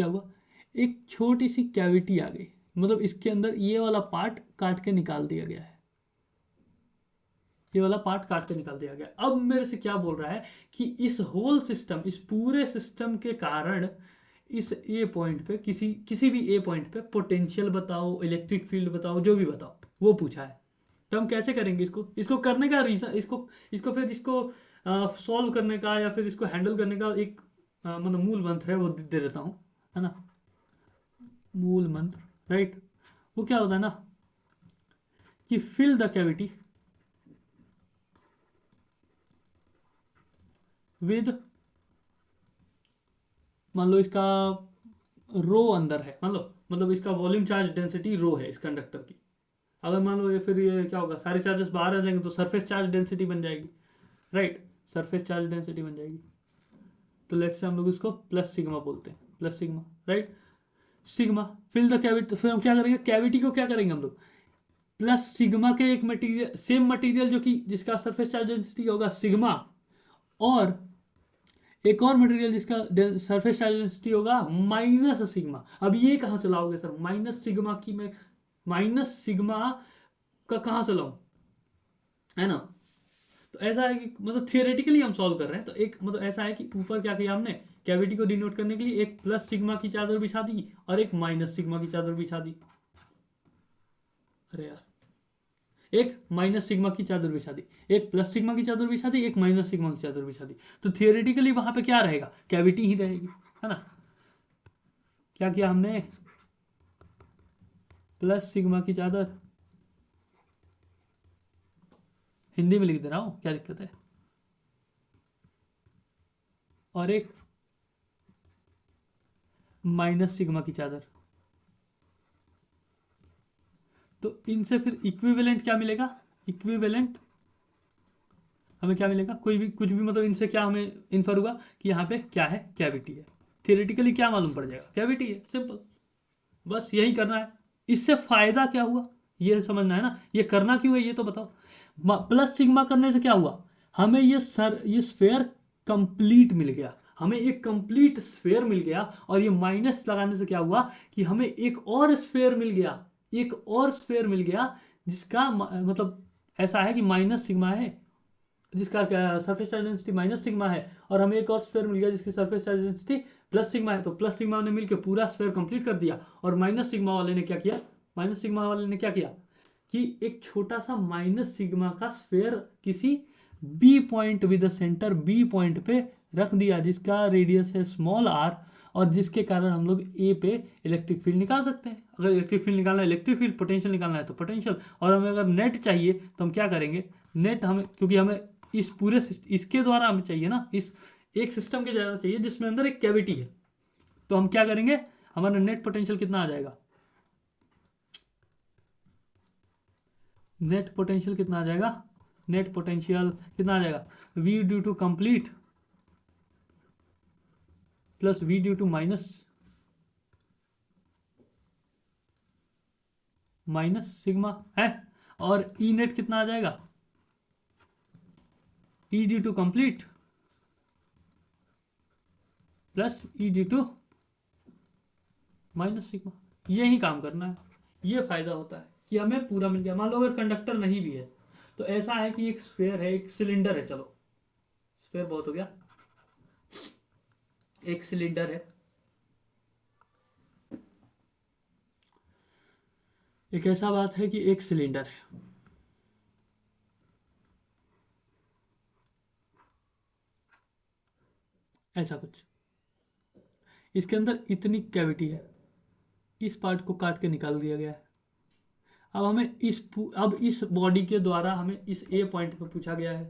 हुआ, एक छोटी सी कैविटी आ गई, मतलब इसके अंदर ये वाला पार्ट काट के निकाल दिया गया है, अब मेरे से क्या बोल रहा है कि इस होल सिस्टम, इस पूरे सिस्टम के कारण इस ए पॉइंट पे, किसी भी ए पॉइंट पे पोटेंशियल बताओ, इलेक्ट्रिक फील्ड बताओ, जो भी बताओ, वो पूछा है। तो हम कैसे करेंगे इसको करने का रीजन, इसको सॉल्व करने का या फिर इसको हैंडल करने का एक मतलब मूल मंत्र है, वो दे देता हूँ, है ना। मूल मंत्र, राइट, वो क्या होता है ना कि फिल द कैविटी विद, मान लो इसका रो अंदर है, मान लो, मतलब इसका वॉल्यूम चार्ज डेंसिटी रो है इस कंडक्टर की। अगर मान लो फिर ये क्या होगा, सारे चार्जेस बाहर आ जाएंगे तो सरफेस चार्ज डेंसिटी बन जाएगी, राइट, सरफेस चार्ज डेंसिटी बन जाएगी। तो लेट्स से हम लोग इसको प्लस सिग्मा बोलते हैं, plus sigma, right, sigma fill the cavity. फिर हम क्या करेंगे, कैविटी को क्या करेंगे हम लोग, प्लस सिग्मा के एक मटेरियल, सेम मटेरियल जो कि जिसका सरफेस चार्ज डेंसिटी होगा सिग्मा, और एक और मटेरियल जिसका सरफेस चार्ज डेंसिटी होगा माइनस सिग्मा। अब ये कहाँ से लाओगे सर, माइनस सिग्मा का कहाँ से लाऊं, है ना। तो ऐसा है कि मतलब थियोरेटिकली हम सॉल्व कर रहे हैं, तो एक मतलब ऐसा है कि ऊपर क्या किया हमने, कैविटी को डिनोट करने के लिए एक प्लस सिग्मा की चादर बिछा दी और एक माइनस सिग्मा की चादर बिछा दी। अरे यार, एक माइनस सिग्मा की चादर बिछा दी, एक प्लस सिग्मा की चादर बिछा दी, एक माइनस सिग्मा की चादर बिछा दी। तो थियोरेटिकली वहां पे क्या रहेगा, कैविटी ही रहेगी, है ना। क्या किया हमने, प्लस सिग्मा की चादर, हिंदी में लिख दे रहा हूं, क्या दिक्कत है, और एक माइनस सिग्मा की चादर। तो इनसे फिर इक्विवेलेंट क्या मिलेगा, इक्विवेलेंट हमें क्या मिलेगा, कुछ भी मतलब इनसे क्या हमें इन्फर हुआ कि यहाँ पे क्या है, कैविटी है। थियोरेटिकली क्या मालूम पड़ जाएगा, कैविटी है, सिंपल, बस यही करना है। इससे फायदा क्या हुआ ये समझना है ना, ये करना क्यों है ये तो बताओ। प्लस सिग्मा करने से क्या हुआ, हमें ये स्फेयर कंप्लीट मिल गया, हमें एक कंप्लीट स्फेयर मिल गया। और ये माइनस लगाने से क्या हुआ कि हमें एक और स्फेयर मिल गया, जिसका मतलब ऐसा है कि माइनस सिग्मा है, जिसका surface charge density minus sigma है, और हमें एक और स्फेयर मिल गया जिसकी surface charge density plus sigma है। तो प्लस सिग्मा ने मिलकर पूरा स्फेयर कंप्लीट कर दिया, और माइनस सिग्मा वाले ने क्या किया कि एक छोटा सा माइनस सिग्मा का स्फेयर किसी B point with center B point पे रख दिया, जिसका रेडियस है स्मॉल आर, और जिसके कारण हम लोग ए पे इलेक्ट्रिक फील्ड निकाल सकते हैं। अगर इलेक्ट्रिक फील्ड निकालना है, इलेक्ट्रिक फील्ड, पोटेंशियल निकालना है तो पोटेंशियल, और हमें अगर नेट चाहिए तो हम क्या करेंगे, नेट हमें, क्योंकि हमें इस पूरे इसके द्वारा हमें चाहिए ना, इस एक सिस्टम के द्वारा चाहिए जिसमें अंदर एक कैविटी है, तो हम क्या करेंगे, हमारा नेट पोटेंशियल कितना आ जाएगा, नेट पोटेंशियल कितना आ जाएगा, नेट पोटेंशियल कितना आ जाएगा, V due to complete plus V due to minus sigma है, और ई नेट कितना आ जाएगा, E due to complete plus E due to minus sigma. यही काम करना है, ये फायदा होता है कि हमें पूरा मिल गया। मान लो अगर कंडक्टर नहीं भी है तो ऐसा है कि एक स्फेयर है, एक सिलेंडर है, चलो स्फेयर बहुत हो गया, एक सिलेंडर है, एक ऐसा बात है कि एक सिलेंडर है, ऐसा कुछ, इसके अंदर इतनी कैविटी है, इस पार्ट को काट के निकाल दिया गया है। अब हमें अब इस बॉडी के द्वारा हमें इस ए पॉइंट पे पूछा गया है,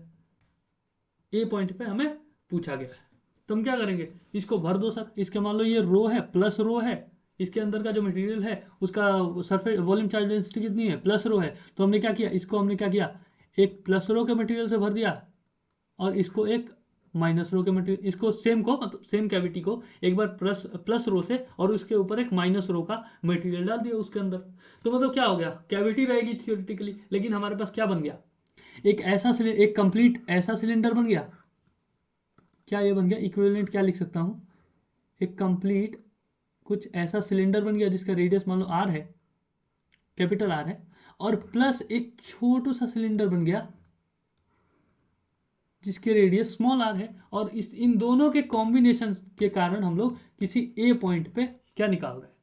ए पॉइंट पे हमें पूछा गया है, तो हम क्या करेंगे, इसको भर दो सर, इसके मान लो ये रो है, प्लस रो है, इसके अंदर का जो मटेरियल है उसका सरफेस वॉल्यूम चार्ज डेंसिटी कितनी है, प्लस रो है, तो हमने क्या किया, इसको हमने क्या किया, एक प्लस रो के मटेरियल से भर दिया, और इसको एक माइनस रो के मटेरियल, इसको सेम को, मतलब सेम कैविटी को एक बार प्लस प्लस रो से और उसके ऊपर एक माइनस रो का मटेरियल डाल दिया उसके अंदर। तो मतलब क्या हो गया, कैविटी रहेगी थियोरेटिकली, लेकिन हमारे पास क्या बन गया, एक ऐसा एक कंप्लीट ऐसा सिलेंडर बन गया, क्या ये बन गया, इक्विवेलेंट क्या लिख सकता हूँ, एक कंप्लीट कुछ ऐसा सिलेंडर बन गया जिसका रेडियस मान लो आर है, कैपिटल आर है, और प्लस एक छोटू सा सिलेंडर बन गया जिसके रेडियस स्मॉल आर है, और इस इन दोनों के कॉम्बिनेशन के कारण हम लोग किसी ए पॉइंट पे क्या निकाल रहे हैं,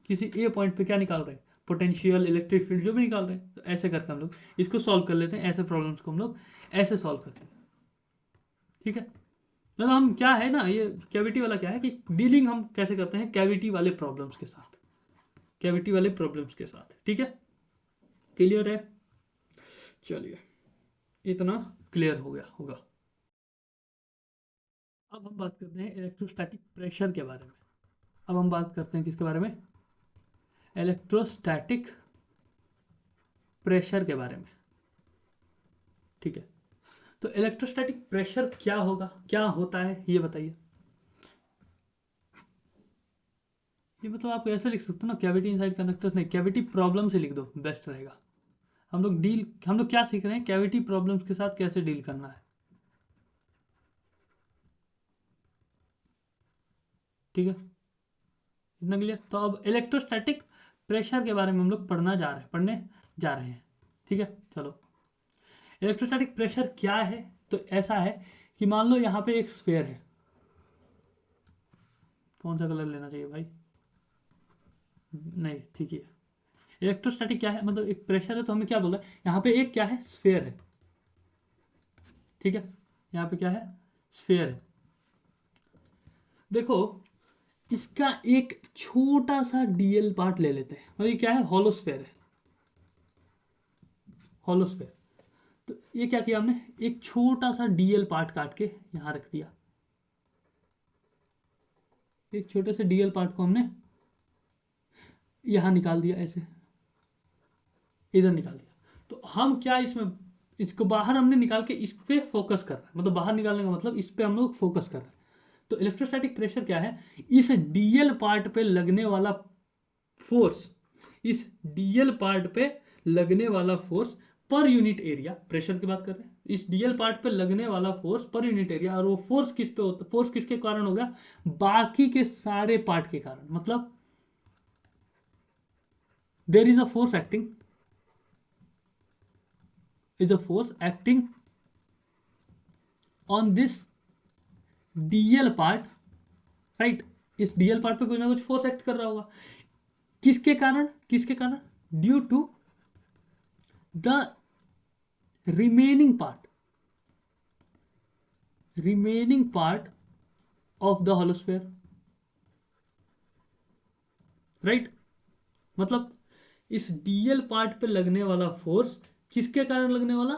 किसी ए पॉइंट पे क्या निकाल रहे हैं, पोटेंशियल, इलेक्ट्रिक फील्ड जो भी निकाल रहे हैं। तो ऐसे करके हम लोग इसको सॉल्व कर लेते हैं, ऐसे प्रॉब्लम्स को हम लोग ऐसे सॉल्व करते हैं, ठीक है। मतलब हम क्या है ना, ये कैविटी वाला क्या है कि डीलिंग हम कैसे करते हैं कैविटी वाले प्रॉब्लम्स के साथ, कैविटी वाले प्रॉब्लम्स के साथ, ठीक है, क्लियर है। चलिए, इतना क्लियर हो गया होगा। अब हम बात करते हैं इलेक्ट्रोस्टैटिक प्रेशर के बारे में। अब हम बात करते हैं किसके बारे में, इलेक्ट्रोस्टैटिक प्रेशर के बारे में, ठीक है। तो इलेक्ट्रोस्टैटिक प्रेशर क्या होगा, क्या होता है, ये बताइए। ये मतलब आप ऐसे लिख सकते हो ना, कैविटी इनसाइड कंडक्टर्स, नहीं, कैविटी प्रॉब्लम से लिख दो, बेस्ट रहेगा। हम लोग क्या सीख रहे हैं, कैविटी प्रॉब्लम्स के साथ कैसे डील करना है, ठीक है, इतना क्लियर। तो अब इलेक्ट्रोस्टैटिक प्रेशर के बारे में हम लोग पढ़ने जा रहे हैं, ठीक है। चलो, इलेक्ट्रोस्टैटिक प्रेशर क्या है, तो ऐसा है कि मान लो यहाँ पे एक स्फेयर है, कौन सा कलर लेना चाहिए भाई, नहीं ठीक है। इलेक्ट्रोस्टैटिक क्या है, मतलब एक प्रेशर है, तो हमें क्या बोला, यहाँ पे एक क्या है, स्फेयर है, ठीक है, यहाँ पे क्या है, स्फेयर है। देखो, इसका एक छोटा सा डीएल पार्ट ले लेते हैं, मतलब ये क्या है, हॉलोस्फेयर है, हॉलोस्फेयर। तो ये क्या किया हमने, एक छोटा सा डीएल पार्ट काट के यहां रख दिया, एक छोटे से डीएल पार्ट को हमने यहां निकाल दिया, ऐसे इधर निकाल दिया। तो हम क्या इसमें, इसको बाहर हमने निकाल के इस पे फोकस कर रहे हैं, मतलब बाहर निकालने का मतलब इस पे हम लोग फोकस कर रहे हैं। तो इलेक्ट्रोस्टैटिक प्रेशर क्या है, इस डीएल पार्ट पे लगने वाला फोर्स, इस डीएल पार्ट पे लगने वाला force per unit area, pressure की बात कर रहे हैं, इस डीएल पार्ट पे लगने वाला फोर्स पर यूनिट एरिया, और वो फोर्स किस पे होता, फोर्स किसके कारण होगा, बाकी के सारे पार्ट के कारण। मतलब there is a force acting, is a force acting on this dl part, right, इस डीएल पार्ट पे कुछ ना कुछ फोर्स एक्ट कर रहा होगा, किसके कारण, किसके कारण, due to the remaining part of the hollow sphere, right. मतलब इस डीएल पार्ट पे लगने वाला फोर्स किसके कारण लगने वाला,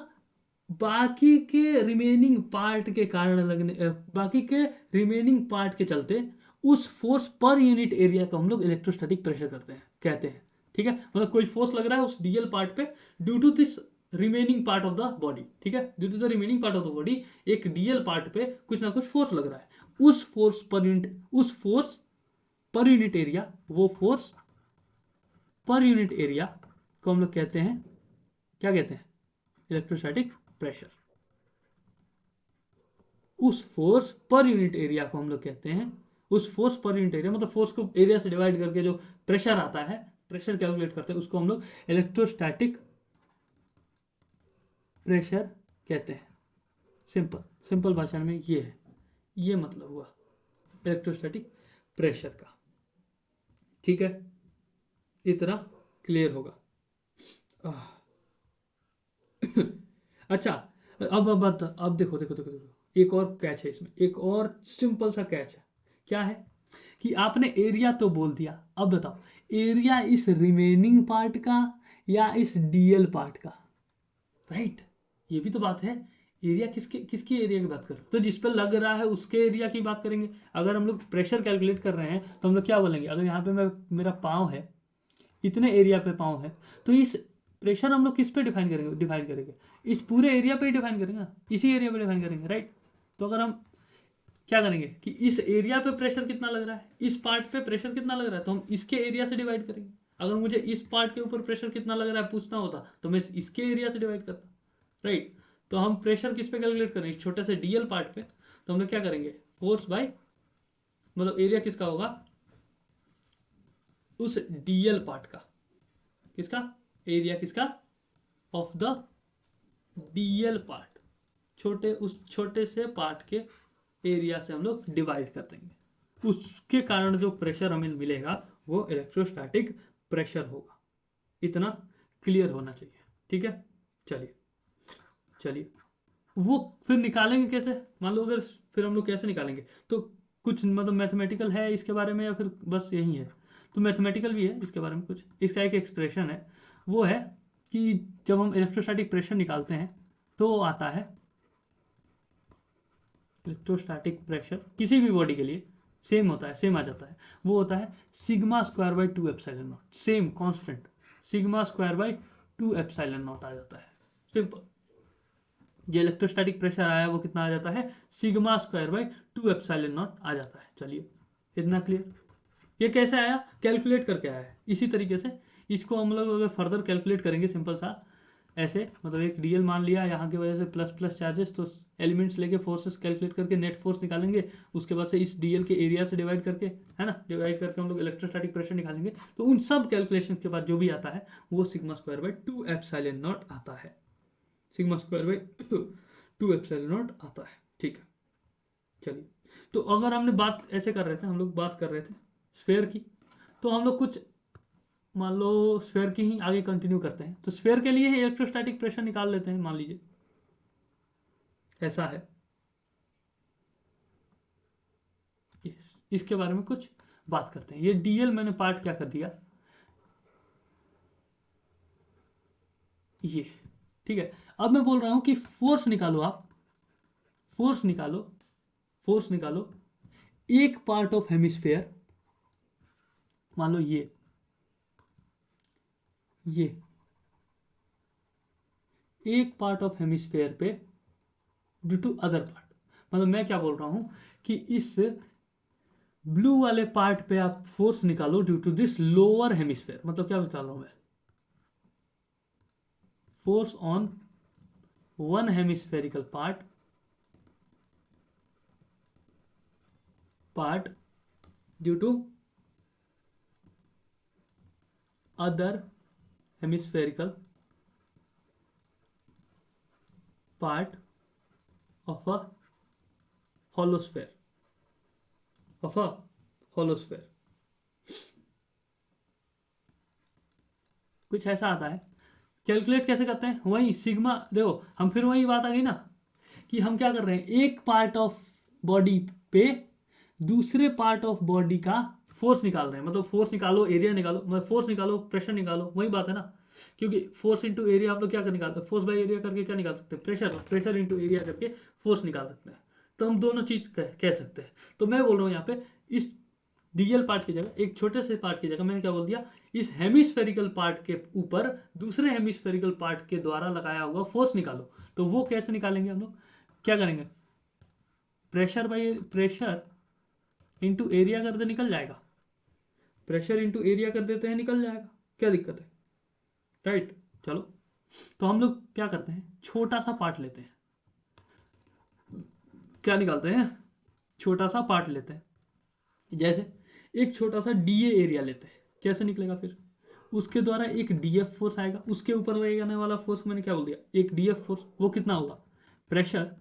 बाकी के रिमेनिंग पार्ट के कारण लगने बाकी के रिमेनिंग पार्ट के चलते उस फोर्स पर यूनिट एरिया को हम लोग इलेक्ट्रोस्टैटिक प्रेशर करते हैं कहते हैं। ठीक है, मतलब कोई फोर्स लग रहा है उस डीएल पार्ट पे due to this remaining part of the body. ठीक है, due to the remaining part of the body एक डीएल पार्ट पे कुछ ना कुछ फोर्स लग रहा है, उस फोर्स पर यूनिट एरिया, वो फोर्स पर यूनिट एरिया को हम लोग कहते हैं, क्या कहते हैं, इलेक्ट्रोस्टैटिक प्रेशर। उस फोर्स पर यूनिट एरिया को हम लोग कहते हैं, उस फोर्स पर यूनिट एरिया मतलब फोर्स को एरिया से डिवाइड करके जो प्रेशर आता है, प्रेशर कैलकुलेट करते हैं, उसको हम लोग इलेक्ट्रोस्टैटिक प्रेशर कहते हैं। सिंपल सिंपल भाषा में ये है, ये मतलब हुआ इलेक्ट्रोस्टैटिक प्रेशर का। ठीक है, इतना क्लियर होगा। अच्छा, अब देखो देखो देखो देखो, एक और कैच है इसमें, एक और सिंपल सा कैच है। क्या है कि आपने एरिया तो बोल दिया, अब बताओ एरिया इस रिमेनिंग पार्ट का या इस डीएल पार्ट का, राइट। ये भी तो बात है, एरिया किसके किसकी एरिया की बात करें, तो जिस पर लग रहा है उसके एरिया की बात करेंगे। अगर हम लोग प्रेशर कैलकुलेट कर रहे हैं तो हम लोग क्या बोलेंगे, अगर यहाँ पे मेरा पाँव है, इतने एरिया पे पाँव है, तो इस प्रेशर हम लोग किस पे डिफाइन करेंगे, इस पूरे एरिया पे ही डिफाइन करेंगे ना, इसी एरिया पे डिफाइन करेंगे, राइट। तो अगर हम क्या करेंगे कि इस एरिया पे प्रेशर कितना लग रहा है, इस पार्ट पे प्रेशर कितना लग रहा है, तो हम इसके एरिया से डिवाइड करेंगे। अगर मुझे इस पार्ट के ऊपर प्रेशर कितना लग रहा है पूछना होता तो मैं इसके एरिया से डिवाइड करता, राइट। तो हम प्रेशर किस पे कैलकुलेट करें, इस छोटे से डीएल पार्ट पे, तो हम लोग क्या करेंगे, फोर्स बाय मतलब एरिया किसका होगा, उस डीएल पार्ट का, किसका एरिया, किसका ऑफ द डीएल पार्ट, उस छोटे से पार्ट के एरिया से हम लोग डिवाइड कर देंगे। उसके कारण जो प्रेशर हमें मिलेगा वो इलेक्ट्रोस्टैटिक प्रेशर होगा। इतना क्लियर होना चाहिए। ठीक है, चलिए चलिए, वो फिर निकालेंगे कैसे, मान लो अगर फिर हम लोग कैसे निकालेंगे, तो कुछ मतलब मैथमेटिकल है इसके बारे में या फिर बस यही है, तो मैथमेटिकल भी है इसके बारे में कुछ, इसका एक एक्सप्रेशन है, वो है कि जब हम इलेक्ट्रोस्टैटिक प्रेशर निकालते हैं तो वो आता है, इलेक्ट्रोस्टैटिक प्रेशर किसी भी बॉडी के लिए सेम होता है, सेम आ जाता है, वो होता है sigma square by 2 epsilon naught, same constant sigma square by 2 epsilon naught आ जाता है। सिंपल, जो इलेक्ट्रोस्टैटिक प्रेशर आया है वो कितना आ जाता है, sigma square by 2 epsilon naught आ जाता है। चलिए, इतना क्लियर। ये कैसे आया, कैलकुलेट करके आया है इसी तरीके से। इसको हम लोग अगर फर्दर कैलकुलेट करेंगे सिंपल सा ऐसे, मतलब एक डीएल मान लिया, यहाँ की वजह से प्लस प्लस चार्जेस, तो एलिमेंट्स लेके फोर्सेस कैलकुलेट करके नेट फोर्स निकालेंगे, उसके बाद से इस डीएल के एरिया से डिवाइड करके, है ना, डिवाइड करके हम लोग इलेक्ट्रोस्टैटिक प्रेशर निकालेंगे। तो उन सब कैलकुलेशन के बाद जो भी आता है वो sigma square by 2 epsilon not आता है, sigma square by 2 epsilon not आता है। ठीक है, चलिए। तो अगर हमने बात ऐसे कर रहे थे, हम लोग बात कर रहे थे स्फेयर की, तो हम लोग कुछ मान लो स्फेयर की ही आगे कंटिन्यू करते हैं। तो स्फेयर के लिए इलेक्ट्रोस्टैटिक प्रेशर निकाल लेते हैं, मान लीजिए ऐसा है, इसके बारे में कुछ बात करते हैं। ये डीएल मैंने पार्ट क्या कर दिया, ये ठीक है। अब मैं बोल रहा हूं कि फोर्स निकालो, आप फोर्स निकालो, फोर्स निकालो एक पार्ट ऑफ हेमिस्फेयर, मान लो ये एक पार्ट ऑफ हेमिस्फेयर पे ड्यू टू अदर पार्ट, मतलब मैं क्या बोल रहा हूं कि इस ब्लू वाले पार्ट पे आप फोर्स निकालो due to this lower hemisphere, मतलब क्या निकाल रहा हूं मैं, force on one hemispherical part due to other hemispherical part of a hollow sphere, of a hollow sphere, कुछ ऐसा आता है। कैलकुलेट कैसे करते हैं, वही सिग्मा, देखो हम फिर वही बात आ गई ना कि हम क्या कर रहे हैं, एक पार्ट ऑफ बॉडी पे दूसरे पार्ट ऑफ बॉडी का फोर्स निकाल रहे हैं, मतलब फोर्स निकालो, एरिया निकालो, मतलब फोर्स निकालो, प्रेशर निकालो, वही बात है ना। क्योंकि फोर्स इंटू एरिया आप लोग क्या कर निकालते हैं, फोर्स बाई एरिया करके क्या निकाल सकते हैं, प्रेशर, प्रेशर इंटू एरिया करके फोर्स निकाल सकते हैं। तो हम दोनों चीज कह सकते हैं। तो मैं बोल रहा हूँ यहाँ पे इस डीएल पार्ट की जगह, एक छोटे से पार्ट की जगह मैंने क्या बोल दिया, इस हेमिस्फेरिकल पार्ट के ऊपर दूसरे हेमिस्फेरिकल पार्ट के द्वारा लगाया हुआ फोर्स निकालो। तो वो कैसे निकालेंगे हम लोग, क्या करेंगे, pressure by pressure into area कर दे, निकल जाएगा। प्रेशर इंटू एरिया कर देते हैं, निकल जाएगा, क्या दिक्कत है, राइट। चलो, तो हम लोग क्या करते हैं, छोटा सा पार्ट लेते हैं, क्या निकालते हैं, छोटा सा पार्ट लेते हैं। जैसे एक छोटा सा डीए एरिया लेते हैं, कैसे निकलेगा फिर, उसके द्वारा एक डीएफ फोर्स आएगा, उसके ऊपर लगने वाला फोर्स मैंने क्या बोल दिया, एक डीएफ फोर्स, वो कितना होगा, pressure,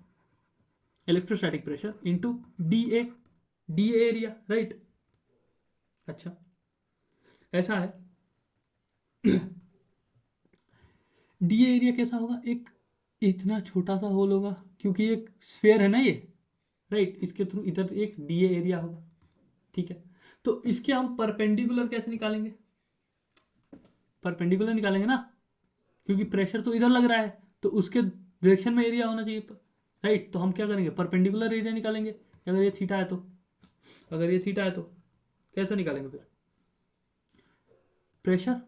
electrostatic pressure into DA, DA area, right. अच्छा, ऐसा है। डीए एरिया कैसा होगा, एक इतना छोटा सा होल होगा, क्योंकि एक स्फेयर है ना ये, राइट, इसके थ्रू इधर एक डीए एरिया होगा, ठीक है। तो इसके हम परपेंडिकुलर कैसे निकालेंगे, परपेंडिकुलर निकालेंगे ना, क्योंकि प्रेशर तो इधर लग रहा है, तो उसके डायरेक्शन में एरिया होना चाहिए, राइट। तो हम क्या करेंगे, परपेंडिकुलर एरिया निकालेंगे, अगर ये थीटा है तो, अगर ये थीटा है तो कैसे निकालेंगे फिर, pressure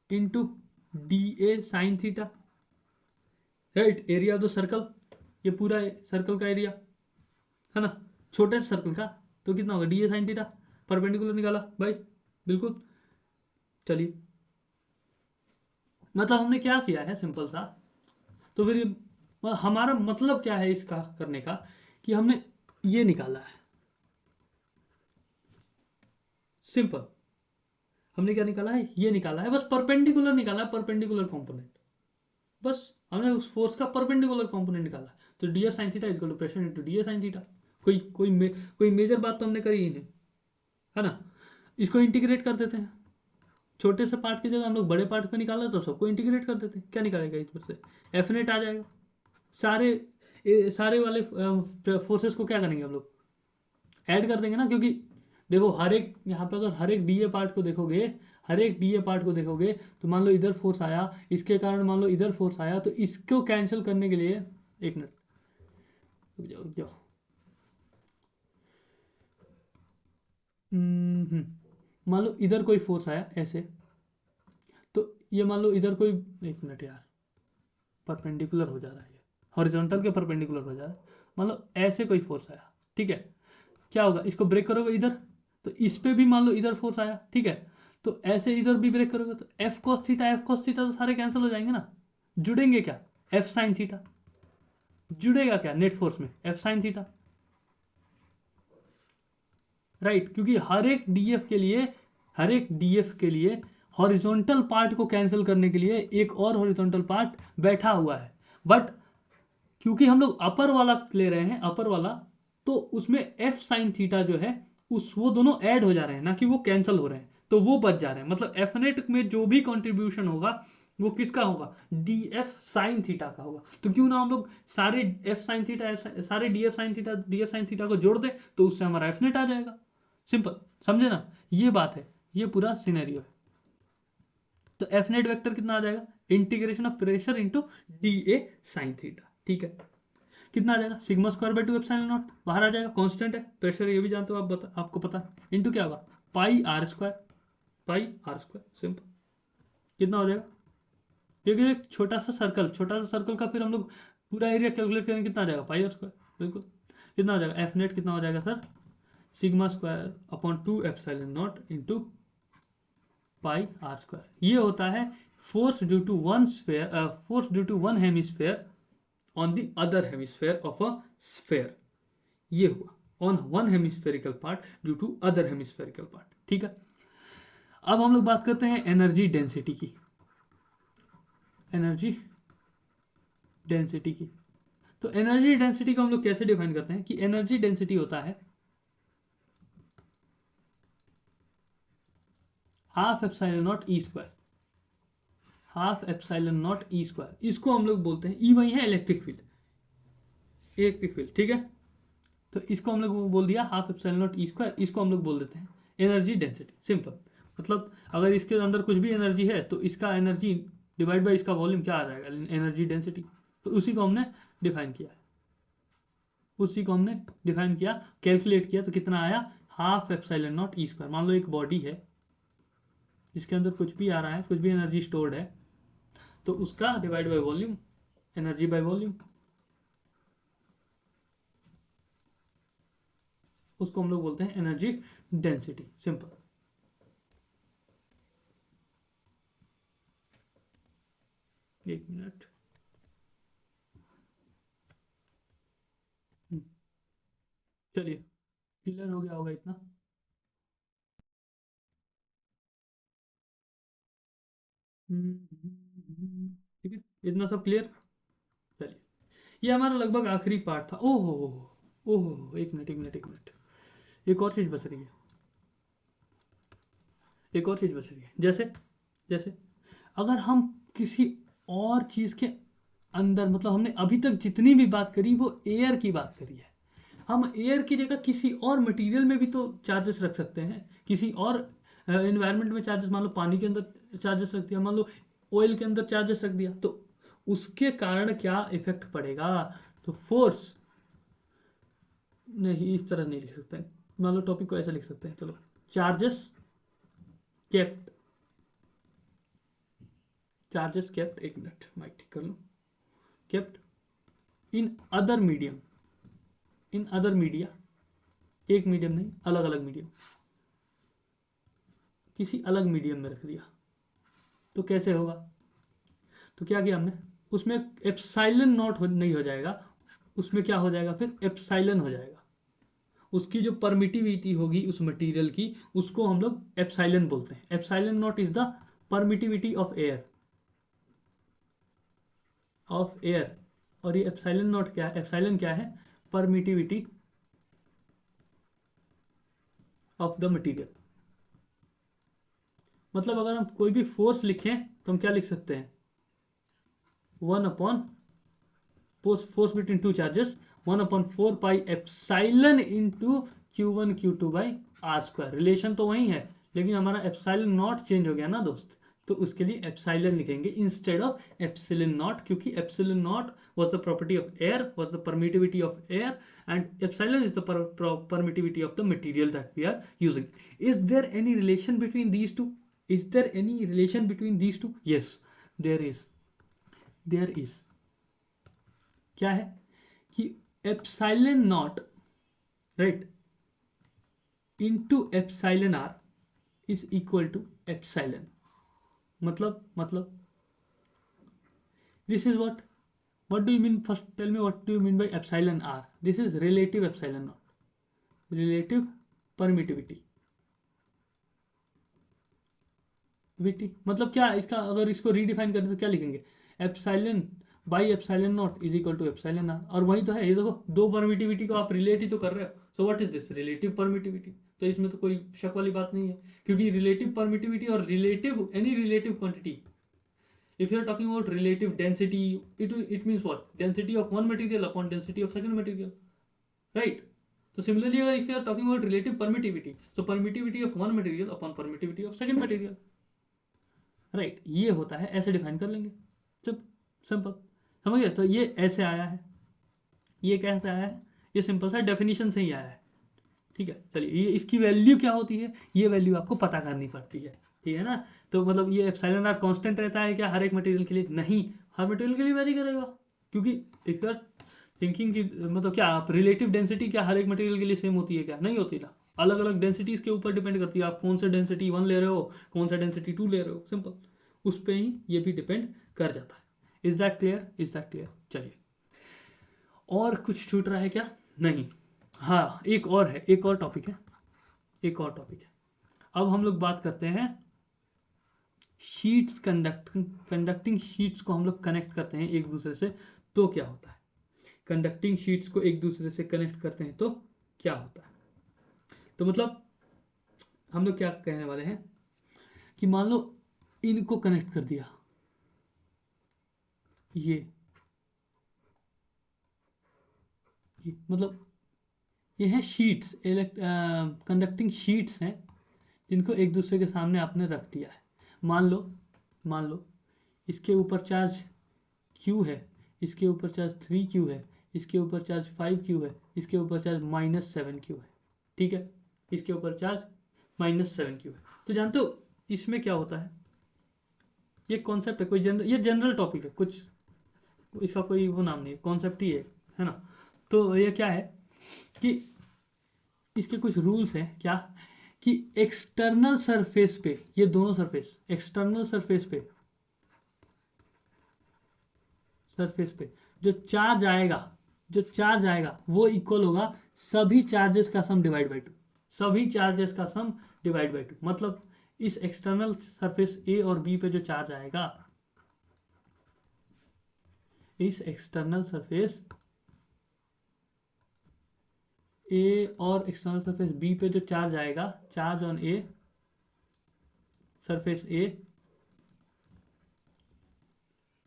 into D A sign theta, right, area of the circle, ये पूरा सर्कल का एरिया है ना, छोटे से सर्कल का, तो कितना होगा, D A sine theta, perpendicular निकाला भाई, बिल्कुल। चलिए, मतलब हमने क्या किया है, सिंपल सा। तो फिर हमारा मतलब क्या है इसका करने का, कि हमने ये निकाला है, सिंपल, हमने क्या निकाला है, ये निकाला है, बस परपेंडिकुलर निकाला है, परपेंडिकुलर कंपोनेंट, बस हमने उस फोर्स का परपेंडिकुलर कंपोनेंट निकाला। तो D S sine theta is equal to pressure into D S sine theta, कोई मेजर बात तो हमने करी ही नहीं, है ना। इसको इंटीग्रेट कर देते हैं, छोटे से पार्ट की जगह हम लोग बड़े पार्ट को निकाला, तो सबको इंटीग्रेट कर देते हैं, क्या निकालेगा इसमें से, एफ नेट आ जाएगा। सारे वाले फोर्सेस को क्या करेंगे हम लोग, ऐड कर देंगे ना, क्योंकि देखो हर एक यहाँ पे अगर हर एक डीए पार्ट को देखोगे, हर एक डीए पार्ट को देखोगे, तो मान लो इधर फोर्स आया, इसके कारण मान लो इधर फोर्स आया, तो इसको कैंसिल करने के लिए, एक मिनट रुक जाओ रुक जाओ, मान लो इधर कोई फोर्स आया ऐसे, तो ये मान लो इधर कोई, एक मिनट यार, परपेंडिकुलर हो जा रहा है ये, हॉरिजॉन्टल के परपेंडिकुलर हो जा रहा है, मान लो ऐसे कोई फोर्स आया, ठीक है, क्या होगा, इसको ब्रेक करोगे इधर, तो इस पे भी मान लो इधर फोर्स आया, ठीक है, तो ऐसे इधर भी ब्रेक करोगे, तो एफ कॉस थीटा तो सारे कैंसिल हो जाएंगे ना, जुड़ेंगे क्या, एफ साइन थीटा, जुड़ेगा क्या नेट फोर्स में, एफ साइन थीटा, राइट। क्योंकि हर एक डीएफ के लिए हॉरिजॉन्टल पार्ट को कैंसिल करने के लिए एक और हॉरिजॉन्टल पार्ट बैठा हुआ है, बट क्योंकि हम लोग अपर वाला ले रहे हैं, अपर वाला, तो उसमें एफ साइन थीटा जो है, उस वो दोनों ऐड हो जा रहे हैं, ना कि वो कैंसिल हो रहे हैं, तो वो बच जा रहे हैं, मतलब एफ नेट में जो भी कंट्रीब्यूशन होगा वो किसका होगा, डी एफ साइन थीटा का होगा। तो क्यों ना हम लोग सारे एफ साइन थीटा, सारे डी एफ साइन थीटा को जोड़ दें, तो उससे हमारा एफ नेट आ जाएगा, सिंपल, समझे ना, ये बात है, ये पूरा सिनेरियो है। तो एफ नेट वेक्टर कितना आ जाएगा, integration of pressure into D A sine theta, ठीक है, कितना आ जाएगा, sigma square by two epsilon not, बाहर आ जाएगा, कांस्टेंट है प्रेशर, ये भी जानते हो आप, आपको पता है, इंटू क्या होगा, pi are square, pi are square, simple, कितना हो जाएगा, क्योंकि एक छोटा सा सर्कल का फिर हम लोग पूरा एरिया कैलकुलेट करेंगे, कितना आ जाएगा, पाई आर स्क्वायर, बिल्कुल, कितना हो जाएगा, एफ नेट कितना हो जाएगा sir, sigma square upon two epsilon naught into pi are square, ये होता है force due to one sphere, force due to one hemisphere on the other hemisphere of a sphere, ये हुआ on one hemispherical part due to other hemispherical part, ठीक है। अब हम लोग बात करते हैं एनर्जी डेंसिटी की, एनर्जी डेंसिटी की। तो एनर्जी डेंसिटी को हम लोग कैसे डिफाइन करते हैं, कि एनर्जी डेंसिटी होता है half epsilon not E square, half epsilon not E square, इसको हम लोग बोलते हैं, ई वही है इलेक्ट्रिक फील्ड, इलेक्ट्रिक फील्ड, ठीक है। तो इसको हम लोग बोल दिया half epsilon not E square, इसको हम लोग बोल देते हैं एनर्जी डेंसिटी, सिंपल। मतलब अगर इसके अंदर कुछ भी एनर्जी है तो इसका एनर्जी डिवाइड बाई इसका वॉल्यूम क्या आ जाएगा, एनर्जी डेंसिटी। तो उसी को हमने डिफाइन किया, कैलकुलेट किया, तो कितना आया, half epsilon not E square. मान लो एक बॉडी है जिसके अंदर कुछ भी आ रहा है, कुछ भी एनर्जी स्टोर्ड है, तो उसका divide by volume, energy by volume, उसको हम लोग बोलते हैं एनर्जी डेंसिटी, सिंपल। एक मिनट, चलिए क्लियर हो गया होगा इतना। ठीक है, इतना सब क्लियर। चलिए, ये हमारा लगभग आखिरी पार्ट था। ओहो, ओहो, एक मिनट, एक और चीज़ बच रही है, जैसे जैसे अगर हम किसी और चीज़ के अंदर, मतलब हमने अभी तक जितनी भी बात करी वो एयर की बात करी है, हम एयर की जगह किसी और मटेरियल में भी तो चार्जेस रख सकते हैं, किसी और एनवायरनमेंट में चार्जेस, मान लो पानी के अंदर चार्जेस रख दिया, मान लो ऑयल के अंदर चार्जेस रख दिया, तो उसके कारण क्या इफेक्ट पड़ेगा। तो फोर्स नहीं, इस तरह नहीं लिख सकते, मान लो टॉपिक को ऐसे लिख सकते हैं, चलो, चार्जेस केप्ट, एक मिनट माइक ठीक कर लो, केप्ट इन अदर मीडियम, एक मीडियम नहीं, अलग अलग मीडियम, किसी अलग मीडियम में रख दिया, तो कैसे होगा। तो क्या किया हमने, उसमें एप्साइलन नॉट नहीं हो जाएगा, उसमें क्या हो जाएगा, फिर एप्साइलन हो जाएगा। उसकी जो परमिटिविटी होगी उस मटेरियल की, उसको हम लोग एप्साइलन बोलते हैं। Epsilon naught is the permittivity of air, और ये एप्साइलन नॉट क्या है, एप्साइलन क्या है, परमिटिविटी ऑफ द मटेरियल। मतलब अगर हम कोई भी फोर्स लिखें तो हम क्या लिख सकते हैं, 1 upon force between two charges, 1/4 pi epsilon into Q1 Q2/r²। Relation तो वही है, लेकिन हमारा एप्साइलन नॉट चेंज हो गया ना दोस्त, तो उसके लिए एप्साइलन लिखेंगे इंस्टेड ऑफ एप्सिलॉन नॉट, क्योंकि epsilon not was the property of air, was the permittivity of air, and epsilon is the permittivity of the material that we are using. Is there any relation between these two? Yes, there is क्या है कि epsilon naught, right, into epsilon r is equal to epsilon. मतलब this is what do you mean, first tell me what do you mean by epsilon r? This is relative epsilon naught, relative permittivity, मतलब क्या इसका, अगर इसको रीडिफाइन करें तो क्या लिखेंगे, epsilon by epsilon naught is equal to epsilon R. और वही तो है, ये देखो दो परमिटिविटी को आप रिलेट ही तो कर रहे हो, so what is this, relative permittivity. तो इसमें तो कोई शक वाली बात नहीं है, क्योंकि रिलेटिव परमिटिविटी और relative, any relative quantity, if you are talking about relative density, it means what, density of one material upon density of second material, right? So similarly, if you are talking about relative permittivity, so permittivity of one material upon permittivity of second material, right? ये होता है, ऐसे डिफाइन कर लेंगे, सब सिंपल, समझ गए। तो ये ऐसे आया है, ये कैसे आया है, ये सिंपल सा डेफिनेशन से ही आया है, ठीक है। चलिए, ये इसकी वैल्यू क्या होती है, ये वैल्यू आपको पता करनी पड़ती है, ठीक है ना। तो मतलब ये एप्सिलॉन आर कांस्टेंट रहता है क्या हर एक मटेरियल के लिए, नहीं, हर मटेरियल के लिए वेरी करेगा, क्योंकि इफ यू आर थिंकिंग कि मतलब क्या आप रिलेटिव डेंसिटी क्या हर एक मटेरियल के लिए सेम होती है क्या, नहीं होती ना, अलग अलग डेंसिटीज के ऊपर डिपेंड करती है, आप कौन सा डेंसिटी 1 ले रहे हो, कौन सा डेंसिटी 2 ले रहे हो, सिंपल, उस पर ही ये भी डिपेंड कर जाता है। Is that clear? चलिए, और कुछ छूट रहा है क्या, नहीं, हाँ एक और है, एक और टॉपिक है। अब हम लोग बात करते हैं शीट्स, कंडक्टिंग शीट्स को हम लोग कनेक्ट करते हैं एक दूसरे से, तो क्या होता है, कंडक्टिंग शीट्स को एक दूसरे से कनेक्ट करते हैं तो क्या होता है। तो मतलब हम लोग क्या कहने वाले हैं कि मान लो इनको कनेक्ट कर दिया, ये मतलब ये है शीट्स, कंडक्टिंग शीट्स हैं जिनको एक दूसरे के सामने आपने रख दिया है। मान लो इसके ऊपर चार्ज Q है, इसके ऊपर चार्ज 3Q है, इसके ऊपर चार्ज 5Q है, इसके ऊपर चार्ज -7Q है। ठीक है, इसके ऊपर चार्ज -7Q है। तो जानते हो इसमें क्या होता है? ये कॉन्सेप्ट है, कोई ये जनरल टॉपिक है, कुछ इसका कोई वो नाम नहीं है, कॉन्सेप्ट ही है ना। तो ये क्या है कि इसके कुछ रूल्स हैं क्या, कि एक्सटर्नल सरफेस पे, ये दोनों सरफेस, एक्सटर्नल सरफेस पे जो चार्ज आएगा वो इक्वल होगा सभी चार्जेस का सम डिवाइड बाई 2। सभी चार्जेस का सम डिवाइड बाई 2 मतलब इस एक्सटर्नल सरफेस ए और बी पे जो चार्ज आएगा, इस एक्सटर्नल सरफेस ए और एक्सटर्नल सरफेस बी पे जो चार्ज आएगा, charge on A, surface A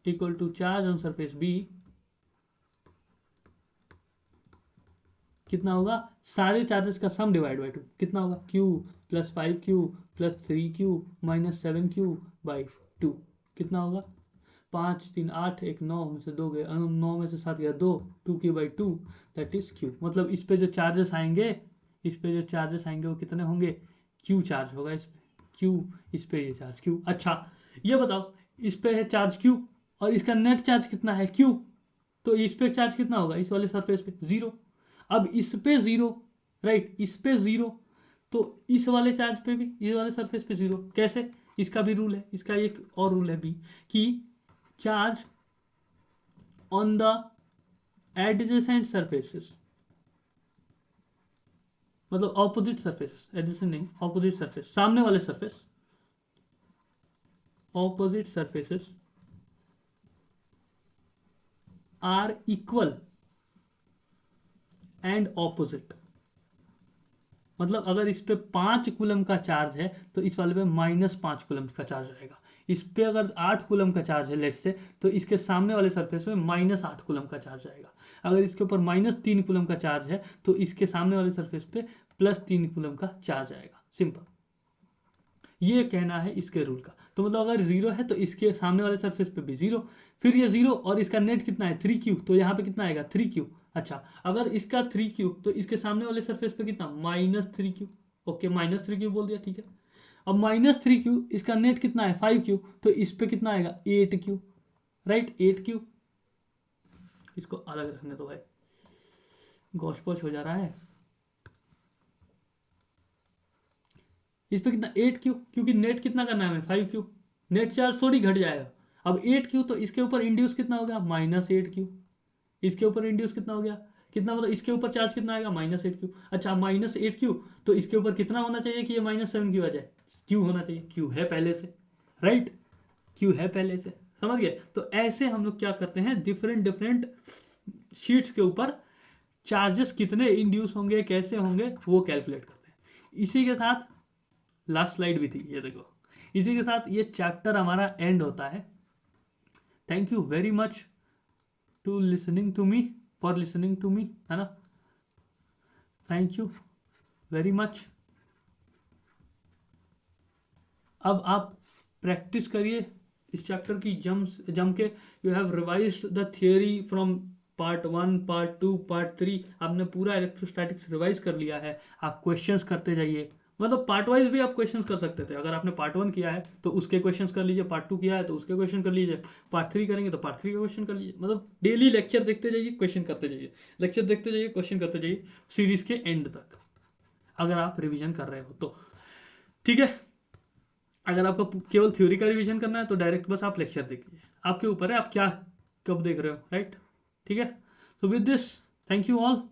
equal to charge on surface B, कितना होगा? सारे चार्जेस का सम डिवाइड बाई 2 कितना होगा? Q plus 5Q plus 3Q minus 7Q by 2 कितना होगा? 5 3 8 1 9 में से 2 गए, 9 में से 7 गया 2, 2Q by 2 that is Q। मतलब इस पे जो चार्जेस आएंगे, वो कितने होंगे? Q चार्ज होगा इस पे, Q इस पे ये चार्ज Q। अच्छा ये बताओ, इस पे है चार्ज Q और इसका नेट चार्ज कितना है? Q। तो इस पे चार्ज कितना होगा? इस वाले सरफेस पे 0। अब इस पे 0, राइट, इस पे 0, तो इस वाले चार्ज पे भी, इस वाले सरफेस पे 0। कैसे? इसका भी रूल है, इसका एक और रूल है भी, कि charge on the adjacent surfaces, मतलब ऑपोजिट सरफेसेस, एडजेसेंट नहीं, ऑपोजिट सरफेस, सामने वाले surface, opposite surfaces are equal and opposite. मतलब अगर इस पे 5 कूलम का चार्ज है तो इस वाले पे -5 कूलम का चार्ज आएगा। इस पे अगर 8 कूलम का चार्ज है लेट से, तो इसके सामने वाले सरफेस में -8 कूलम का चार्ज आएगा। अगर इसके ऊपर -3 कूलम का चार्ज है तो इसके सामने वाले सरफेस पे +3 कूलम का चार्ज आएगा। सिंपल, ये कहना है इसके रूल का। तो मतलब अगर 0 है तो इसके सामने वाले सरफेस पे भी 0, फिर ये 0 और इसका नेट कितना है? 3Q, तो यहाँ पे कितना आएगा? 3Q। अच्छा अगर इसका 3Q तो इसके सामने वाले सरफेस पे कितना? -3Q। ओके -3Q बोल दिया, ठीक है। अब -3Q, इसका नेट कितना है? 5Q, तो इस पे कितना आएगा? 8Q, right, 8Q। इसको अलग रखने दो भाई, गौश पोश हो जा रहा है। इस पे कितना? 8Q, क्योंकि नेट कितना करना है हमें? 5Q। नेट चार्ज थोड़ी घट जाएगा। अब 8Q तो इसके ऊपर इंड्यूस कितना हो गया? -8Q। इसके ऊपर इंड्यूस कितना हो गया? कितना, मतलब इसके ऊपर चार्ज कितना आएगा? -8Q। अच्छा -8Q, तो इसके ऊपर कितना होना चाहिए कि ये -7Q आ जाए? Q होना चाहिए, Q है पहले से, राइट, Q है पहले से, समझ गए। तो ऐसे हम लोग क्या करते हैं, डिफरेंट डिफरेंट शीट्स के ऊपर चार्जेस कितने इंड्यूस होंगे, कैसे होंगे, वो कैलकुलेट करते हैं। इसी के साथ लास्ट स्लाइड भी थी, ये देखो, इसी के साथ ये चैप्टर हमारा एंड होता है। Thank you very much to listening to me, for listening to me, है ना। Thank you very much. अब आप प्रैक्टिस करिए इस चैप्टर की जम के। You have revised the theory from part 1, part 2, part 3। आपने पूरा इलेक्ट्रोस्टैटिक्स रिवाइज कर लिया है। आप क्वेश्चंस करते जाइए, मतलब पार्ट वाइज भी आप क्वेश्चंस कर सकते थे। अगर आपने पार्ट 1 किया है तो उसके क्वेश्चंस कर लीजिए, पार्ट 2 किया है तो उसके क्वेश्चन कर लीजिए, पार्ट 3 करेंगे तो पार्ट 3 के क्वेश्चन कर लीजिए। मतलब डेली लेक्चर देखते जाइए, क्वेश्चन करते जाइए, लेक्चर देखते जाइए, क्वेश्चन करते जाइए, सीरीज के एंड तक, अगर आप रिविजन कर रहे हो तो। ठीक है, अगर आपको केवल थ्योरी का रिवीजन करना है तो डायरेक्ट बस आप लेक्चर देखिए, आपके ऊपर है आप क्या कब देख रहे हो, राइट। ठीक है, तो with this thank you all.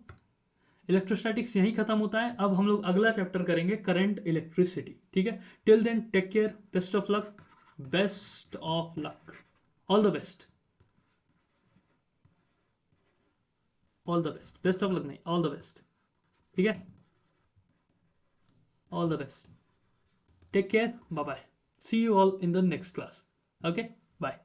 Electrostatics यहीं खत्म होता है। अब हम लोग अगला चैप्टर करेंगे, करंट इलेक्ट्रिसिटी। ठीक है, till then take care, best of luck, best of luck, all the best, all the best, best of luck नहीं, ऑल द बेस्ट। ठीक है, all the best, take care, bye bye, see you all in the next class. Okay, bye.